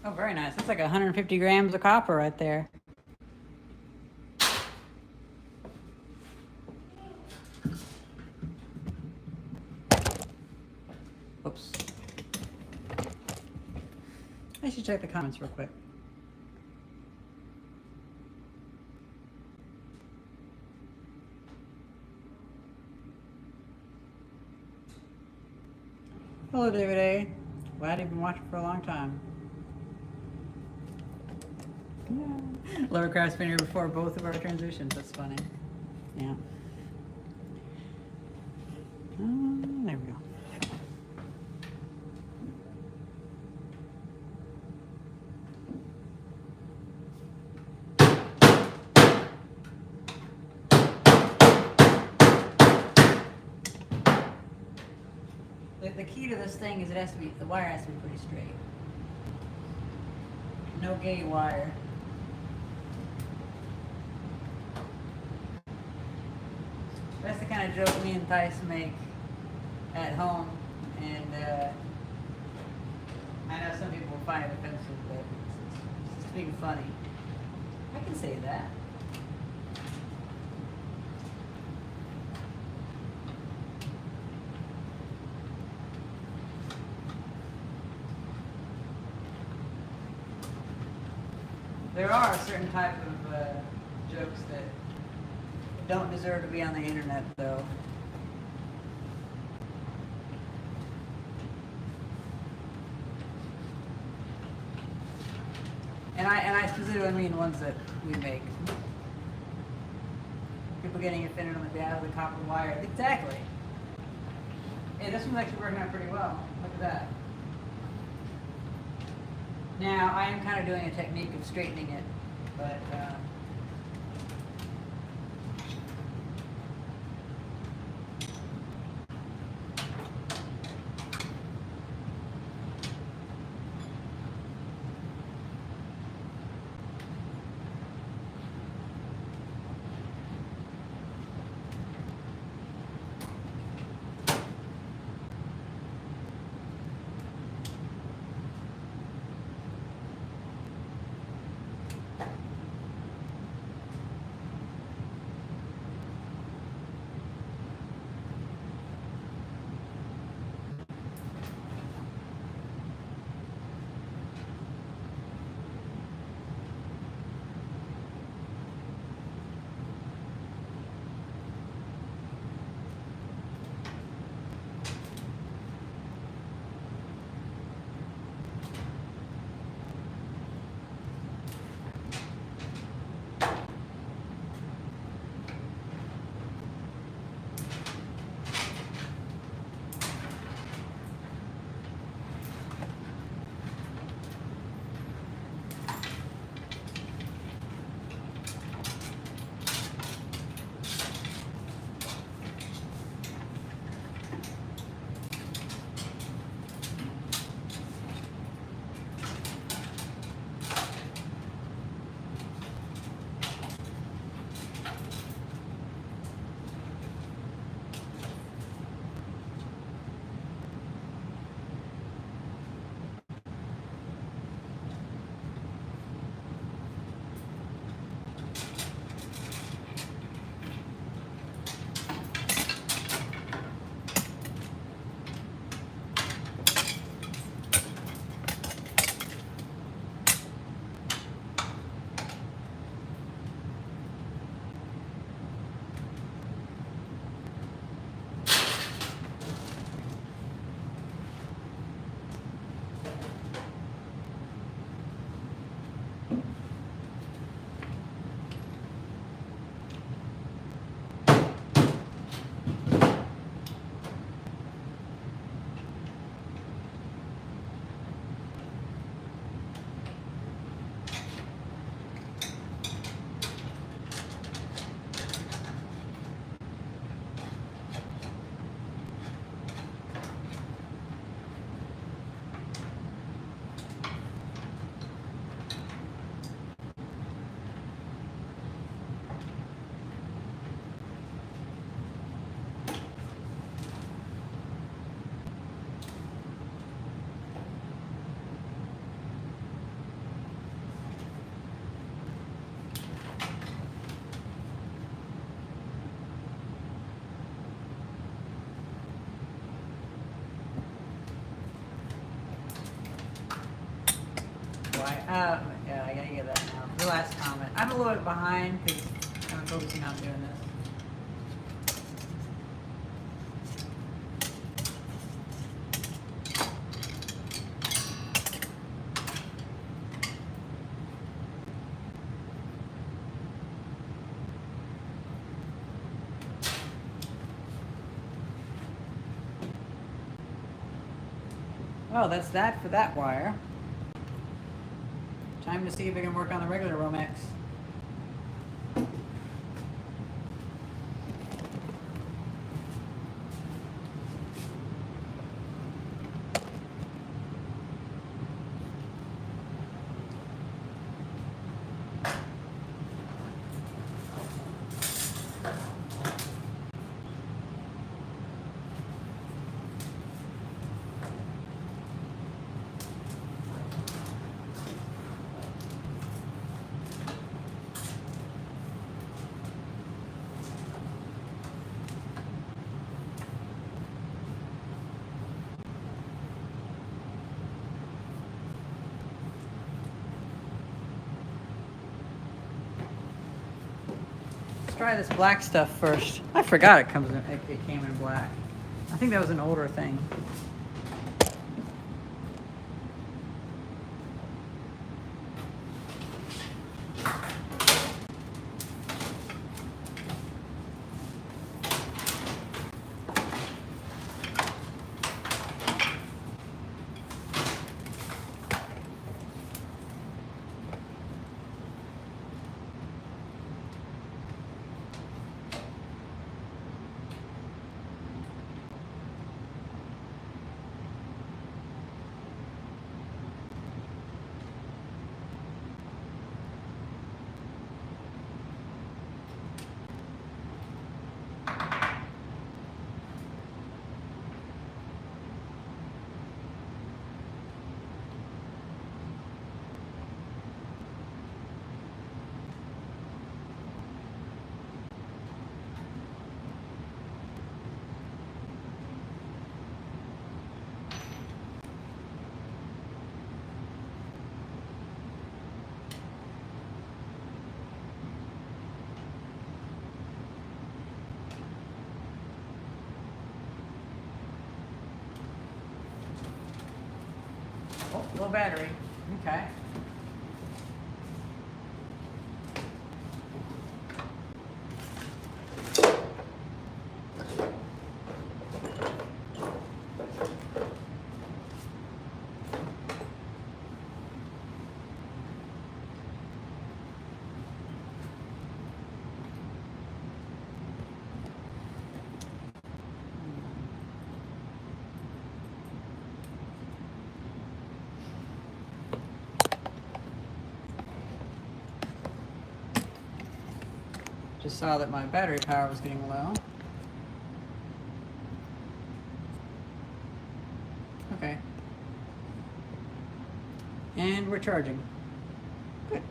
Oh, very nice. That's like 150 grams of copper right there. Oops. I should check the comments real quick. Hello, David A. Glad you've been watching for a long time. Lovercraft's been here before both of our transitions. That's funny. Yeah. There we go. The key to this thing is the wire has to be pretty straight. No gay wire. That's the kind of joke me and Tyson make at home, and I know some people will find it offensive, but it's just being funny. I can say that. There are a certain type of jokes that don't deserve to be on the internet, though. And I specifically mean ones that we make. People getting offended on the dad of the copper wire. Exactly. Hey, this one's actually working out pretty well. Look at that. Now, I am kind of doing a technique of straightening it, but why? Yeah, I gotta get that now. The last comment. I'm a little bit behind because I'm focusing on doing this. Well, that's that for that wire. Time to see if I can work on the regular Romex. Let's try this black stuff first. I forgot it came in black. I think that was an older thing. Oh, low battery. Okay. Just saw that my battery power was getting low. Okay. And we're charging. Good.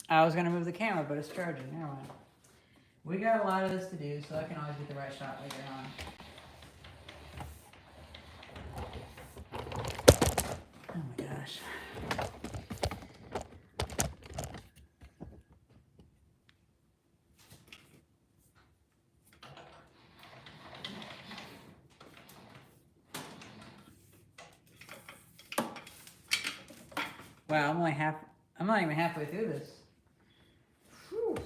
I was gonna move the camera, but it's charging. Never mind. We got a lot of this to do, so I can always get the right shot later on. Oh my gosh. Wow, I'm not even halfway through this. Whew.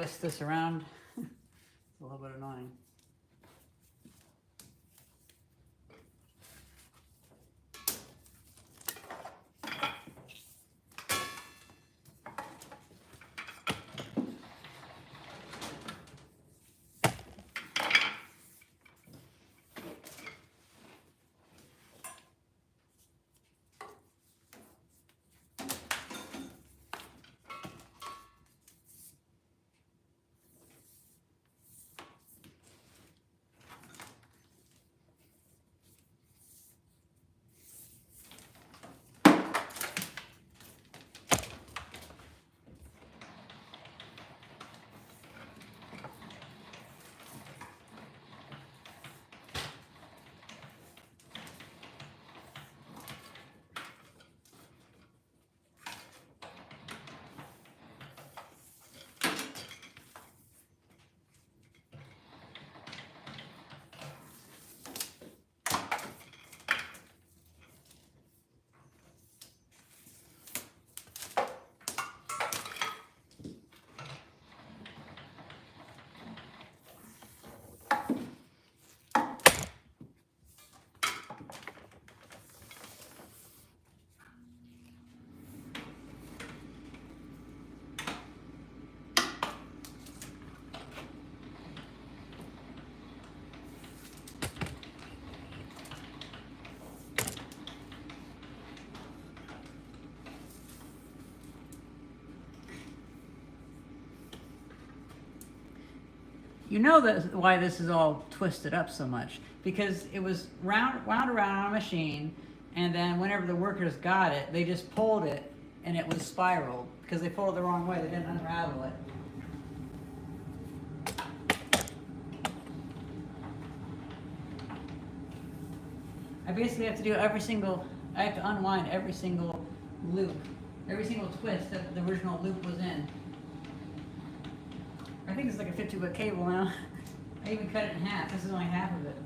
twist this around. It's a little bit annoying. You know that why this is all twisted up so much, because it was wound around on a machine, and then whenever the workers got it, they just pulled it and it was spiraled because they pulled it the wrong way. They didn't unravel it. I basically have to do I have to unwind every single loop, every single twist that the original loop was in. I think it's like a 50-foot cable now. I even cut it in half. This is only half of it.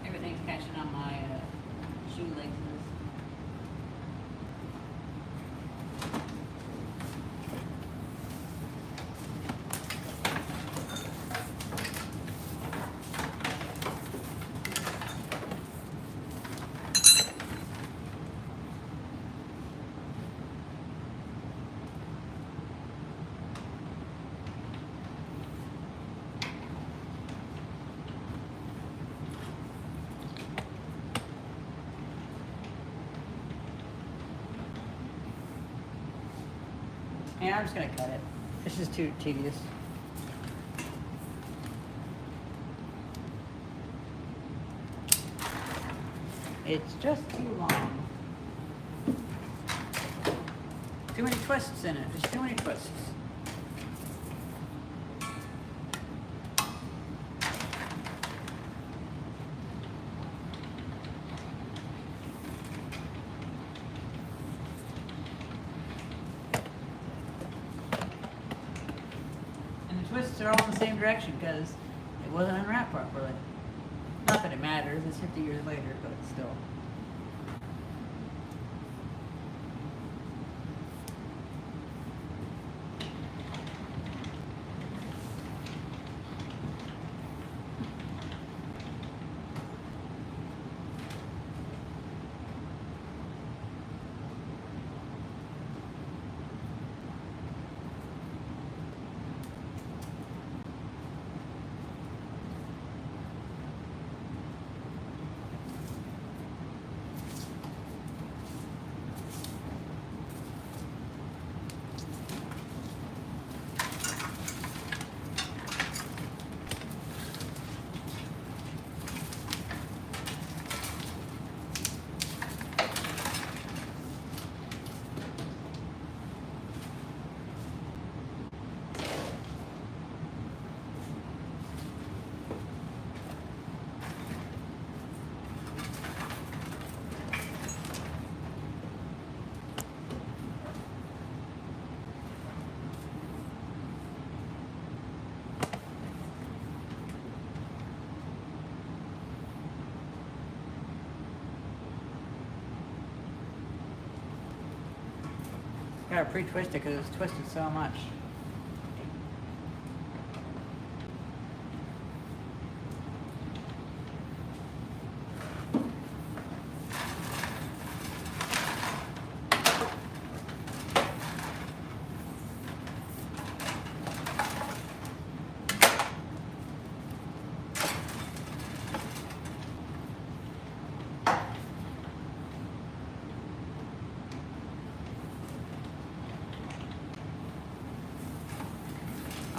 Everything's catching on my shoelaces. And I'm just gonna cut it. This is too tedious. It's just too long. Too many twists in it. There's too many twists. Twists are all in the same direction because it wasn't unwrapped properly. Not that it matters, it's 50 years later, but still. try to pre-twist it because it's twisted so much.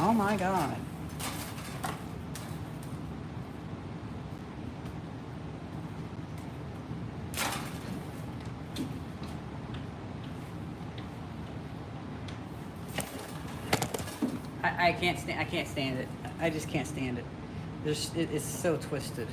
Oh my God. I can't stand it. I just can't stand it. It's so twisted.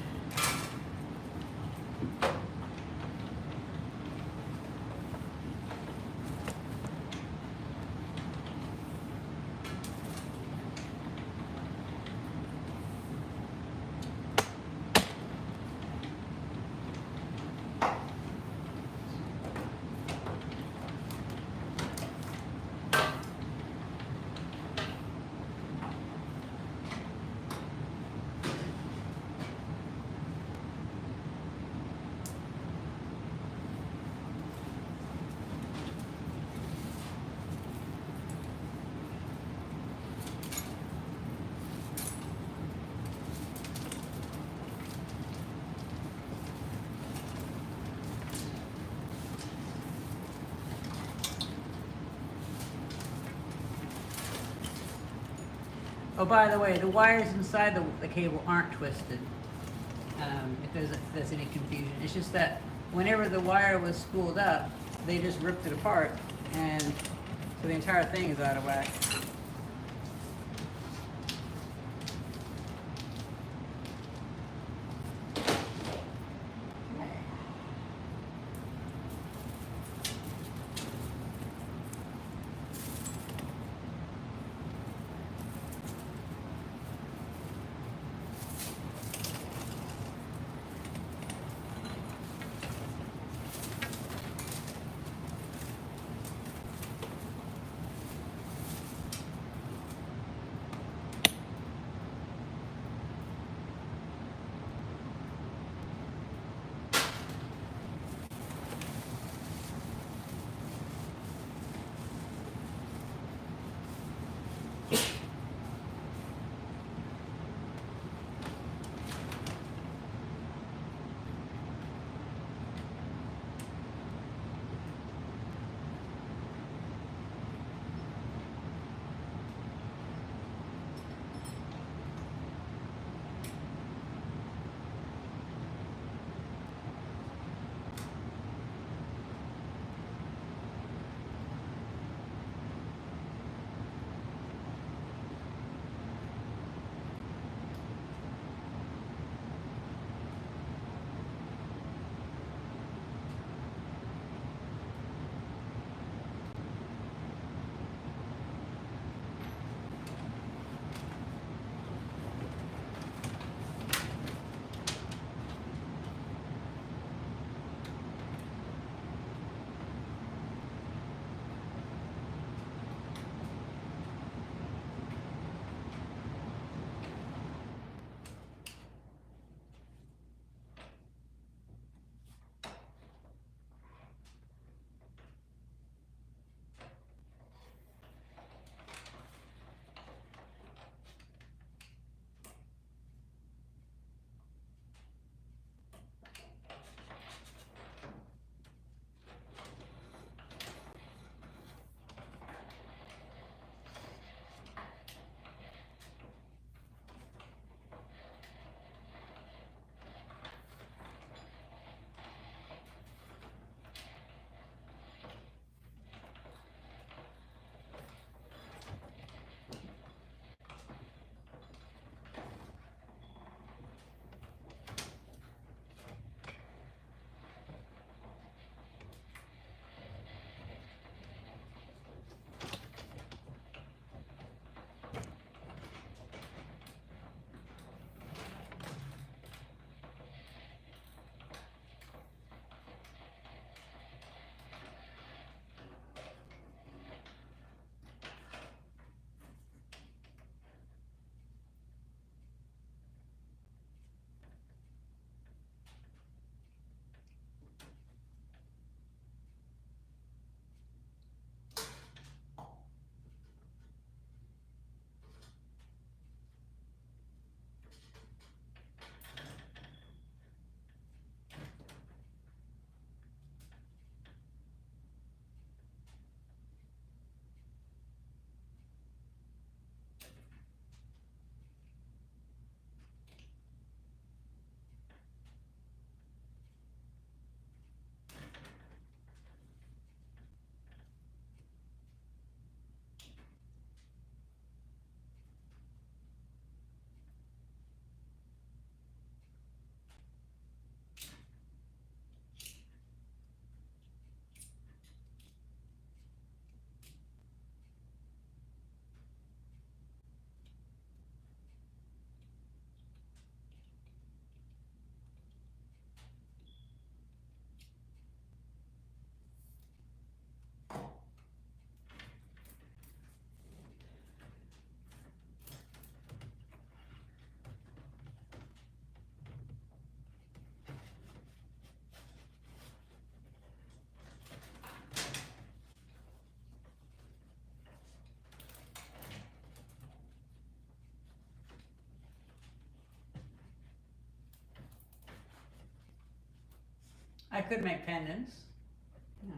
Oh, by the way, the wires inside the cable aren't twisted. If there's any confusion, it's just that whenever the wire was spooled up, they just ripped it apart, and so the entire thing is out of whack. I could make pendants. Yeah.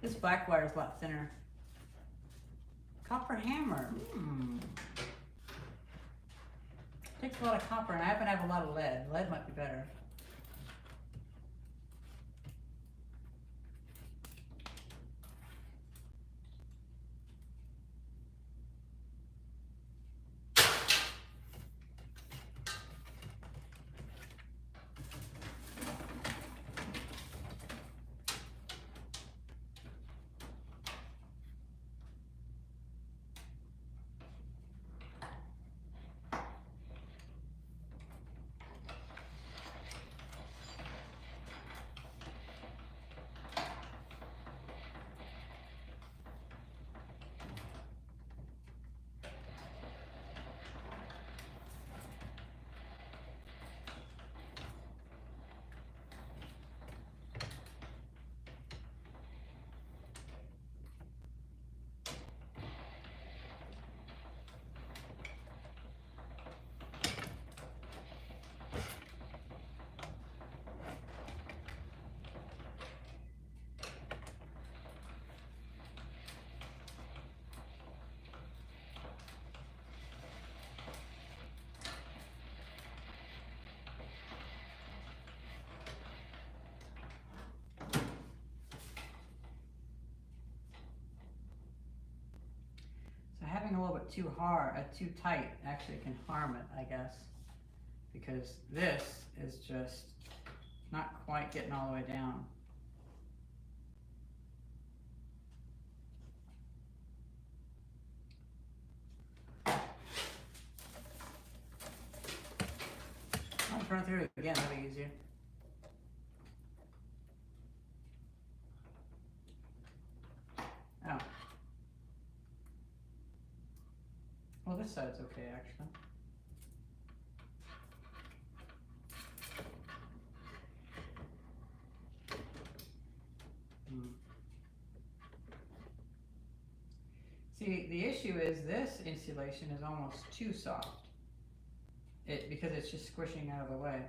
This black wire is a lot thinner. Copper hammer. Takes a lot of copper, and I happen to have a lot of lead. Lead might be better. So having a little bit too hard, too tight, actually can harm it, I guess, because this is just not quite getting all the way down. I'll run through it again, that'll be easier. Oh. Well, this side's okay, actually. See, the issue is this insulation is almost too soft. Because it's just squishing out of the way.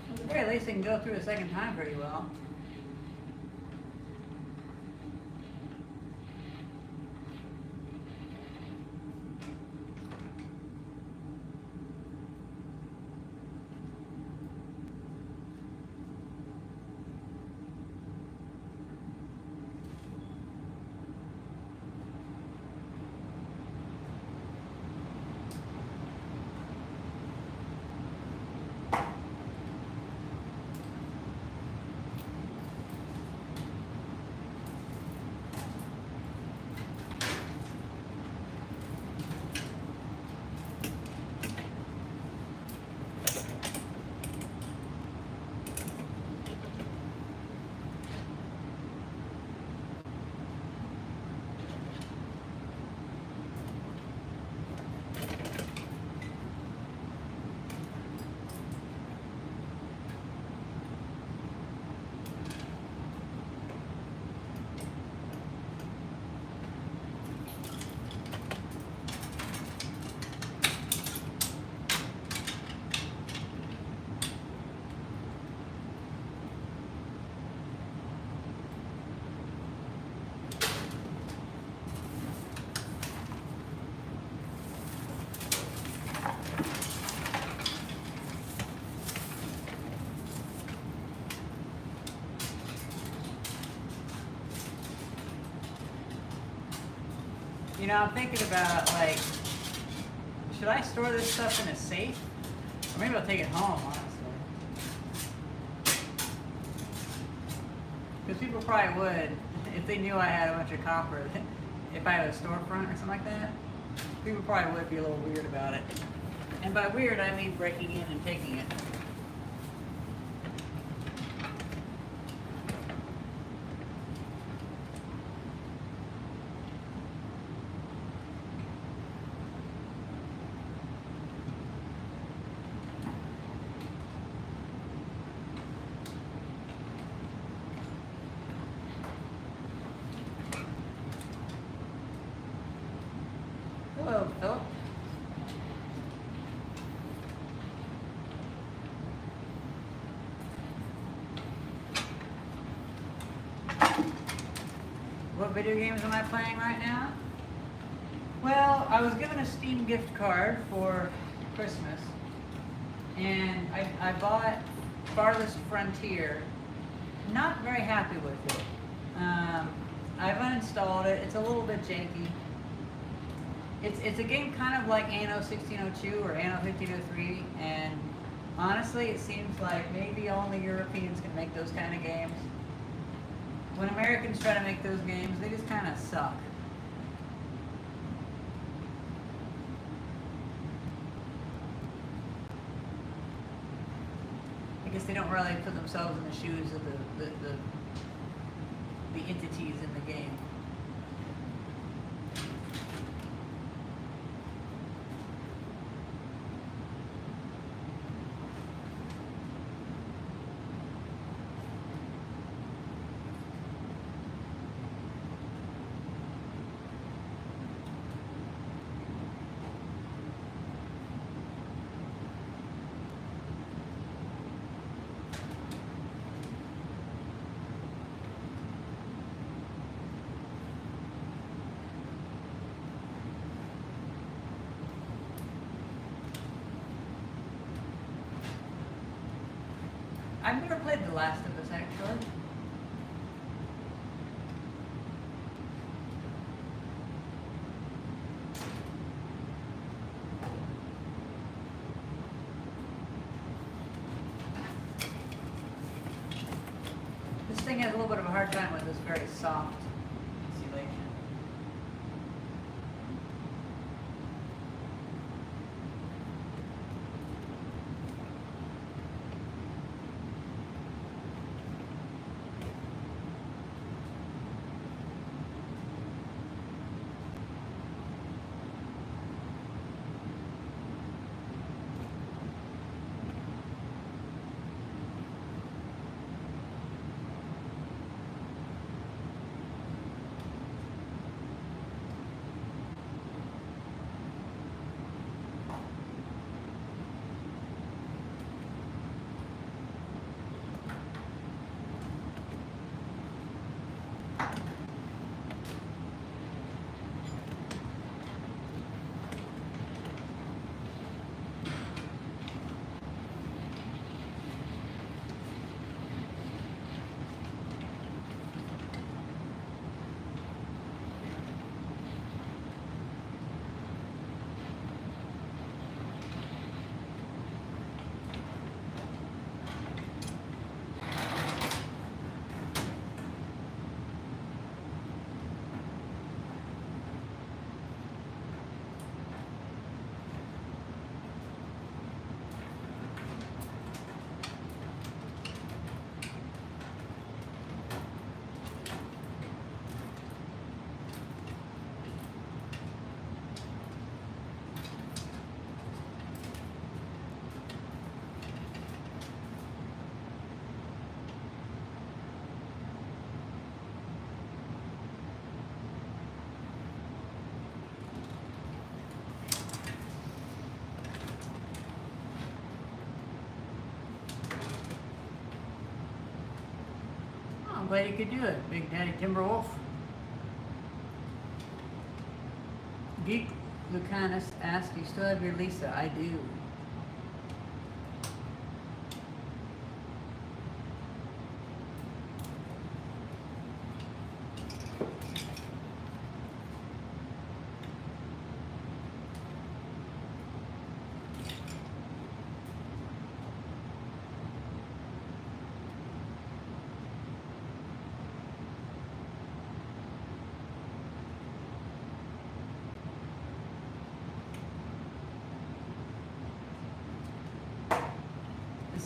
At the very least, they can go through a second time pretty well. You know, I'm thinking about, like, should I store this stuff in a safe? Or maybe I'll take it home, honestly. Because people probably would, if they knew I had a bunch of copper, if I had a storefront or something like that, people probably would be a little weird about it. And by weird, I mean breaking in and taking it. Hello, Philip. What video games am I playing right now? Well, I was given a Steam gift card for Christmas, and I bought Farthest Frontier. Not very happy with it. I've uninstalled it. It's a little bit janky. It's a game kind of like Anno 1602 or Anno 1503, and honestly, it seems like maybe only Europeans can make those kind of games. When Americans try to make those games, they just kind of suck. I guess they don't really put themselves in the shoes of the entities in the game. I've never played The Last of Us, actually. This thing has a little bit of a hard time with this very soft insulation. I'm glad you could do it, Big Daddy Timberwolf. Geek Lucanus asked, "Do you still have your Lisa?" I do.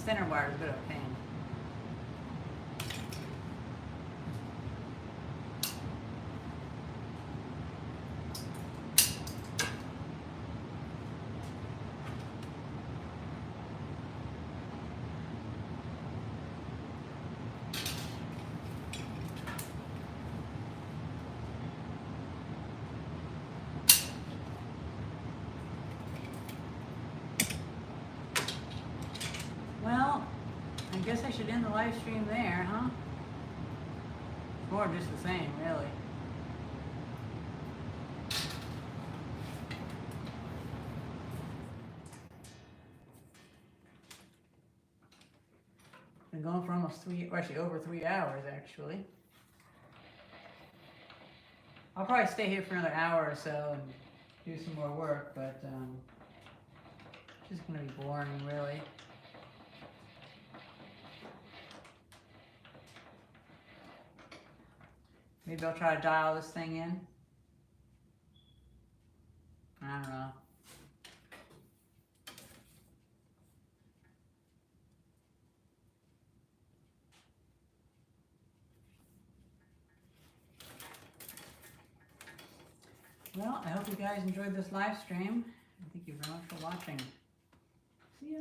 This thinner wire is a bit of a pain. Well, I guess I should end the live stream there, huh? Or just the same, really. Been going for almost or actually over 3 hours, actually. I'll probably stay here for another hour or so and do some more work, but it's just gonna be boring, really. Maybe I'll try to dial this thing in. I don't know. Well, I hope you guys enjoyed this live stream. Thank you very much for watching. See ya.